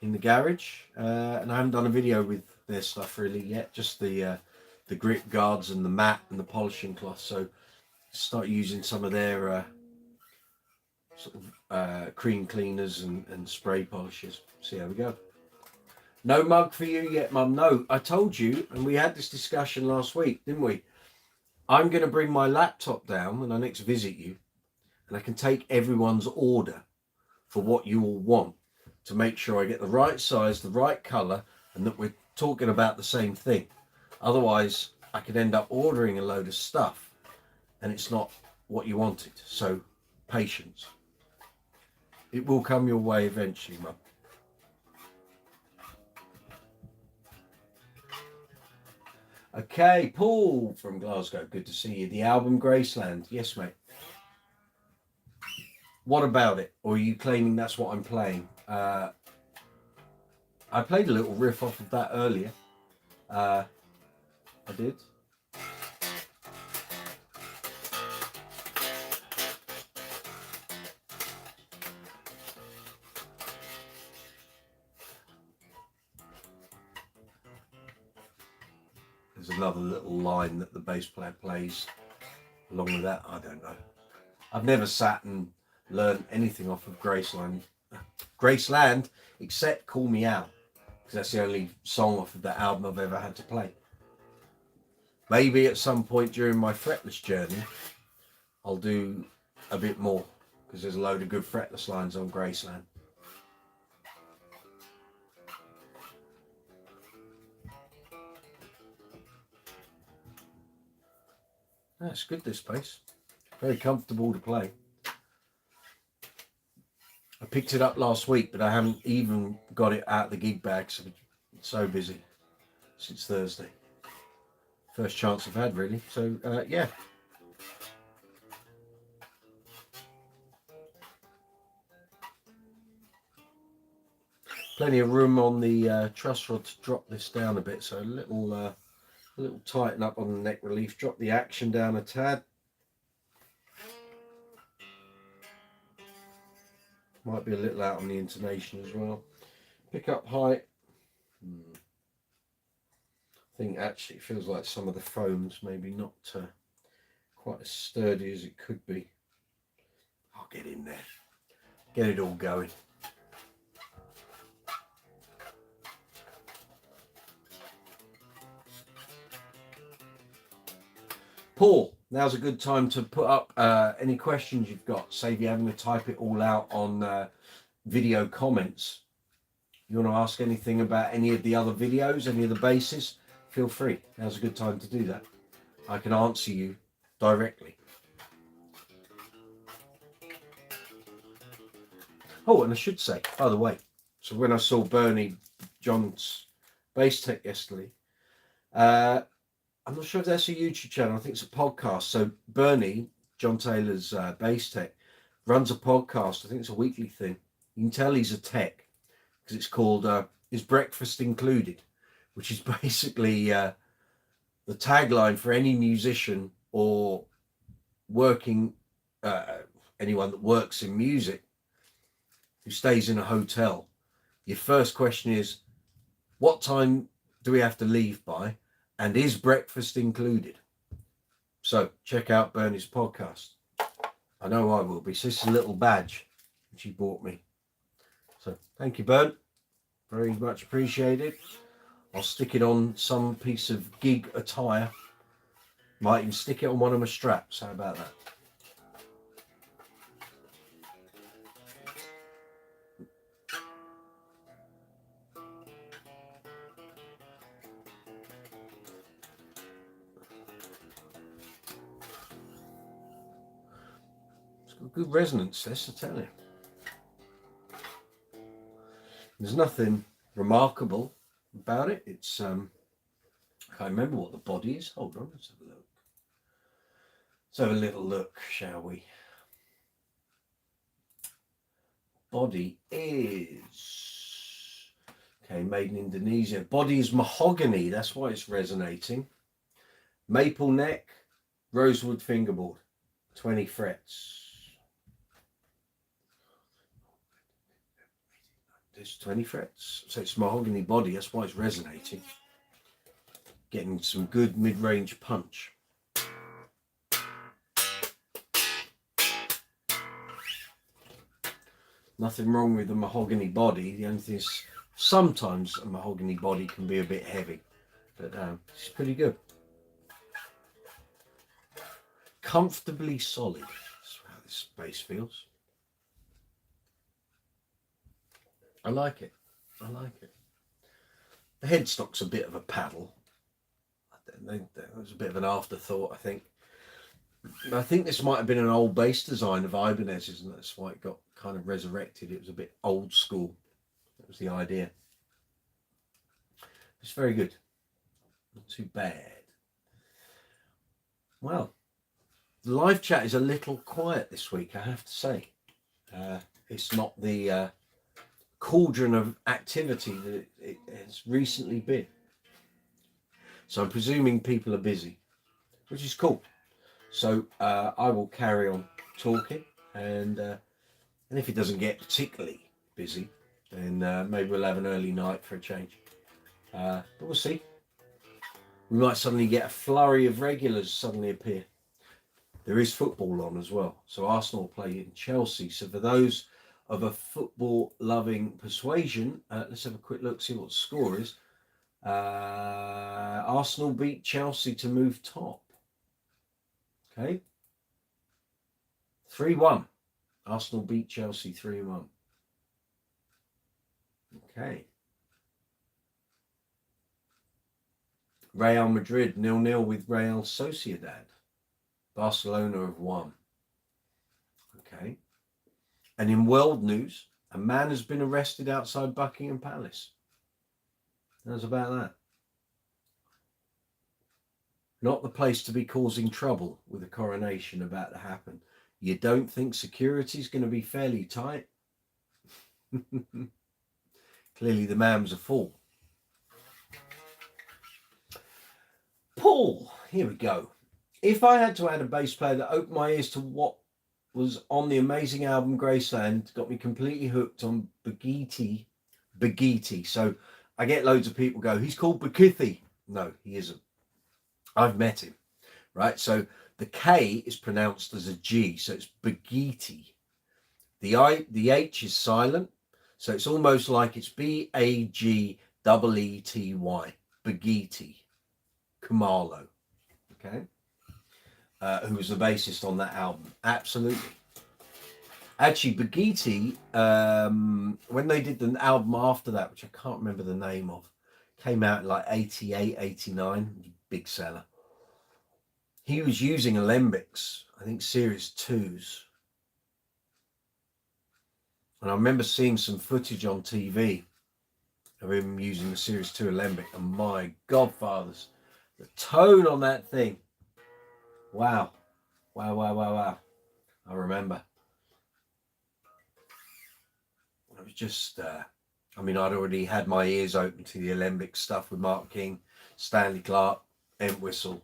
in the garage, and I haven't done a video with their stuff really yet, just the grip guards and the mat and the polishing cloth. So start using some of their sort of cream cleaners and spray polishes. See how we go. No mug for you yet, Mum. No, I told you, and we had this discussion last week, didn't we? I'm going to bring my laptop down when I next visit you, and I can take everyone's order for what you all want to make sure I get the right size, the right colour, and that we're talking about the same thing. Otherwise, I could end up ordering a load of stuff, and it's not what you wanted. So, patience. It will come your way eventually, Mum. Okay, Paul from Glasgow, good to see you. The album Graceland, yes mate. What about it? Or are you claiming that's what I'm playing? I played a little riff off of that earlier. I did. there's another little line that the bass player plays along with that. I don't know. I've never sat and learned anything off of Graceland except Call Me Out, because that's the only song off of that album I've ever had to play. Maybe at some point during my fretless journey I'll do a bit more, because there's a load of good fretless lines on Graceland. That's good, this bass. Very comfortable to play. I picked it up last week, but I haven't even got it out of the gig bag, so it's so busy since Thursday. First chance I've had, really. So, yeah. Plenty of room on the truss rod to drop this down a bit, so a little tighten up on the neck relief. Drop the action down a tad. Might be a little out on the intonation as well. Pick up height. I think actually it feels like some of the foam's maybe not quite as sturdy as it could be. I'll get in there. Get it all going. Paul, now's a good time to put up any questions you've got. Save you having to type it all out on video comments. You want to ask anything about any of the other videos, any of the basses, feel free. Now's a good time to do that. I can answer you directly. Oh, and I should say, by the way, so when I saw Bernie John's bass tech yesterday, I'm not sure if that's a YouTube channel. I think it's a podcast. So Bernie, John Taylor's bass tech, runs a podcast. I think it's a weekly thing. You can tell he's a tech because it's called Is Breakfast Included? Which is basically the tagline for any musician or working, anyone that works in music who stays in a hotel. Your first question is, what time do we have to leave by? And is breakfast included? So check out Bernie's podcast. I know I will be. So this is a little badge which he bought me. So thank you, Bern. Very much appreciated. I'll stick it on some piece of gig attire. Might even stick it on one of my straps. How about that? Good resonance, this, I tell you. There's nothing remarkable about it. It's I can't remember what the body is. Hold on, let's have a look. Let's have a little look, shall we? Body is made in Indonesia. Body is mahogany, that's why it's resonating. Maple neck, rosewood fingerboard, 20 frets. There's 20 frets, so it's mahogany body, that's why it's resonating. Getting some good mid-range punch. Nothing wrong with the mahogany body. The only thing is sometimes a mahogany body can be a bit heavy, but it's pretty good. Comfortably solid, that's how this bass feels. I like it. I like it. The headstock's a bit of a paddle. That was a bit of an afterthought, I think. I think this might have been an old bass design of Ibanez's, and that's why it got kind of resurrected. It was a bit old school. That was the idea. It's very good. Not too bad. Well, the live chat is a little quiet this week, I have to say. It's not the cauldron of activity that it has recently been. So I'm presuming people are busy, which is cool. So I will carry on talking, and if it doesn't get particularly busy, then maybe we'll have an early night for a change. But we'll see. We might suddenly get a flurry of regulars suddenly appear. There is football on as well. So Arsenal play in Chelsea. So for those of a football-loving persuasion, let's have a quick look, see what the score is. Arsenal beat Chelsea to move top. Okay. 3-1. Arsenal beat Chelsea 3-1. Okay. Real Madrid 0-0 with Real Sociedad. Barcelona have won. Okay. And in world news, a man has been arrested outside Buckingham Palace. How's about that? Not the place to be causing trouble with a coronation about to happen. You don't think security's going to be fairly tight? Clearly the man was a fool. Paul, here we go. If I had to add a bass player that opened my ears to what was on the amazing album Graceland, got me completely hooked on Begitti. So I get loads of people go, he's called Begithi. No, he isn't. I've met him, right? So the K is pronounced as a G, so it's Begitti. The H is silent, so it's almost like it's Baggeety. Begitti Kumalo, okay? Who was the bassist on that album. Absolutely. Actually, Begitti, when they did the album after that, which I can't remember the name of, came out in like 88, 89, big seller. He was using alembics, I think series 2s. And I remember seeing some footage on TV of him using the series 2 alembic. And my godfathers, the tone on that thing. Wow. I remember. It was just, I'd already had my ears open to the alembic stuff with Mark King, Stanley Clarke, Entwistle.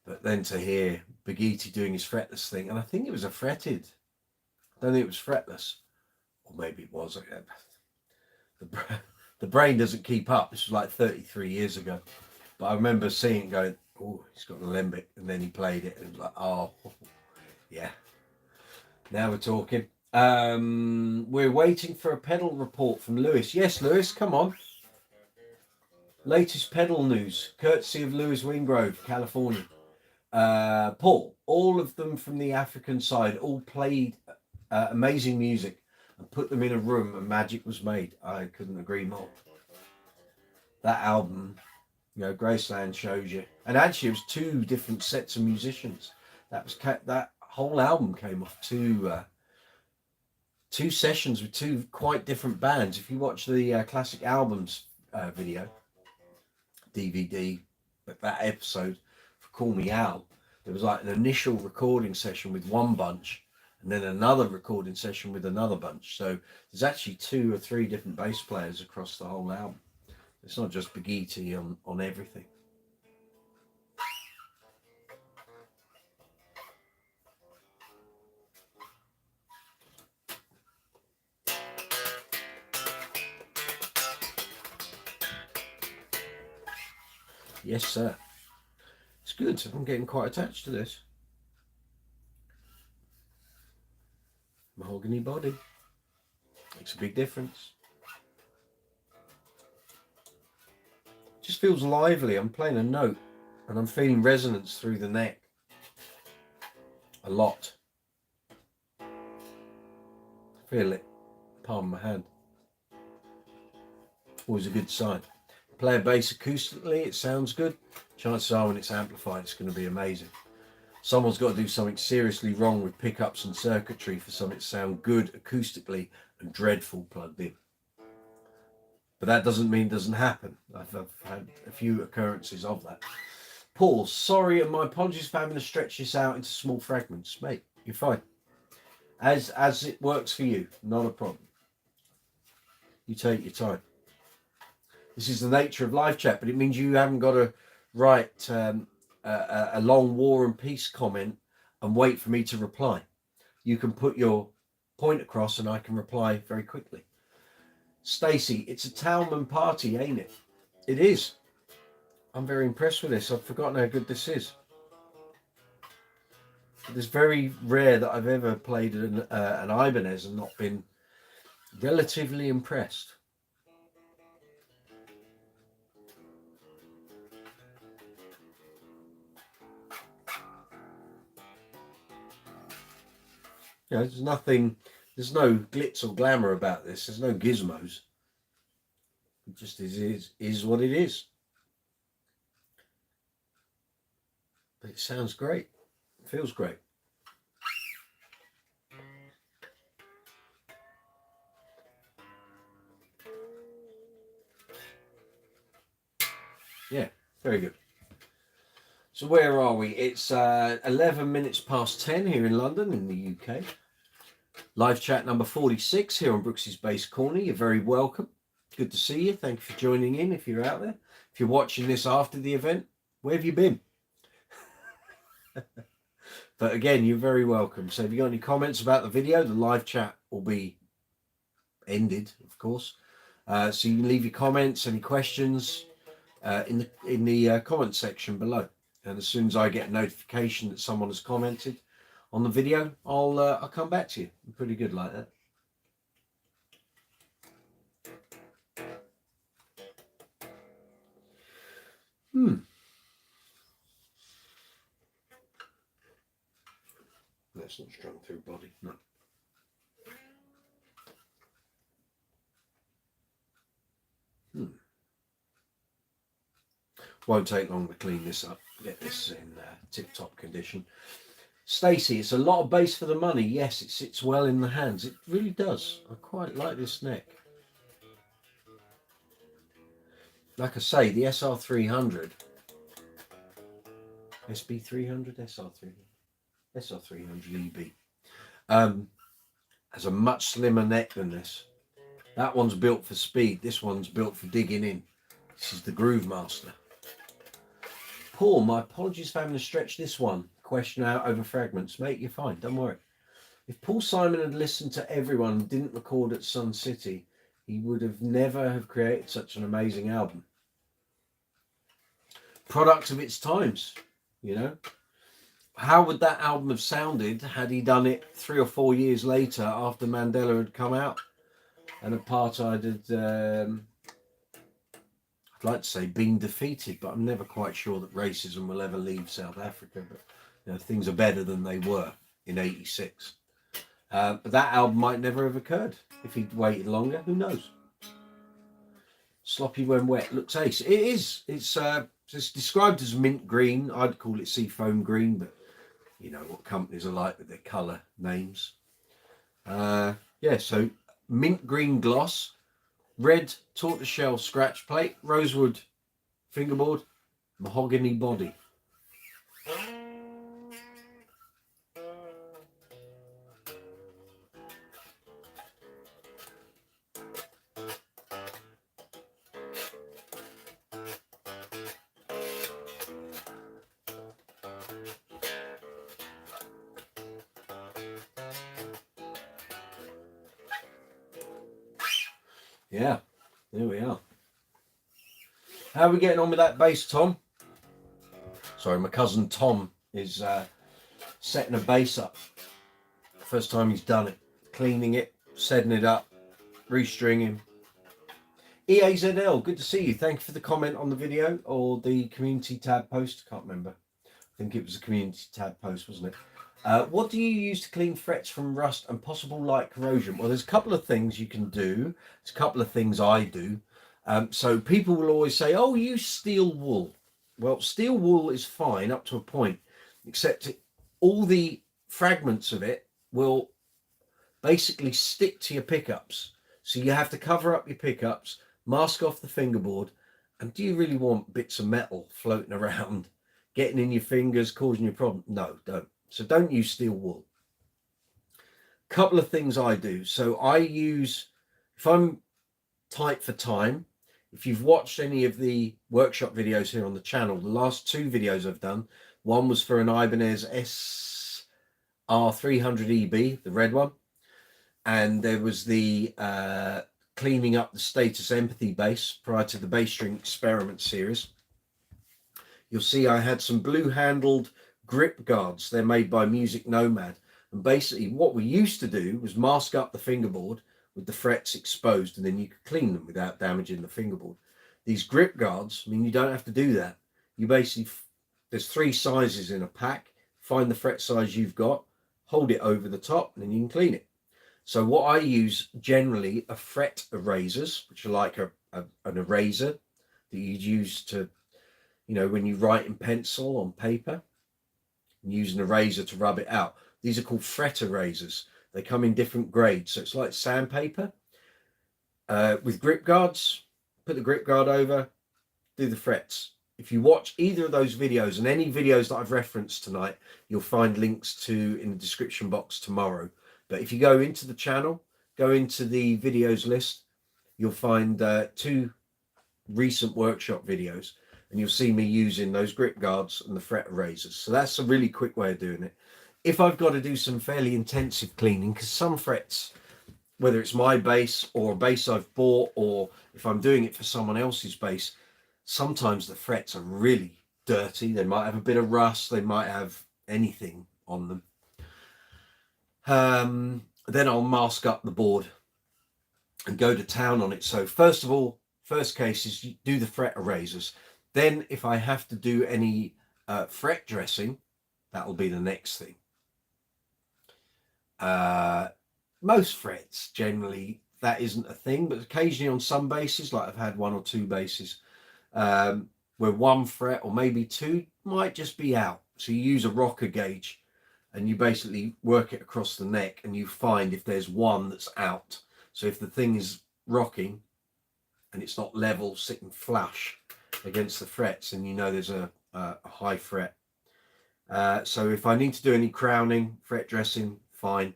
But then to hear Begitti doing his fretless thing, and I think it was a fretted. I don't think it was fretless. Or maybe it was. The brain doesn't keep up. This was like 33 years ago. But I remember seeing it going, oh, he's got an alembic. And then he played it. And it was like, oh, yeah. Now we're talking. We're waiting for a pedal report from Lewis. Yes, Lewis, come on. Latest pedal news, courtesy of Lewis Wingrove, California. Paul, all of them from the African side, all played amazing music and put them in a room and magic was made. I couldn't agree more. That album, Graceland shows you. And actually it was 2 different sets of musicians. That whole album came off 2 sessions with 2 quite different bands. If you watch the classic albums video, DVD, but that episode for Call Me Al, there was like an initial recording session with one bunch and then another recording session with another bunch. So there's actually 2 or 3 different bass players across the whole album. It's not just Begitti on everything. Yes, sir. It's good. I'm getting quite attached to this. Mahogany body. Makes a big difference. Just feels lively. I'm playing a note and I'm feeling resonance through the neck. A lot. Feel it. Palm of my hand. Always a good sign. Play a bass acoustically, it sounds good. Chances are when it's amplified, it's going to be amazing. Someone's got to do something seriously wrong with pickups and circuitry for something to sound good acoustically and dreadful plugged in. But that doesn't mean it doesn't happen. I've had a few occurrences of that. Paul, sorry and my apologies for having to stretch this out into small fragments. Mate, you're fine. As it works for you, not a problem. You take your time. This is the nature of live chat, but it means you haven't got to write a long war and peace comment and wait for me to reply. You can put your point across and I can reply very quickly. Stacey, it's a Thomann party, ain't it? It is. I'm very impressed with this. I've forgotten how good this is. It's very rare that I've ever played an Ibanez and not been relatively impressed. You know, there's nothing, there's no glitz or glamour about this. There's no gizmos. It just is what it is. But it sounds great. It feels great. Yeah, very good. So where are we? It's 11 minutes past 10 here in London, in the UK. Live chat number 46 here on Brooks's Bass Corner. You're very welcome. Good to see you. Thank you for joining in if you're out there. If you're watching this after the event, where have you been? But again, you're very welcome. So if you've got any comments about the video, the live chat will be ended, of course. So you can leave your comments, any questions in the comment section below. And as soon as I get a notification that someone has commented on the video, I'll come back to you. I'm pretty good like that. That's not strung through body, no. Won't take long to clean this up, get this in tip-top condition. Stacey, it's a lot of bass for the money. Yes, it sits well in the hands. It really does. I quite like this neck. Like I say, the SR300, SB300, SR300, SR300 EB, has a much slimmer neck than this. That one's built for speed. This one's built for digging in. This is the Groove Master. Paul, my apologies for having to stretch this one question out over fragments. Mate, you're fine. Don't worry. If Paul Simon had listened to everyone and didn't record at Sun City, he would have never have created such an amazing album. Product of its times, you know. How would that album have sounded had he done it 3 or 4 years later after Mandela had come out and apartheid had, I'd like to say, been defeated, but I'm never quite sure that racism will ever leave South Africa. But you know, things are better than they were in '86. But that album might never have occurred if he'd waited longer. Who knows? Sloppy when wet looks ace. It is. It's described as mint green. I'd call it seafoam green, but you know what companies are like with their colour names. Yeah, so mint green gloss, red tortoiseshell scratch plate, rosewood fingerboard, mahogany body. Yeah, there we are. How are we getting on with that bass, Tom? Sorry, my cousin Tom is setting a bass up. First time he's done it. Cleaning it, setting it up, restringing. EAZL, good to see you. Thank you for the comment on the video or the community tab post. I can't remember. I think it was a community tab post, wasn't it? What do you use to clean frets from rust and possible light corrosion? Well, there's a couple of things you can do. There's a couple of things I do. So people will always say, oh, use steel wool. Well, steel wool is fine up to a point, except all the fragments of it will basically stick to your pickups. So you have to cover up your pickups, mask off the fingerboard. And do you really want bits of metal floating around, getting in your fingers, causing you a problem? No, don't. So don't use steel wool. Couple of things I do. So I use, if I'm tight for time, if you've watched any of the workshop videos here on the channel, the last 2 videos I've done, one was for an Ibanez SR300 EB, the red one, and there was the cleaning up the Status Empathy bass prior to the bass string experiment series. you'll see I had some blue handled grip guards. They're made by Music Nomad. And basically what we used to do was mask up the fingerboard with the frets exposed, and then you could clean them without damaging the fingerboard. These grip guards, I mean, you don't have to do that. You basically, there's 3 sizes in a pack. Find the fret size you've got, hold it over the top, and then you can clean it. So what I use generally are fret erasers, which are like an eraser that you'd use to, you know, when you write in pencil on paper, and use an eraser to rub it out. These are called fret erasers. They come in different grades. So it's like sandpaper. With grip guards, put the grip guard over, do the frets. If you watch either of those videos, and any videos that I've referenced tonight, you'll find links to in the description box tomorrow. But if you go into the channel, go into the videos list, you'll find 2 recent workshop videos, and you'll see me using those grip guards and the fret erasers. So that's a really quick way of doing it. If I've got to do some fairly intensive cleaning, because some frets, whether it's my bass or a bass I've bought, or if I'm doing it for someone else's bass, sometimes the frets are really dirty. They might have a bit of rust. They might have anything on them. Then I'll mask up the board and go to town on it. So first of all, first case is you do the fret erasers. Then if I have to do any fret dressing, that'll be the next thing. Most frets, generally, that isn't a thing, but occasionally on some basses, like I've had 1 or 2 basses, where 1 fret or maybe 2 might just be out. So you use a rocker gauge and you basically work it across the neck, and you find if there's 1 that's out. So if the thing is rocking and it's not level, sitting flush against the frets, and you know there's a high fret. So if I need to do any crowning, fret dressing, fine.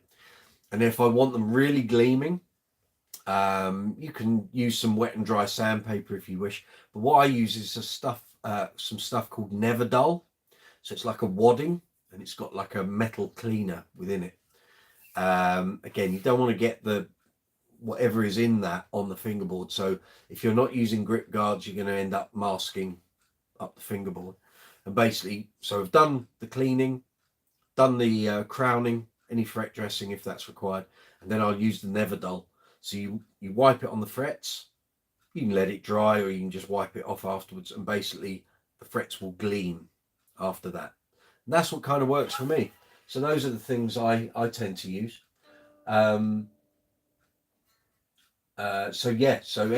And if I want them really gleaming, you can use some wet and dry sandpaper if you wish. But what I use is some stuff called Never Dull. So it's like a wadding, and it's got like a metal cleaner within it. Again, you don't want to get the whatever is in that on the fingerboard. So if you're not using grip guards, you're going to end up masking up the fingerboard. And basically, so I've done the cleaning, done the crowning, any fret dressing if that's required, and then I'll use the Never Dull. So you wipe it on the frets, you can let it dry, or you can just wipe it off afterwards, and basically the frets will gleam after that. And that's what kind of works for me. So those are the things I tend to use. So yeah, so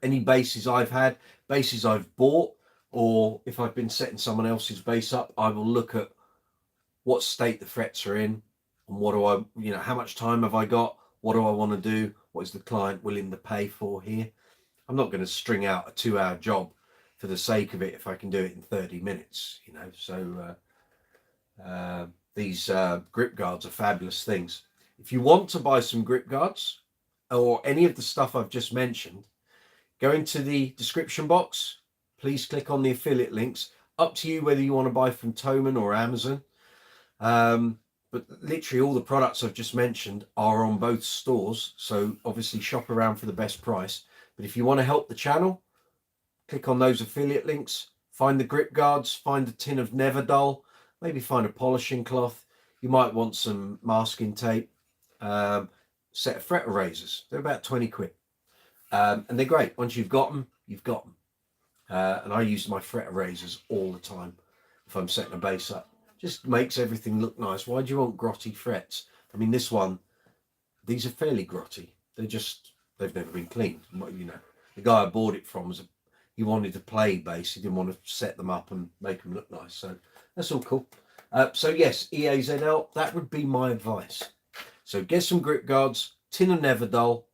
any basses I've had, basses I've bought, or if I've been setting someone else's bass up, I will look at what state the frets are in, and what do I, you know, how much time have I got? What do I want to do? What is the client willing to pay for here? I'm not going to string out a 2-hour job for the sake of it if I can do it in 30 minutes, you know. So these grip guards are fabulous things. If you want to buy some grip guards or any of the stuff I've just mentioned, go into the description box. Please click on the affiliate links. Up to you whether you want to buy from Thomann or Amazon. But literally all the products I've just mentioned are on both stores. So obviously shop around for the best price. But if you want to help the channel, click on those affiliate links. Find the grip guards. Find a tin of Never Dull. Maybe find a polishing cloth. You might want some masking tape. Set of fret erasers. They're about 20 quid. And they're great. Once you've got them, you've got them. And I use my fret erasers all the time if I'm setting a bass up. Just makes everything look nice. Why do you want grotty frets? I mean, this one, these are fairly grotty. They've never been cleaned. You know, the guy I bought it from he wanted to play bass. He didn't want to set them up and make them look nice. So that's all cool. So yes, EAZL, that would be my advice. So get some grip guards, tin of Never Dull,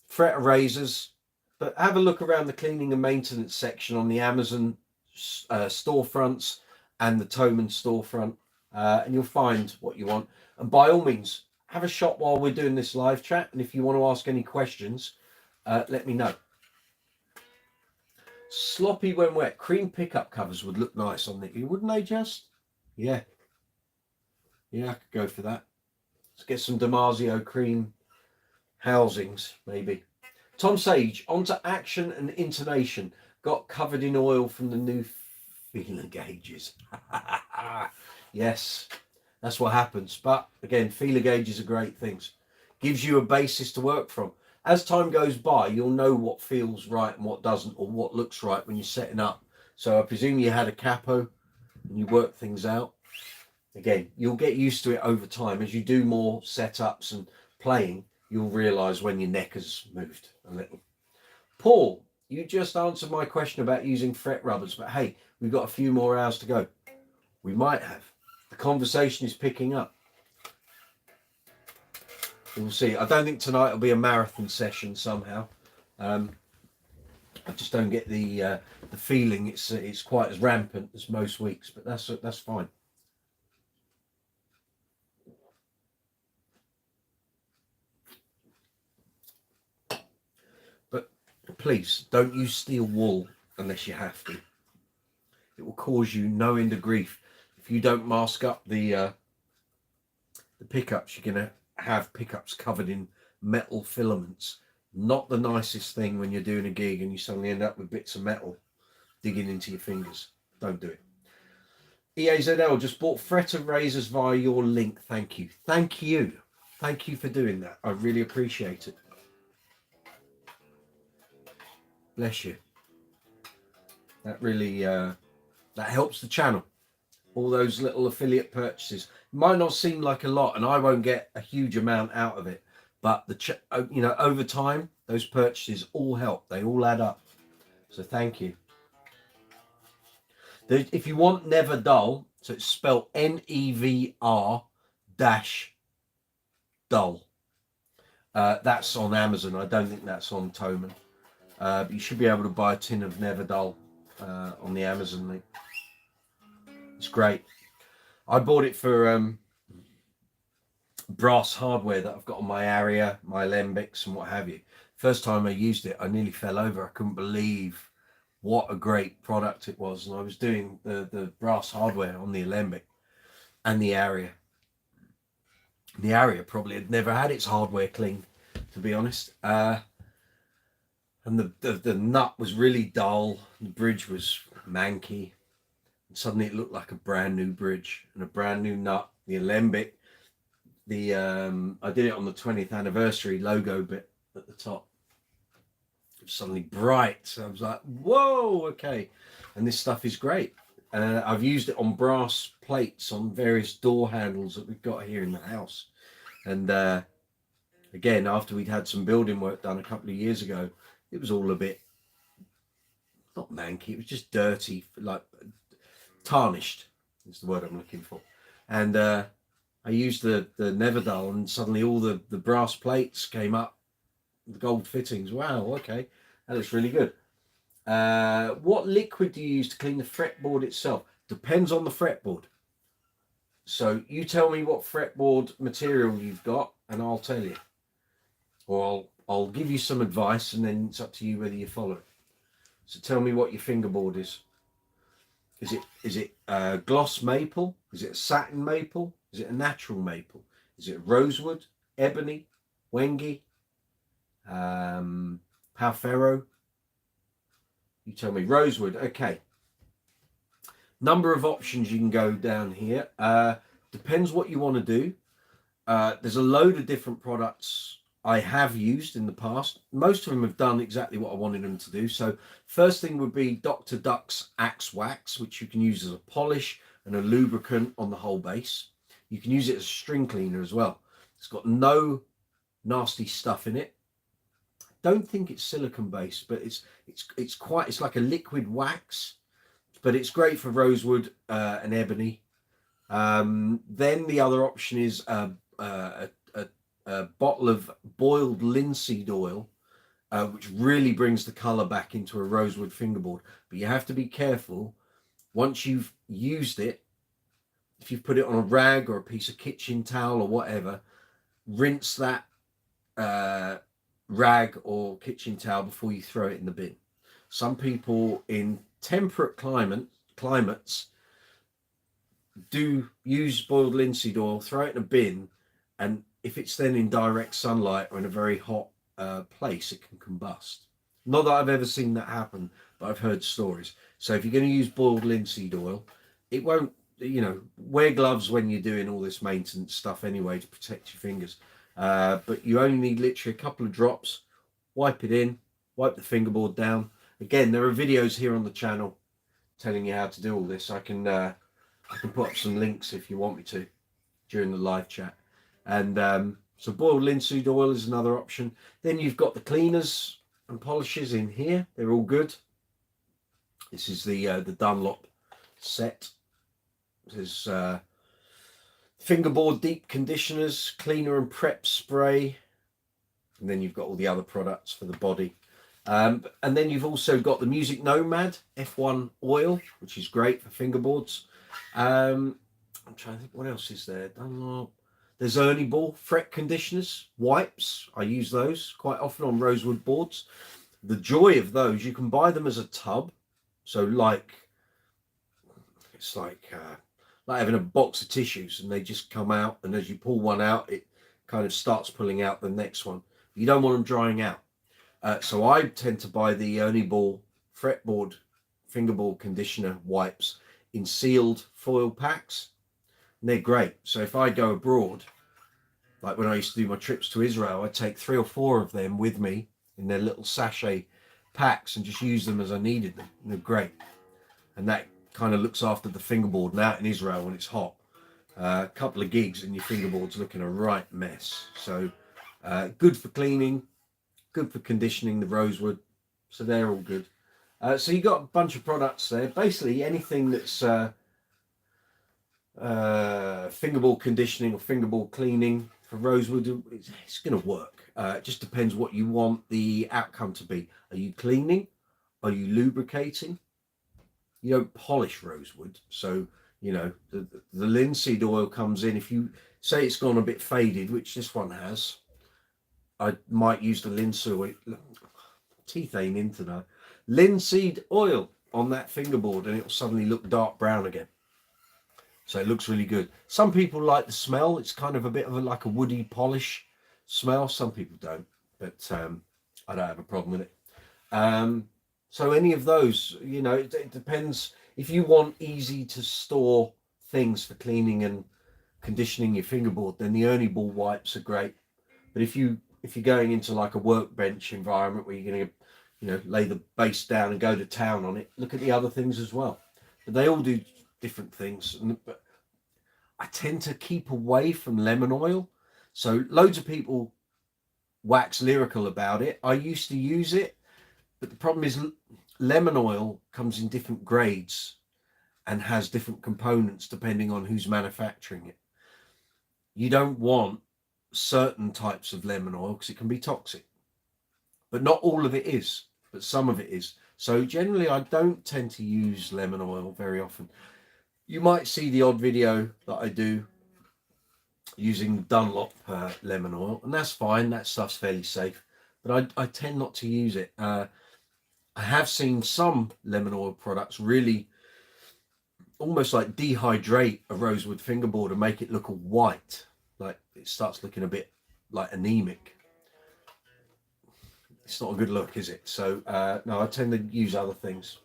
fret erasers, but have a look around the cleaning and maintenance section on the Amazon storefronts and the Thomann storefront, and you'll find what you want. And by all means, have a shot while we're doing this live chat, and if you want to ask any questions, let me know. Sloppy when wet. Cream pickup covers would look nice on the, wouldn't they, just? Yeah, I could go for that. Let's get some Damasio cream housings, maybe. Tom Sage, onto action and intonation. Got covered in oil from the new feeler gauges. Yes, that's what happens. But again, feeler gauges are great things. Gives you a basis to work from. As time goes by, you'll know what feels right and what doesn't, or what looks right when you're setting up. So I presume you had a capo and you work things out. Again, you'll get used to it over time. As you do more setups and playing, you'll realise when your neck has moved a little. Paul, you just answered my question about using fret rubbers, but hey, we've got a few more hours to go. We might have. The conversation is picking up. We'll see. I don't think tonight will be a marathon session somehow. I just don't get the feeling it's quite as rampant as most weeks, but that's fine. But please don't use steel wool unless you have to. It will cause you no end of grief if you don't mask up the pickups. You're gonna have pickups covered in metal filaments. Not the nicest thing when you're doing a gig and you suddenly end up with bits of metal digging into your fingers. Don't do it. EAZL just bought fretter razors via your link. Thank you. Thank you. Thank you for doing that. I really appreciate it. Bless you. That really that helps the channel. All those little affiliate purchases might not seem like a lot, and I won't get a huge amount out of it, but over time those purchases all help. They all add up. So thank you. If you want Never Dull, so it's spelled NEVR-dull. That's on Amazon. I don't think that's on Thomann. But you should be able to buy a tin of Never Dull on the Amazon link. It's great. I bought it for brass hardware that I've got on my area, my alembics and what have you. First time I used it, I nearly fell over. I couldn't believe what a great product it was. And I was doing the brass hardware on the alembic and the area. The area probably had never had its hardware cleaned, to be honest. And the nut was really dull. The bridge was manky. And suddenly it looked like a brand new bridge and a brand new nut. The alembic, I did it on the 20th anniversary logo bit at the top. It was suddenly bright. So I was like, whoa, okay. And this stuff is great. I've used it on brass plates on various door handles that we've got here in the house. And again, after we'd had some building work done a couple of years ago, it was all a bit, not manky, it was just dirty, like tarnished is the word I'm looking for. And I used the Never Dull, and suddenly all the brass plates came up, the gold fittings. Wow, okay, that looks really good. What liquid do you use to clean the fretboard itself? Depends on the fretboard. So you tell me what fretboard material you've got and I'll tell you. Or I'll give you some advice, and then it's up to you whether you follow it. So tell me what your fingerboard is. Is it gloss maple? Is it a satin maple? Is it a natural maple? Is it rosewood, ebony, wengi, palfero? You tell me. Rosewood, okay. Number of options you can go down here. Depends what you want to do. There's a load of different products I have used in the past. Most of them have done exactly what I wanted them to do. So first thing would be Dr. Duck's Axe Wax, which you can use as a polish and a lubricant on the whole base. You can use it as a string cleaner as well. It's got no nasty stuff in it. Don't think it's silicone based, but it's like a liquid wax, but it's great for rosewood and ebony. Then the other option is a bottle of boiled linseed oil, which really brings the color back into a rosewood fingerboard. But you have to be careful. Once you've used it, if you've put it on a rag or a piece of kitchen towel or whatever, rinse that rag or kitchen towel before you throw it in the bin. Some people in temperate climates do use boiled linseed oil, throw it in a bin, and if it's then in direct sunlight or in a very hot place, it can combust. Not that I've ever seen that happen, but but I've heard stories. So if you're going to use boiled linseed oil, it won't, wear gloves when you're doing all this maintenance stuff anyway to protect your fingers. But you only need literally a couple of drops. Wipe it in, wipe the fingerboard down. Again, there are videos here on the channel telling you how to do all this. I can put up some links if you want me to during the live chat. And so boiled linseed oil is another option. Then you've got the cleaners and polishes in here. They're all good. This is the Dunlop set. There's fingerboard deep conditioners, cleaner and prep spray. And then you've got all the other products for the body. And then you've also got the Music Nomad F1 oil, which is great for fingerboards. I'm trying to think, what else is there? Dunlop. There's Ernie Ball fret conditioners, wipes. I use those quite often on rosewood boards. The joy of those, you can buy them as a tub. So it's like having a box of tissues, and they just come out, and as you pull one out, it kind of starts pulling out the next one. You don't want them drying out. So I tend to buy the Ernie Ball fretboard fingerboard conditioner wipes in sealed foil packs. And they're great. So if I go abroad, like when I used to do my trips to Israel, I'd take 3 or 4 of them with me in their little sachet packs and just use them as I needed them. And they're great. And that kind of looks after the fingerboard. And out in Israel when it's hot, a couple of gigs and your fingerboard's looking a right mess. So good for cleaning, good for conditioning the rosewood. So they're all good. So you've got a bunch of products there. Basically anything that's fingerboard conditioning or fingerboard cleaning for rosewood, it's going to work. It just depends what you want the outcome to be. Are you cleaning? Are you lubricating? You don't polish rosewood, so the linseed oil comes in. If you say it's gone a bit faded, which this one has, I might use the linseed oil. Teeth ain't into that. Linseed oil on that fingerboard, and it'll suddenly look dark brown again. So it looks really good. Some people like the smell. It's kind of a bit of like a woody polish smell. Some people don't, but I don't have a problem with it. So any of those, it depends. If you want easy to store things for cleaning and conditioning your fingerboard, then the Ernie Ball wipes are great. But if you're going into like a workbench environment where you're going to, lay the base down and go to town on it, look at the other things as well. But they all do different things. But I tend to keep away from lemon oil. So loads of people wax lyrical about it. I used to use it, but the problem is lemon oil comes in different grades and has different components depending on who's manufacturing it. You don't want certain types of lemon oil because it can be toxic, but not all of it is, but some of it is. So generally I don't tend to use lemon oil very often. You might see the odd video that I do using Dunlop lemon oil, and that's fine. That stuff's fairly safe, but I tend not to use it. I have seen some lemon oil products really almost like dehydrate a rosewood fingerboard and make it look all white. Like it starts looking a bit like anemic. It's not a good look, is it? So no, I tend to use other things.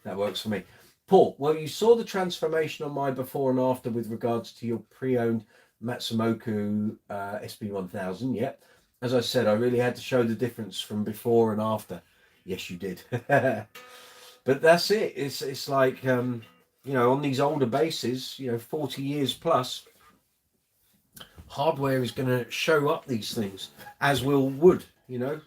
That works for me. Paul, well, you saw the transformation on my before and after with regards to your pre-owned Matsumoku SB1000. Yep. As I said, I really had to show the difference from before and after. Yes, you did. But that's it. It's like, on these older bases, 40 years plus, hardware is going to show up these things, as will wood. You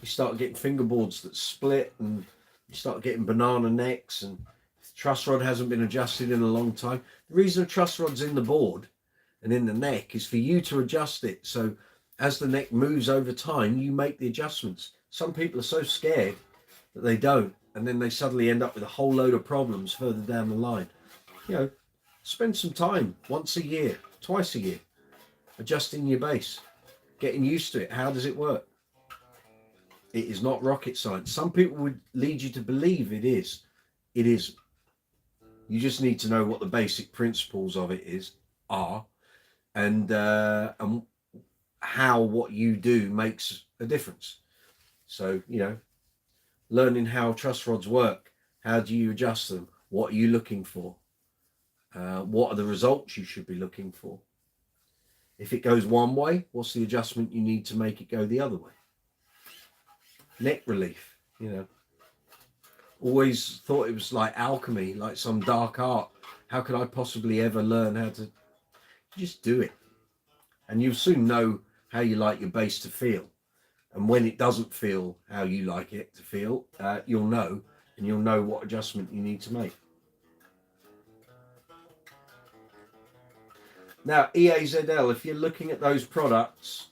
start getting fingerboards that split, and you start getting banana necks, and the truss rod hasn't been adjusted in a long time. The reason a truss rod's in the board and in the neck is for you to adjust it. So as the neck moves over time, you make the adjustments. Some people are so scared that they don't, and then they suddenly end up with a whole load of problems further down the line. Spend some time once a year, twice a year, adjusting your base, getting used to it. How does it work? It is not rocket science. Some people would lead you to believe it is. It isn't. You just need to know what the basic principles of it are, and how what you do makes a difference. So, learning how truss rods work. How do you adjust them? What are you looking for? What are the results you should be looking for? If it goes one way, what's the adjustment you need to make it go the other way? Neck relief, you know. Always thought it was like alchemy, like some dark art. How could I possibly ever learn how to just do it? And you'll soon know how you like your bass to feel. And when it doesn't feel how you like it to feel, you'll know, and you'll know what adjustment you need to make. Now, EAZL, if you're looking at those products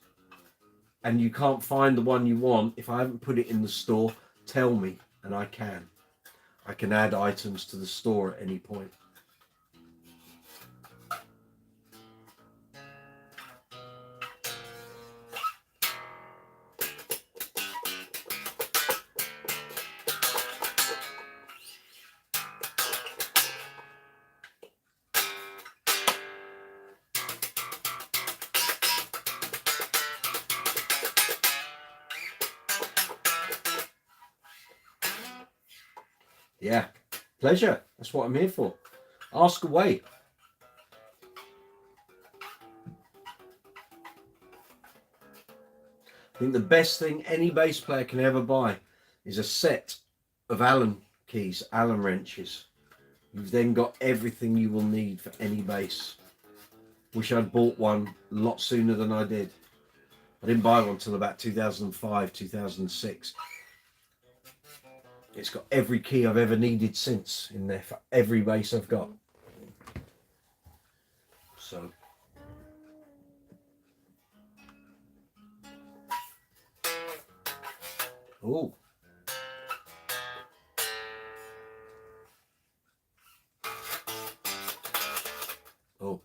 and you can't find the one you want, if I haven't put it in the store, tell me and I can. I can add items to the store at any point. Yeah, pleasure. That's what I'm here for. Ask away. I think the best thing any bass player can ever buy is a set of Allen keys, Allen wrenches. You've then got everything you will need for any bass. Wish I'd bought one a lot sooner than I did. I didn't buy one until about 2005, 2006. It's got every key I've ever needed since in there for every bass I've got. So. Oh. Oh.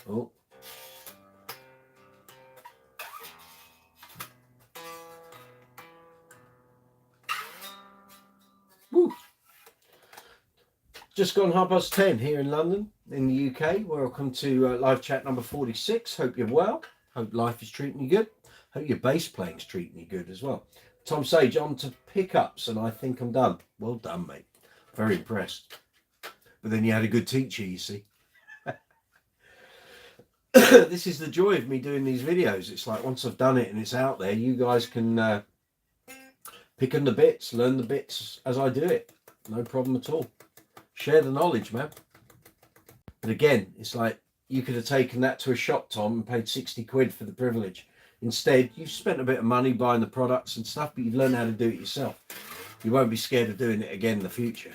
Oh. Woo. Just gone 10:30 here in London, in the UK. Welcome to live chat number 46. Hope you're well. Hope life is treating you good. Hope your bass playing's treating you good as well. Tom Sage on to pickups, and I think I'm done. Well done, mate. Very impressed. But then you had a good teacher, you see. This is the joy of me doing these videos. It's like once I've done it and it's out there, you guys can pick on the bits, learn the bits as I do it. No problem at all. Share the knowledge, man. But again, it's like you could have taken that to a shop, Tom, and paid 60 quid for the privilege. Instead, you've spent a bit of money buying the products and stuff, but you've learned how to do it yourself. You won't be scared of doing it again in the future.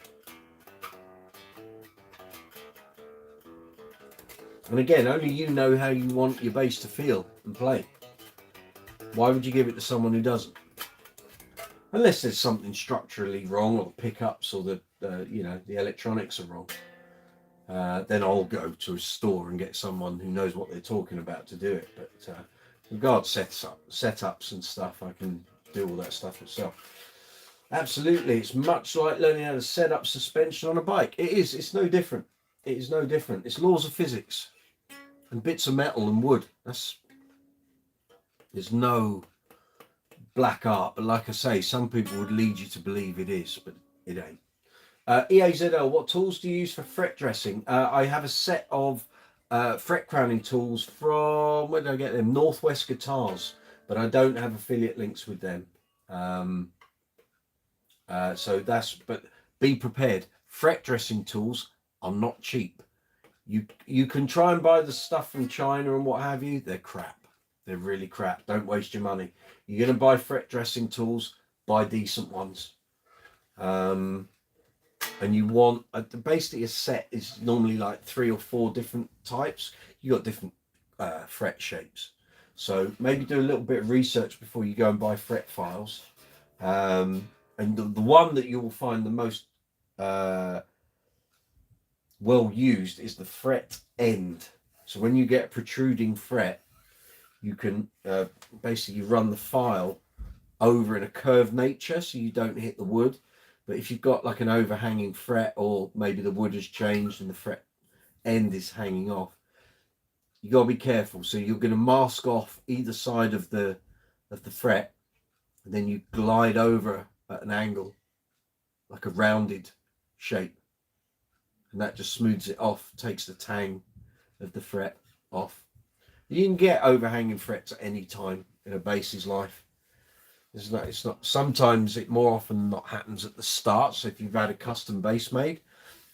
And again, only you know how you want your bass to feel and play. Why would you give it to someone who doesn't? Unless there's something structurally wrong, or the pickups or the electronics are wrong. Then I'll go to a store and get someone who knows what they're talking about to do it. But regard setups and stuff, I can do all that stuff myself. Absolutely, it's much like learning how to set up suspension on a bike. It is. It's no different. It is no different. It's laws of physics and bits of metal and wood. There's no black art, but like I say, some people would lead you to believe it is, but it ain't. EAZL, what tools do you use for fret dressing? I have a set of fret crowning tools from, where did I get them? Northwest Guitars, but I don't have affiliate links with them. But be prepared. Fret dressing tools are not cheap. You can try and buy the stuff from China and what have you. They're crap. They're really crap. Don't waste your money. You're going to buy fret dressing tools, buy decent ones. And you want, basically a set is normally like 3 or 4 different types. You got different fret shapes. So maybe do a little bit of research before you go and buy fret files. And the one that you will find the most well used is the fret end. So when you get a protruding fret, you can basically run the file over in a curved nature so you don't hit the wood. But if you've got like an overhanging fret, or maybe the wood has changed and the fret end is hanging off, you got to be careful. So you're going to mask off either side of the fret, and then you glide over at an angle, like a rounded shape, and that just smooths it off, takes the tang of the fret off. You can get overhanging frets at any time in a bass's life. It's not. Sometimes it more often than not happens at the start. So if you've had a custom bass made,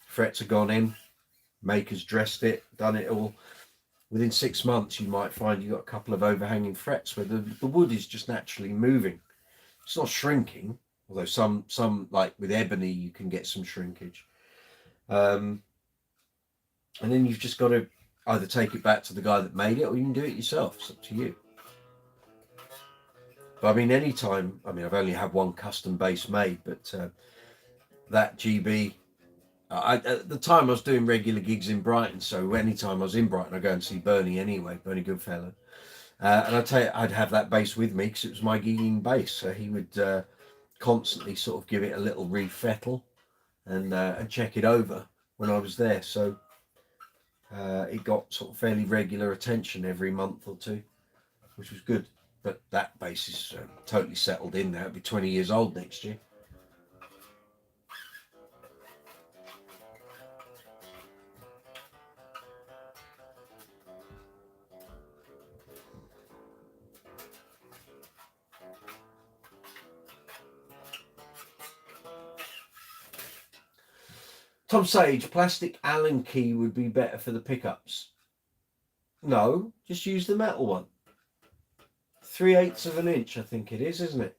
frets have gone in, maker's dressed it, done it all. Within 6 months, you might find you've got a couple of overhanging frets where the wood is just naturally moving. It's not shrinking, although some like with ebony, you can get some shrinkage. And then you've just got to either take it back to the guy that made it, or you can do it yourself. It's up to you. But I mean, anytime, I mean, I've only had one custom bass made, but that GB, at the time I was doing regular gigs in Brighton. So anytime I was in Brighton, I go and see Bernie anyway, Bernie Goodfellow. And I'd tell you, I'd have that bass with me because it was my gigging bass. So he would constantly sort of give it a little refettle and check it over when I was there. So it got sort of fairly regular attention every month or two, which was good. But that bass is totally settled in now. It'll be 20 years old next year. Tom Sage, plastic Allen key would be better for the pickups. No, just use the metal one. 3/8 of an inch, I think it is, isn't it?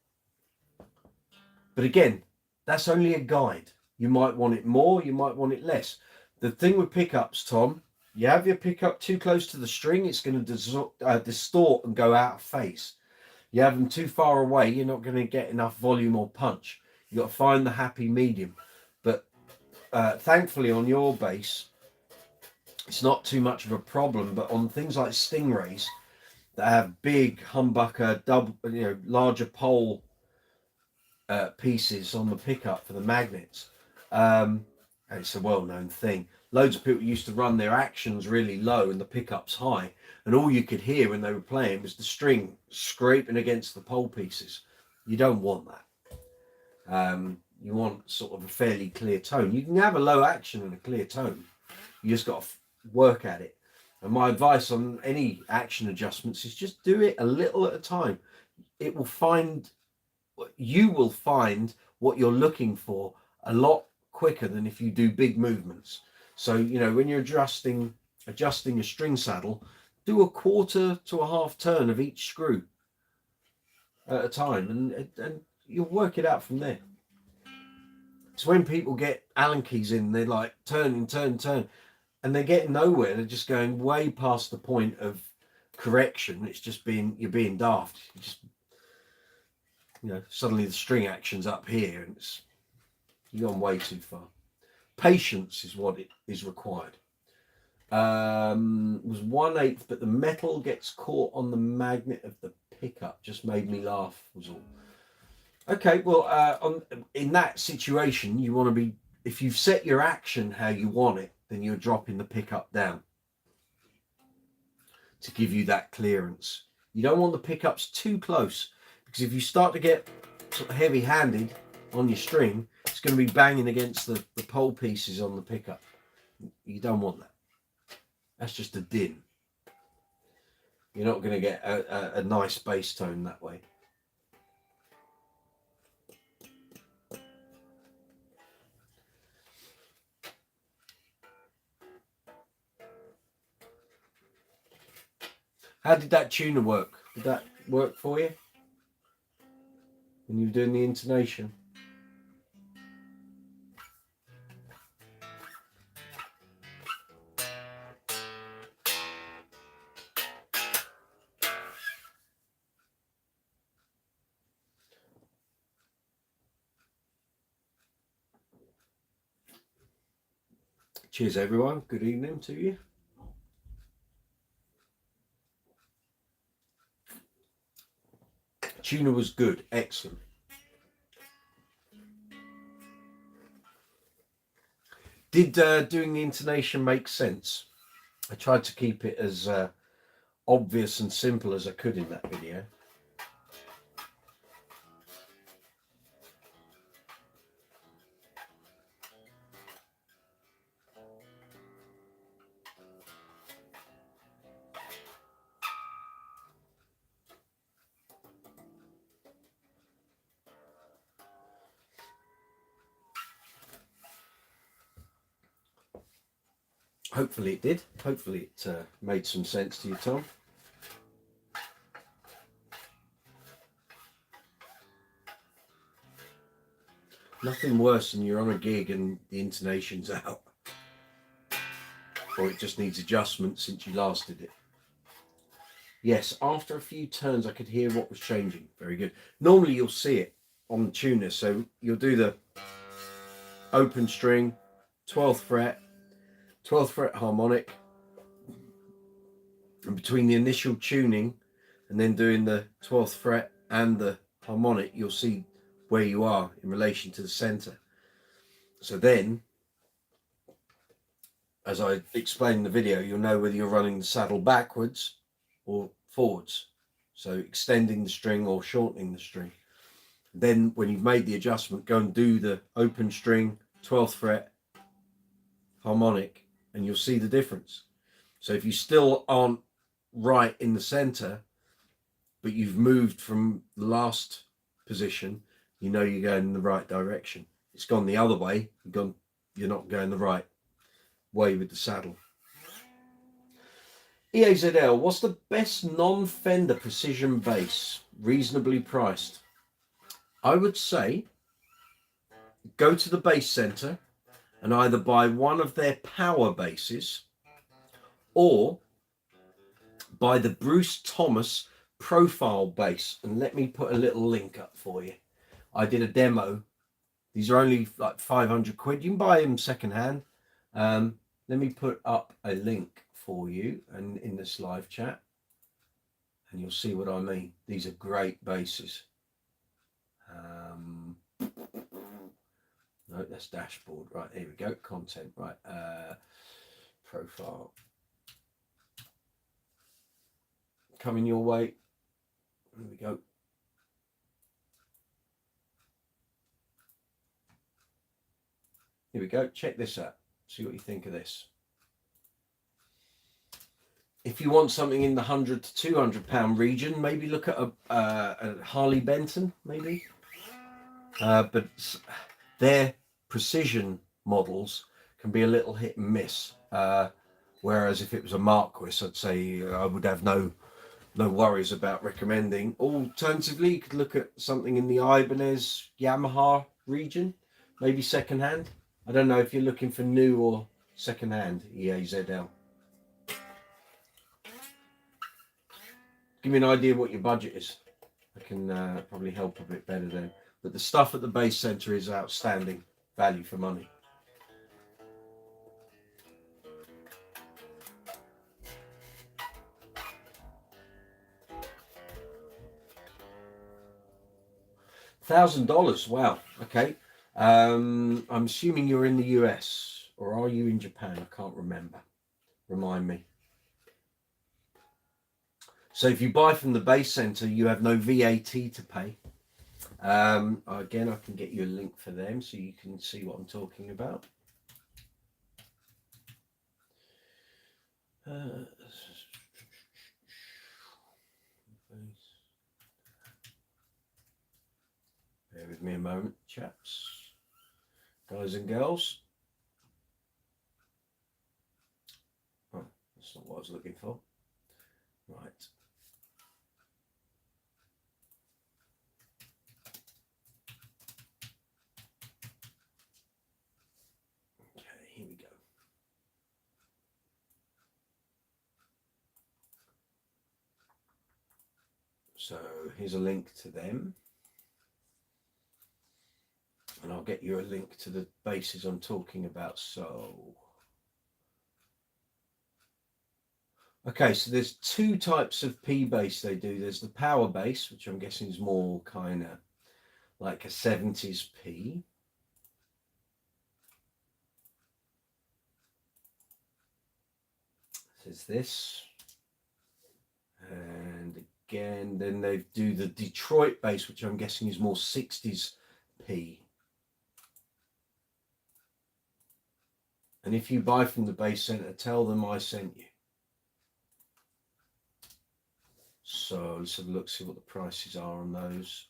But again, that's only a guide. You might want it more, you might want it less. The thing with pickups, Tom, you have your pickup too close to the string, it's going to distort and go out of phase. You have them too far away, you're not going to get enough volume or punch. You've got to find the happy medium. But thankfully on your bass, it's not too much of a problem. But on things like Stingrays that have big humbucker, larger pole pieces on the pickup for the magnets, and it's a well-known thing. Loads of people used to run their actions really low and the pickups high, and all you could hear when they were playing was the string scraping against the pole pieces. You don't want that. You want sort of a fairly clear tone. You can have a low action and a clear tone. You just got to work at it. And my advice on any action adjustments is just do it a little at a time. You will find what you're looking for a lot quicker than if you do big movements. So, when you're adjusting a string saddle, do a quarter to a half turn of each screw at a time, and you'll work it out from there. So when people get Allen keys in, they're like turn, and they're getting nowhere. They're just going way past the point of correction. It's just you're being daft. Suddenly the string action's up here, and you've gone way too far. Patience is what it is required. Was 1/8, but the metal gets caught on the magnet of the pickup. Just made me laugh, was all. Okay, well, in that situation, you want to be, if you've set your action how you want it, then you're dropping the pickup down to give you that clearance. You don't want the pickups too close, because if you start to get sort of heavy-handed on your string, it's going to be banging against the pole pieces on the pickup. You don't want that. That's just a din. You're not going to get a nice bass tone that way. How did that tuner work? Did that work for you when you were doing the intonation? Cheers, everyone. Good evening to you. Tuner was good, excellent. Did doing the intonation make sense? I tried to keep it as obvious and simple as I could in that video. Hopefully it did. Hopefully it made some sense to you, Tom. Nothing worse than you're on a gig and the intonation's out. Or it just needs adjustment since you last did it. Yes, after a few turns I could hear what was changing. Very good. Normally you'll see it on the tuner. So you'll do the open string, 12th fret harmonic. And between the initial tuning and then doing the 12th fret and the harmonic, you'll see where you are in relation to the center. So then, as I explained in the video, you'll know whether you're running the saddle backwards or forwards. So extending the string or shortening the string. Then when you've made the adjustment, go and do the open string, 12th fret, harmonic, and you'll see the difference. So if you still aren't right in the center, but you've moved from the last position, you know you're going in the right direction. It's gone the other way, you're not going the right way with the saddle. EAZL, what's the best non-Fender precision bass, reasonably priced? I would say go to the bass center and either buy one of their power basses or buy the Bruce Thomas profile bass. And let me put a little link up for you. I did a demo. These are only like 500 quid. You can buy them secondhand. Let me put up a link for you and in this live chat, and you'll see what I mean. These are great basses. No, that's dashboard. Right, here we go. Content. Right, profile. Coming your way. Here we go. Here we go. Check this out. See what you think of this. If you want something in the £100 to £200 region, maybe look at a Harley Benton, maybe. But their precision models can be a little hit and miss. Whereas if it was a Marquis, I'd say I would have no worries about recommending. Alternatively, you could look at something in the Ibanez Yamaha region, maybe secondhand. I don't know if you're looking for new or secondhand EAZL. Give me an idea what your budget is. I can probably help a bit better then. But the stuff at the base center is outstanding value for money. $1,000. Wow. Okay. I'm assuming you're in the US, or are you in Japan? I can't remember. Remind me. So if you buy from the base center, you have no VAT to pay. Again, I can get you a link for them so you can see what I'm talking about. Bear with me a moment, chaps, guys and girls. Oh, that's not what I was looking for. Right. Okay, here we go. So here's a link to them. And I'll get you a link to the basses I'm talking about. So, okay, so there's two types of P bass they do. There's the power bass, which I'm guessing is more kind of like a 70s P. There's this. And again, then they do the Detroit base, which I'm guessing is more 60s P. And if you buy from the base center, tell them I sent you. So let's have a look, see what the prices are on those.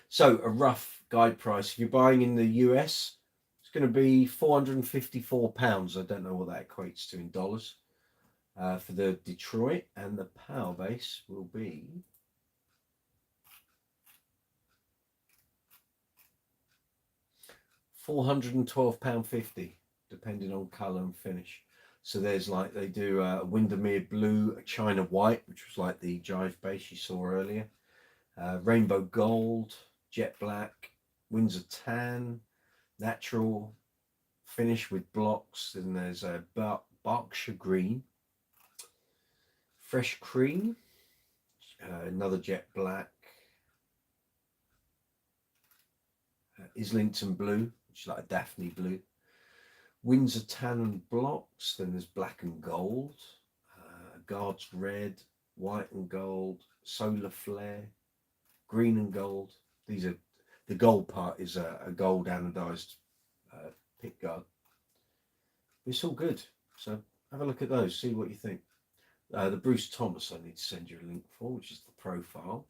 So a rough guide price, if you're buying in the US, it's going to be £454. I don't know what that equates to in dollars. For the Detroit, and the power base will be £412.50, depending on colour and finish. So there's like, they do a Windermere blue, a China white, which was like the Jive base you saw earlier, rainbow gold, jet black, Windsor tan, natural finish with blocks. Then there's a Berkshire green, fresh cream, another jet black, Islington blue, which is like a Daphne blue, Windsor tan and blocks. Then there's black and gold, Guards red, white and gold, solar flare, green and gold. These are, the gold part is a gold anodized pick guard. It's all good. So have a look at those, see what you think. The Bruce Thomas I need to send you a link for, which is the profile.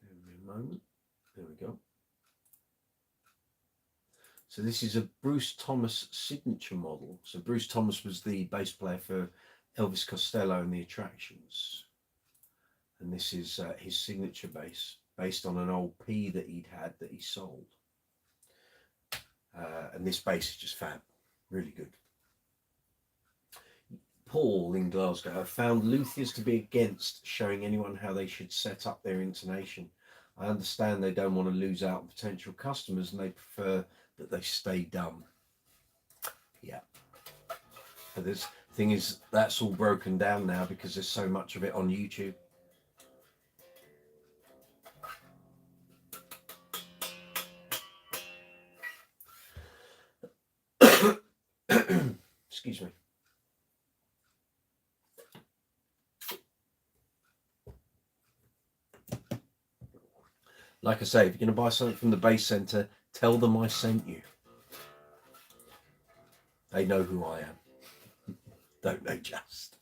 Give me a moment. There we go. So this is a Bruce Thomas signature model. So Bruce Thomas was the bass player for Elvis Costello and the Attractions. And this is his signature bass, based on an old P that he'd had that he sold. And this bass is just fab. Really good. Paul in Glasgow: I found luthiers to be against showing anyone how they should set up their intonation. I understand they don't want to lose out on potential customers and they prefer that they stay dumb. Yeah. But the thing is, that's all broken down now because there's so much of it on YouTube. Excuse me. Like I say, if you're going to buy something from the base center, tell them I sent you. They know who I am. Don't they just?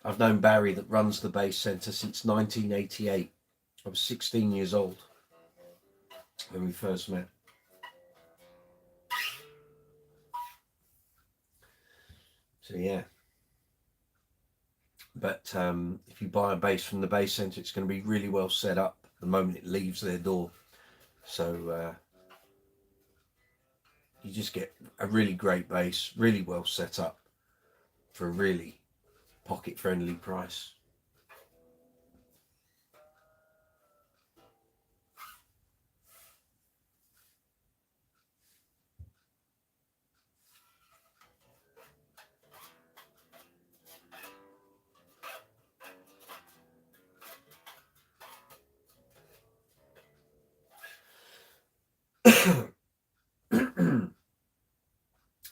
I've known Barry that runs the base center since 1988. I was 16 years old when we first met. So yeah. But if you buy a bass from the base center, it's going to be really well set up the moment it leaves their door. So you just get a really great bass, really well set up for a really pocket-friendly price.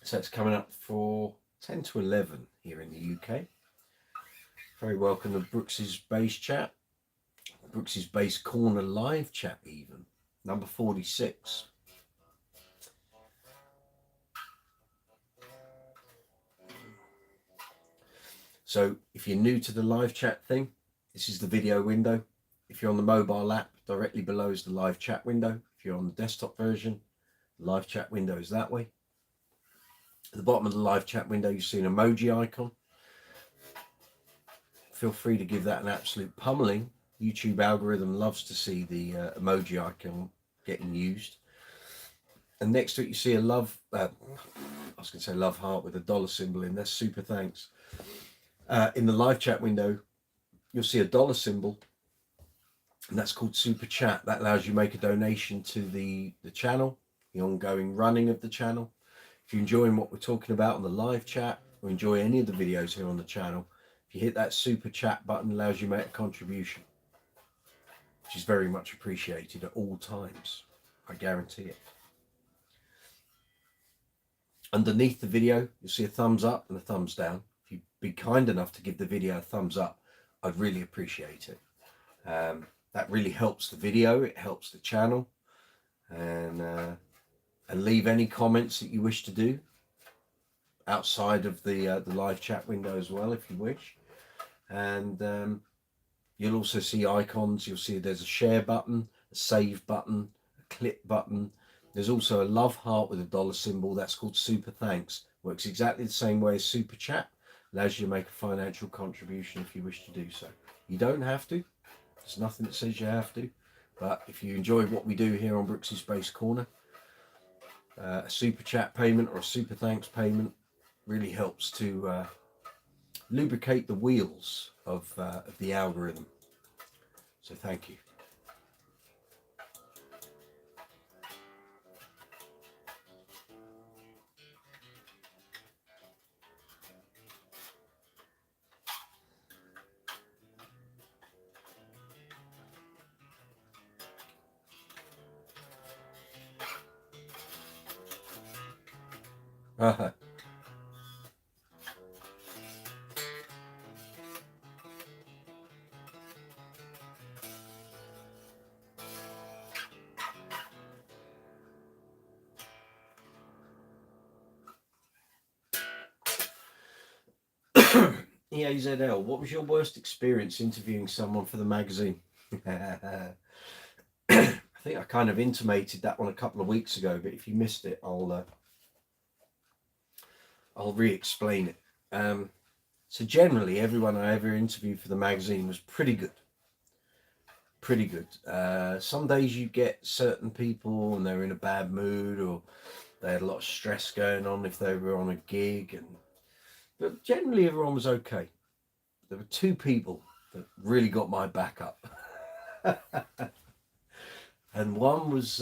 So it's coming up for 10 to 11 here in the UK. Very welcome to Brooks's Bass Chat, Brooks's Bass Corner live chat even, number 46. So if you're new to the live chat thing, this is the video window. If you're on the mobile app, directly below is the live chat window. If you're on the desktop version, the live chat window is that way. At the bottom of the live chat window, you see an emoji icon. Feel free to give that an absolute pummeling. YouTube algorithm loves to see the emoji icon getting used. And next to it, you see a love, I was going to say love heart with a dollar symbol in there. Super thanks. In the live chat window, you'll see a dollar symbol, and that's called Super Chat. That allows you to make a donation to the channel, the ongoing running of the channel. If you're enjoying what we're talking about on the live chat, or enjoy any of the videos here on the channel, if you hit that Super Chat button, it allows you to make a contribution, which is very much appreciated at all times. I guarantee it. Underneath the video, you'll see a thumbs up and a thumbs down. If you'd be kind enough to give the video a thumbs up, I'd really appreciate it. That really helps the video, it helps the channel, and leave any comments that you wish to do outside of the live chat window as well, if you wish. And you'll also see icons. You'll see there's a share button, a save button, a clip button. There's also a love heart with a dollar symbol. That's called Super Thanks. Works exactly the same way as Super Chat. Allows you to make a financial contribution if you wish to do so. You don't have to. There's nothing that says you have to. But if you enjoy what we do here on Brooks's Space Corner, a Super Chat payment or a Super Thanks payment really helps to lubricate the wheels of the algorithm. So thank you. EAZL, what was your worst experience interviewing someone for the magazine? I think I kind of intimated that one a couple of weeks ago, but if you missed it, I'll re-explain it. So generally, everyone I ever interviewed for the magazine was pretty good. Pretty good. Some days you get certain people and they're in a bad mood, or they had a lot of stress going on if they were on a gig, but generally everyone was okay. There were two people that really got my back up. And one was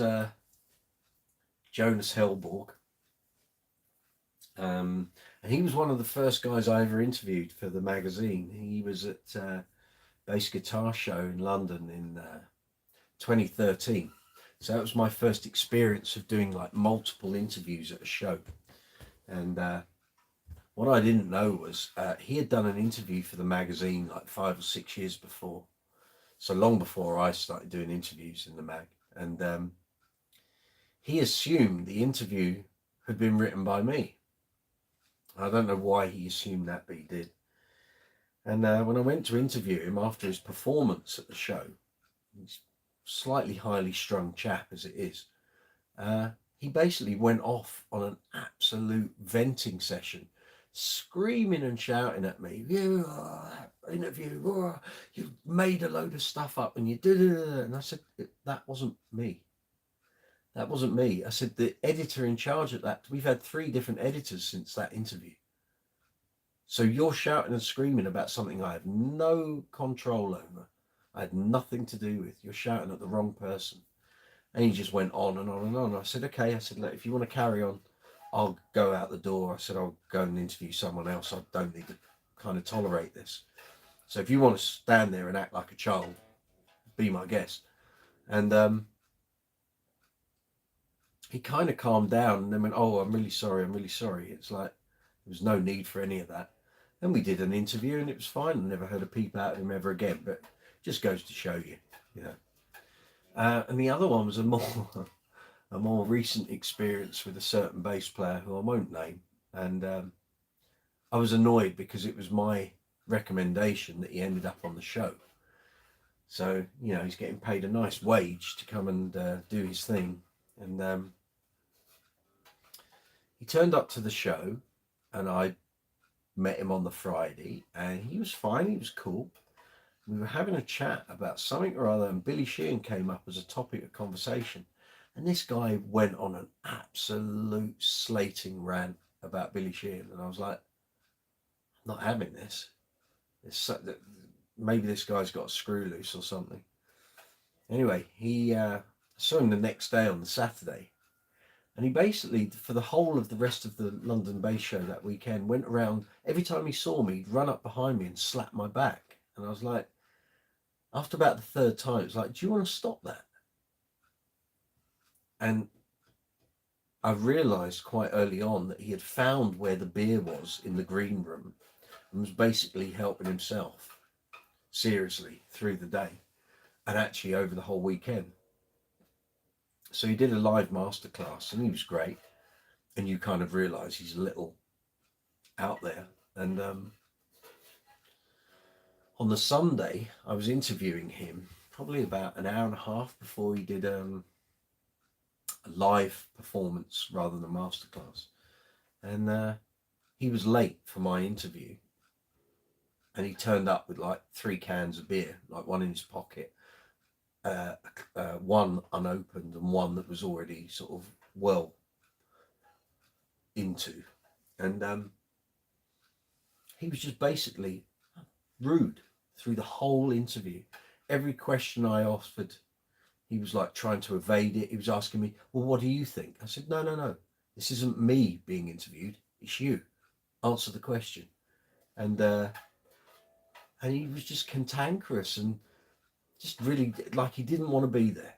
Jonas Hellborg. And he was one of the first guys I ever interviewed for the magazine. He was at Bass Guitar Show in London in 2013. So that was my first experience of doing like multiple interviews at a show. And what I didn't know was he had done an interview for the magazine like 5 or 6 years before. So long before I started doing interviews in the mag. And he assumed the interview had been written by me. I don't know why he assumed that, but he did. And when I went to interview him after his performance at the show, he's a slightly highly strung chap as it is, he basically went off on an absolute venting session, screaming and shouting at me, you interview, you made a load of stuff up and you did it. And I said, that wasn't me. That wasn't me. I said, the editor in charge of that, we've had 3 different editors since that interview. So you're shouting and screaming about something I have no control over. I had nothing to do with. You're shouting at the wrong person. And he just went on and on and on. I said, okay. I said, look, if you want to carry on, I'll go out the door. I said, I'll go and interview someone else. I don't need to kind of tolerate this. So if you want to stand there and act like a child, be my guest. And he kind of calmed down and then went, oh, I'm really sorry. It's like, there was no need for any of that. And we did an interview and it was fine. I never heard a peep out of him ever again, but it just goes to show you, you know. And the other one was a more recent experience with a certain bass player who I won't name. And I was annoyed because it was my recommendation that he ended up on the show. So, you know, he's getting paid a nice wage to come and do his thing. And he turned up to the show and I met him on the Friday and he was fine. He was cool. We were having a chat about something or other and Billy Sheehan came up as a topic of conversation. And this guy went on an absolute slating rant about Billy Sheehan. And I was like, I'm not having this. Maybe this guy's got a screw loose or something. Anyway, I saw him the next day on the Saturday. And he basically, for the whole of the rest of the London Bass Show that weekend, went around, every time he saw me, he'd run up behind me and slap my back. And I was like, after about the 3rd time, it's like, do you want to stop that? And I realised quite early on that he had found where the beer was in the green room and was basically helping himself seriously through the day and actually over the whole weekend. So he did a live masterclass and he was great. And you kind of realise he's a little out there. And on the Sunday, I was interviewing him probably about an hour and a half before he did a live performance rather than a masterclass. And he was late for my interview. And he turned up with like 3 cans of beer, like one in his pocket, one unopened and one that was already sort of well into. And he was just basically rude through the whole interview. Every question I offered, he was like trying to evade it. He was asking me, well, what do you think? I said, no. This isn't me being interviewed. It's you. Answer the question. And he was just cantankerous and just really like he didn't want to be there.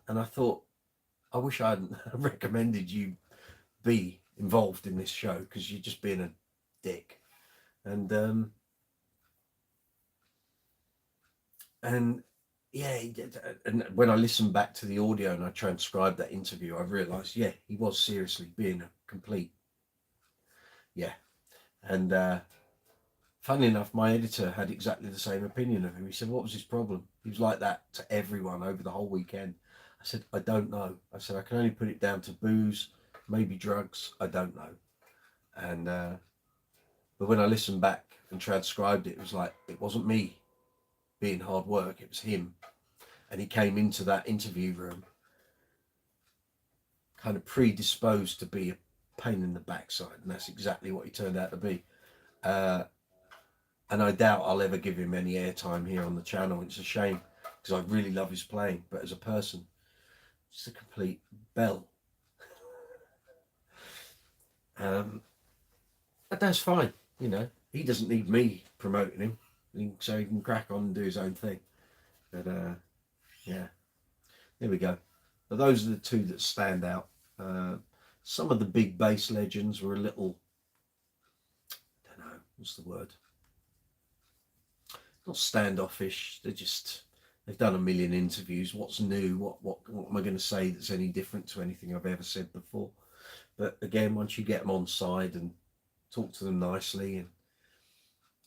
And I thought, I wish I hadn't recommended you be involved in this show because you're just being a dick. And yeah, and when I listened back to the audio and I transcribed that interview, I realised, yeah, he was seriously being a complete, yeah. And funnily enough, my editor had exactly the same opinion of him. He said, what was his problem? He was like that to everyone over the whole weekend. I said, I don't know. I said, I can only put it down to booze, maybe drugs. I don't know. But when I listened back and transcribed it, it was like, it wasn't me being hard work. It was him. And he came into that interview room kind of predisposed to be a pain in the backside. And that's exactly what he turned out to be. And I doubt I'll ever give him any airtime here on the channel. It's a shame because I really love his playing. But as a person, just a complete bell. But that's fine. You know, he doesn't need me promoting him. So he can crack on and do his own thing. But yeah, there we go. But those are the two that stand out. Some of the big bass legends were a little, I don't know, what's the word? Not standoffish. They've done a million interviews. What's new? What am I going to say that's any different to anything I've ever said before? But again, once you get them on side and talk to them nicely and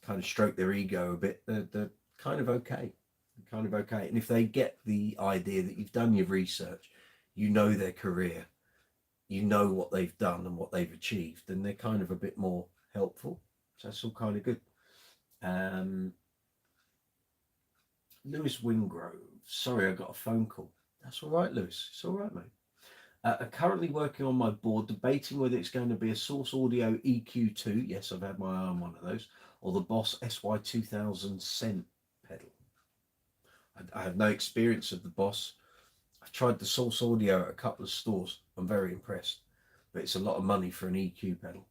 kind of stroke their ego a bit, they're kind of okay. Kind of okay. And if they get the idea that you've done your research, you know their career, you know what they've done and what they've achieved, then they're kind of a bit more helpful. So that's all kind of good. Lewis Wingrove. Sorry, I got a phone call. That's all right, Lewis. It's all right, mate. I'm currently working on my board, debating whether it's going to be a Source Audio EQ2. Yes, I've had my eye on one of those. Or the Boss SY2000 Scent pedal. I have no experience of the Boss. I've tried the Source Audio at a couple of stores. I'm very impressed. But it's a lot of money for an EQ pedal.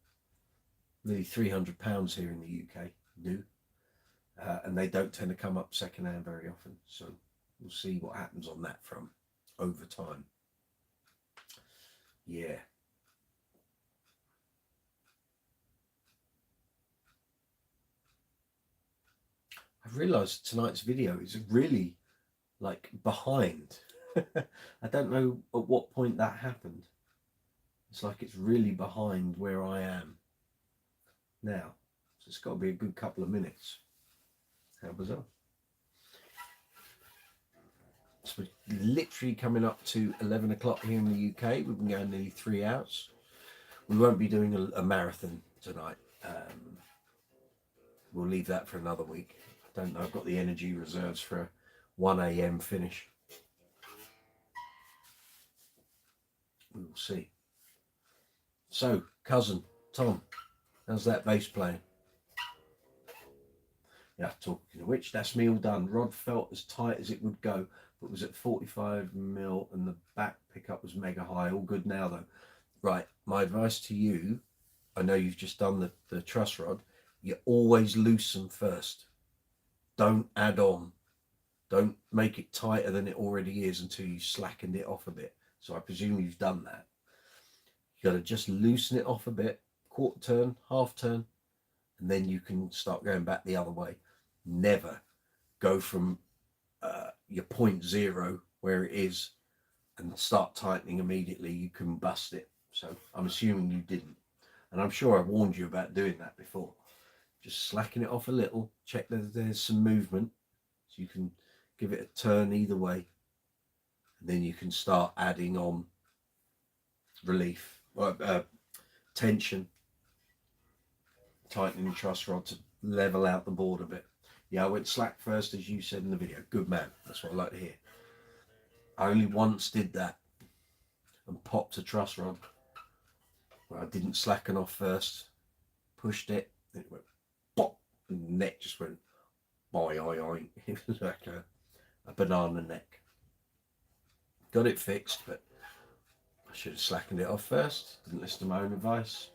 Nearly £300 here in the UK. New. And they don't tend to come up secondhand very often. So we'll see what happens on that front over time. Yeah. I've realised tonight's video is really like behind. I don't know at what point that happened. It's like it's really behind where I am now. So it's got to be a good couple of minutes. How bizarre. So we're literally coming up to 11 o'clock here in the UK. We've been going nearly 3 hours. We won't be doing a marathon tonight. We'll leave that for another week. Don't know, I've got the energy reserves for a 1 a.m. finish. We will see. So, cousin Tom, how's that bass playing? Yeah, talking of which, that's me all done. Rod felt as tight as it would go, but was at 45 mil and the back pickup was mega high. All good now though. Right, my advice to you, I know you've just done the truss rod, you always loosen first. Don't add on. Don't make it tighter than it already is until you slackened it off a bit. So I presume you've done that. You got to just loosen it off a bit, quarter turn, half turn, and then you can start going back the other way. Never go from your 0.0 where it is and start tightening immediately. You can bust it. So I'm assuming you didn't, and I'm sure I warned you about doing that before. Just slacken it off a little, check that there's some movement, so you can give it a turn either way, and then you can start adding on relief, tension, tightening the truss rod to level out the board a bit. Yeah, I went slack first, as you said in the video. Good man. That's what I like to hear. I only once did that and popped a truss rod where I didn't slacken off first, pushed it, and it went pop, and the neck just went boing. It was like a banana neck. Got it fixed, but I should have slackened it off first. Didn't listen to my own advice.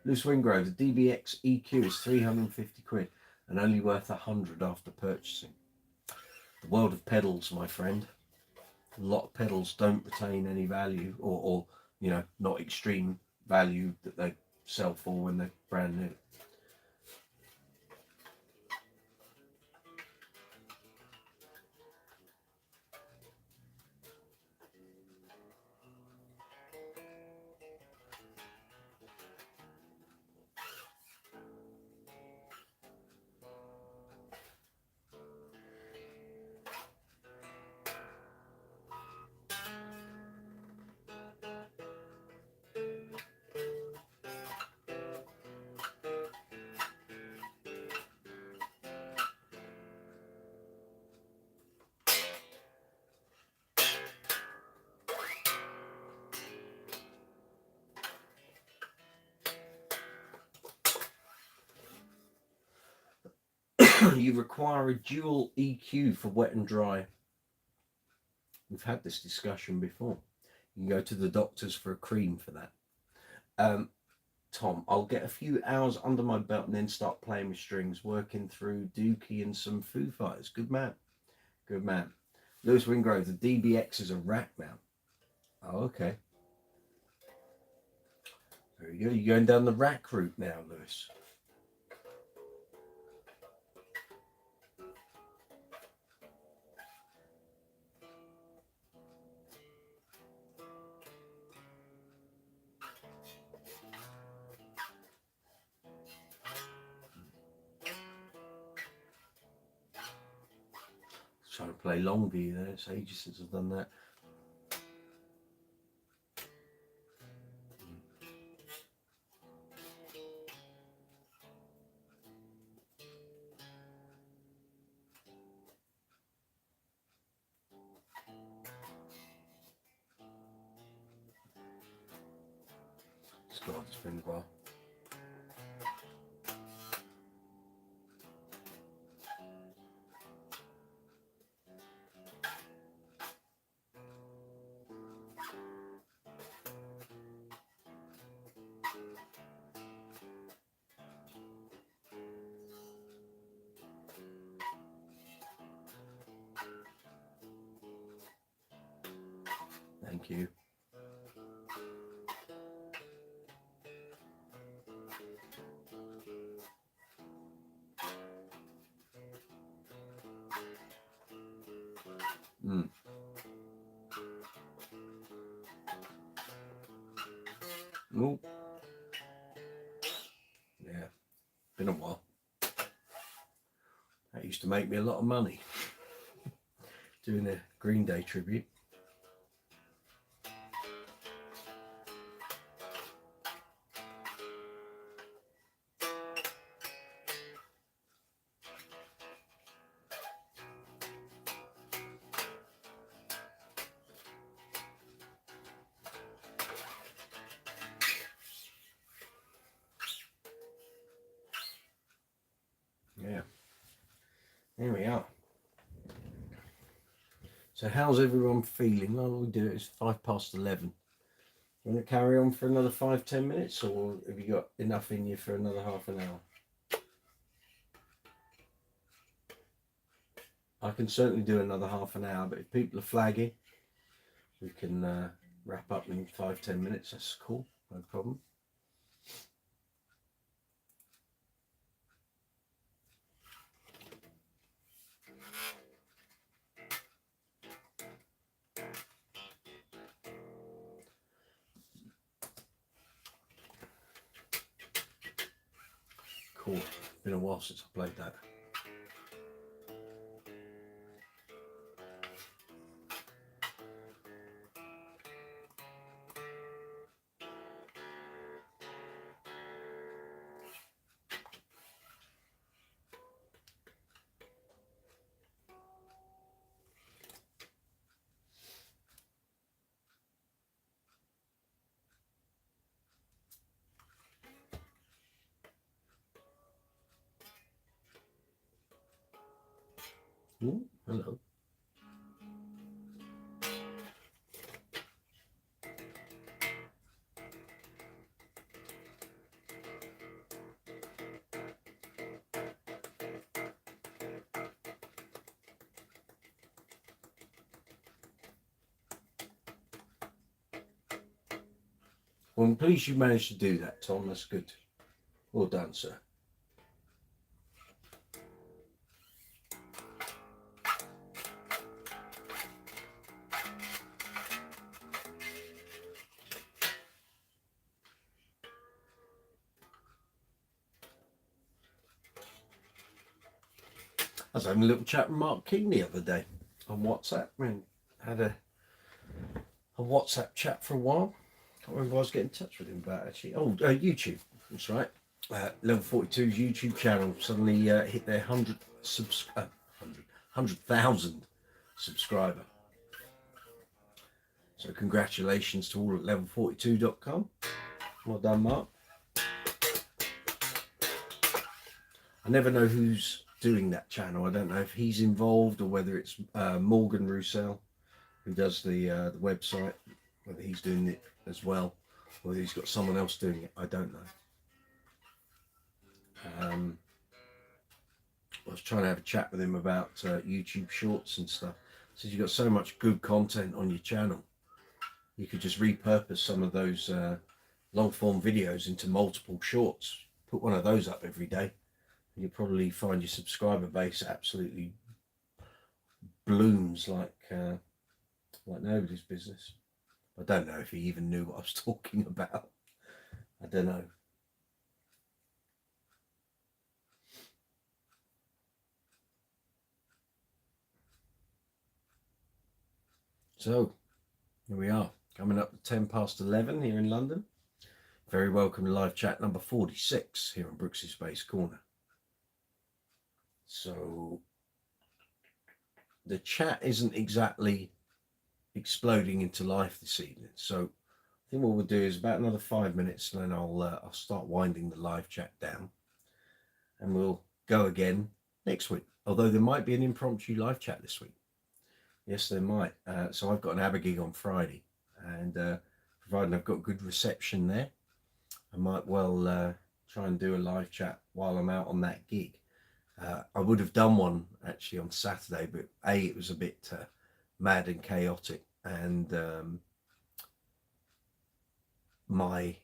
Loose Wingrove, the DBX EQ is 350 quid and only worth 100 after purchasing. The world of pedals, my friend. A lot of pedals don't retain any value, or you know, not extreme value that they sell for when they're brand new. You require a dual EQ for wet and dry. We've had this discussion before. You can go to the doctors for a cream for that. Tom, I'll get a few hours under my belt and then start playing with strings, working through Dookie and some Foo Fighters. Good man. Good man. Lewis Wingrove, the DBX is a rack mount. Oh, okay. There you go. You're going down the rack route now, Lewis. Trying to play long view there. It's ages since I've done that. God, it's been a while. Thank you. Oh, yeah, been a while. That used to make me a lot of money doing a Green Day tribute. Yeah, there we are. So how's everyone feeling? Well, we do it. It's 11:05. You want to carry on for another 5-10 minutes, or have you got enough in you for another half an hour? I can certainly do another half an hour, but if people are flagging, we can wrap up in 5-10 minutes. That's cool, no problem. Cool. Been a while since I played that. Ooh, hello. Well, I'm pleased you managed to do that, Tom. That's good. Well done, sir. I was having a little chat with Mark King the other day on WhatsApp. We had a WhatsApp chat for a while. Can't remember what I was getting in touch with him about actually. Oh, YouTube. That's right. Level 42's YouTube channel suddenly hit their 100,000 subscriber. So congratulations to all at level42.com. Well done, Mark. I never know who's doing that channel. I don't know if he's involved or whether it's Morgan Roussel who does the website, whether he's doing it as well, or whether he's got someone else doing it. I don't know. I was trying to have a chat with him about YouTube Shorts and stuff. Says you've got so much good content on your channel, you could just repurpose some of those long form videos into multiple shorts. Put one of those up every day, and you'll probably find your subscriber base absolutely blooms like nobody's business. I don't know if he even knew what I was talking about. I don't know. So here we are, coming up to 10 past 11 here in London. Very welcome to live chat number 46 here on Brooks's Space Corner. So the chat isn't exactly exploding into life this evening. So I think what we'll do is about another 5 minutes, and then I'll start winding the live chat down, and we'll go again next week. Although there might be an impromptu live chat this week. Yes, there might. So I've got an ABBA gig on Friday, and providing I've got good reception there, I might well try and do a live chat while I'm out on that gig. I would have done one actually on Saturday, but it was a bit mad and chaotic, and my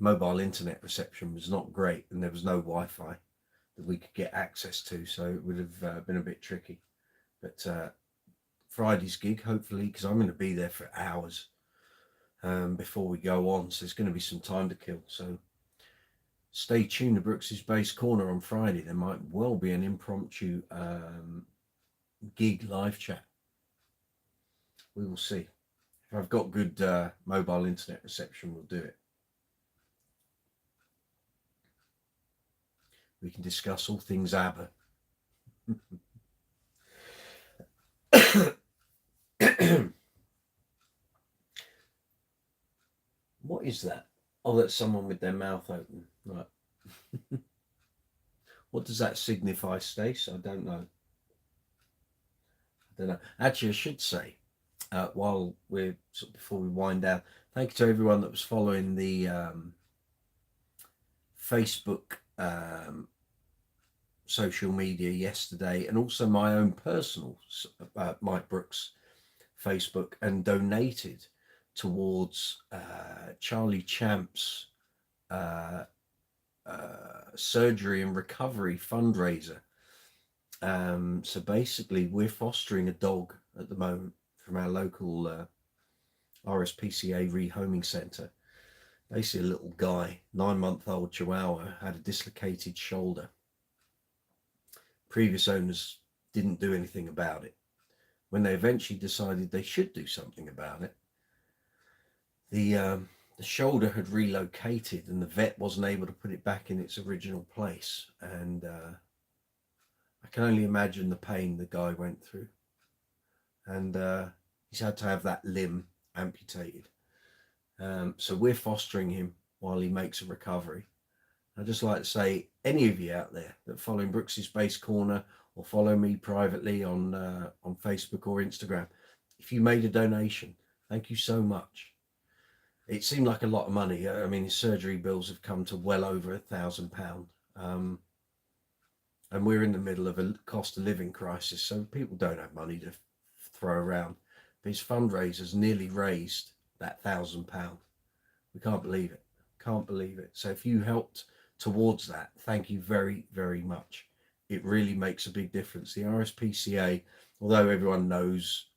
mobile internet reception was not great, and there was no Wi-Fi that we could get access to, so it would have been a bit tricky. But Friday's gig, hopefully, because I'm going to be there for hours before we go on, so there's going to be some time to kill. So stay tuned to Brooks's Bass Corner on Friday. There might well be an impromptu gig live chat. We will see. If I've got good mobile internet reception, we'll do it. We can discuss all things ABBA. What is that? Oh, that's someone with their mouth open. Right. What does that signify, Stace? I don't know. Actually, I should say, while we're before we wind down, thank you to everyone that was following the Facebook social media yesterday, and also my own personal Mike Brooks Facebook, and donated towards Charlie Champ's surgery and recovery fundraiser. So basically, we're fostering a dog at the moment from our local RSPCA rehoming centre. Basically, a little guy, 9-month-old Chihuahua, had a dislocated shoulder. Previous owners didn't do anything about it. When they eventually decided they should do something about it, the shoulder had relocated and the vet wasn't able to put it back in its original place. And I can only imagine the pain the guy went through. And he's had to have that limb amputated. So we're fostering him while he makes a recovery. I'd just like to say, any of you out there that following Brooks's Base Corner or follow me privately on Facebook or Instagram, if you made a donation, thank you so much. It seemed like a lot of money. I mean, his surgery bills have come to well over £1,000. And we're in the middle of a cost of living crisis, so people don't have money to throw around. But his fundraisers nearly raised that £1,000. We can't believe it. Can't believe it. So if you helped towards that, thank you very, very much. It really makes a big difference. The RSPCA, although everyone knows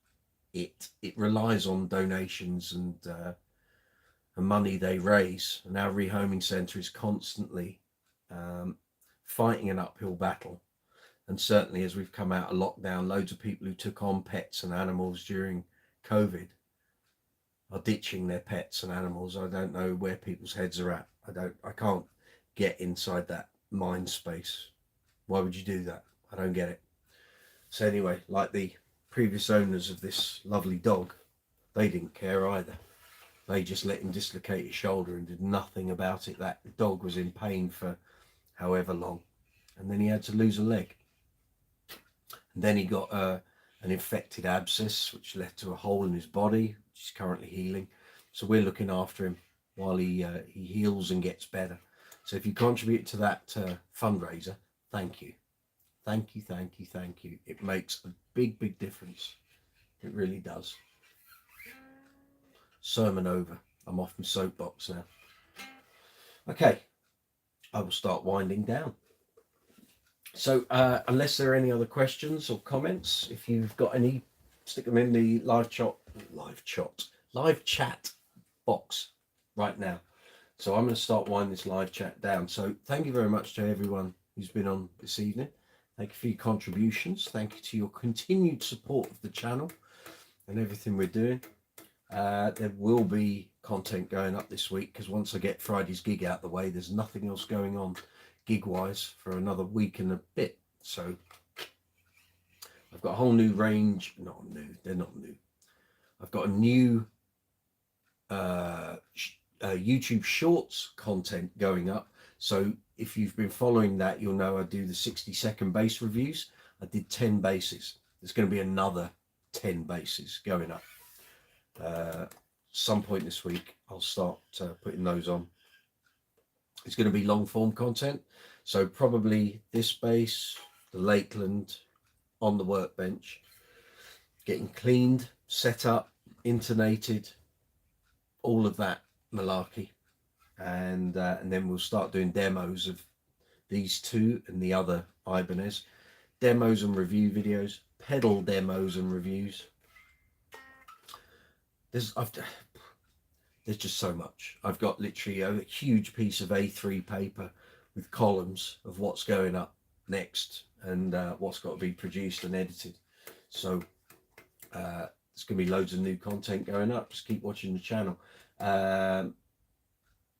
it relies on donations and money they raise. And our rehoming centre is constantly fighting an uphill battle. And certainly as we've come out of lockdown, loads of people who took on pets and animals during COVID are ditching their pets and animals. I don't know where people's heads are at. I can't get inside that mind space. Why would you do that? I don't get it. So anyway, like the previous owners of this lovely dog, they didn't care either. They just let him dislocate his shoulder and did nothing about it. That dog was in pain for however long. And then he had to lose a leg. And then he got an infected abscess, which led to a hole in his body, which is currently healing. So we're looking after him while he heals and gets better. So if you contribute to that fundraiser, thank you. Thank you, thank you, thank you. It makes a big, big difference. It really does. Sermon over. I'm off my soapbox now. Okay, I will start winding down. So unless there are any other questions or comments, if you've got any, stick them in the live chat box right now. So I'm going to start winding this live chat down. So thank you very much to everyone who's been on this evening. Thank you for your contributions. Thank you to your continued support of the channel and everything we're doing. There will be content going up this week because once I get Friday's gig out the way, there's nothing else going on gig-wise for another week and a bit. So I've got a whole new range. Not new. They're not new. I've got a new YouTube Shorts content going up. So if you've been following that, you'll know I do the 60-second bass reviews. I did 10 basses. There's going to be another 10 basses going up. Some point this week, I'll start putting those on. It's going to be long form content. So probably this bass, the Lakeland on the workbench, getting cleaned, set up, intonated, all of that malarkey. And then we'll start doing demos of these two and the other Ibanez. Demos and review videos, pedal demos and reviews. There's just so much. I've got literally a huge piece of A3 paper with columns of what's going up next and what's got to be produced and edited. So there's going to be loads of new content going up. Just keep watching the channel.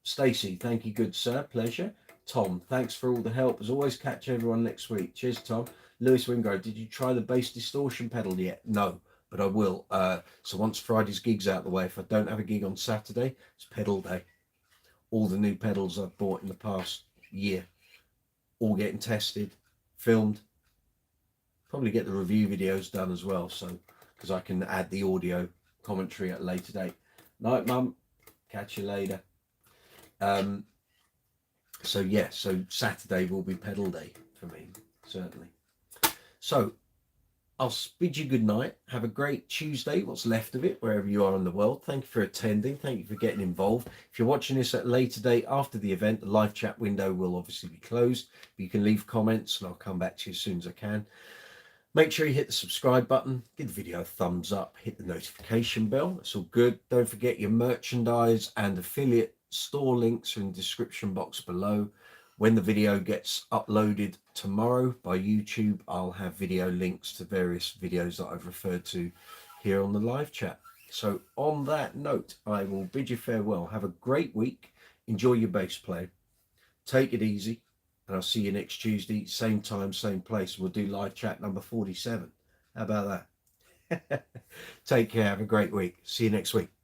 Stacey, thank you, good sir. Pleasure. Tom, thanks for all the help. As always, catch everyone next week. Cheers, Tom. Lewis Wingrove, did you try the bass distortion pedal yet? No, but I will. So once Friday's gig's out the way, if I don't have a gig on Saturday, it's pedal day. All the new pedals I've bought in the past year, all getting tested, filmed. Probably get the review videos done as well, so because I can add the audio commentary at a later date. Night, Mum. Catch you later. So yeah, so Saturday will be pedal day for me. certainly. So I'll bid you good night. Have a great Tuesday, what's left of it, wherever you are in the world. Thank you for attending. Thank you for getting involved. If you're watching this at a later date after the event, the live chat window will obviously be closed. But you can leave comments and I'll come back to you as soon as I can. Make sure you hit the subscribe button, give the video a thumbs up, hit the notification bell. That's all good. Don't forget your merchandise and affiliate store links are in the description box below. When the video gets uploaded tomorrow by YouTube, I'll have video links to various videos that I've referred to here on the live chat. So on that note, I will bid you farewell. Have a great week. Enjoy your bass play. Take it easy. And I'll see you next Tuesday, same time, same place. We'll do live chat number 47. How about that? Take care. Have a great week. See you next week.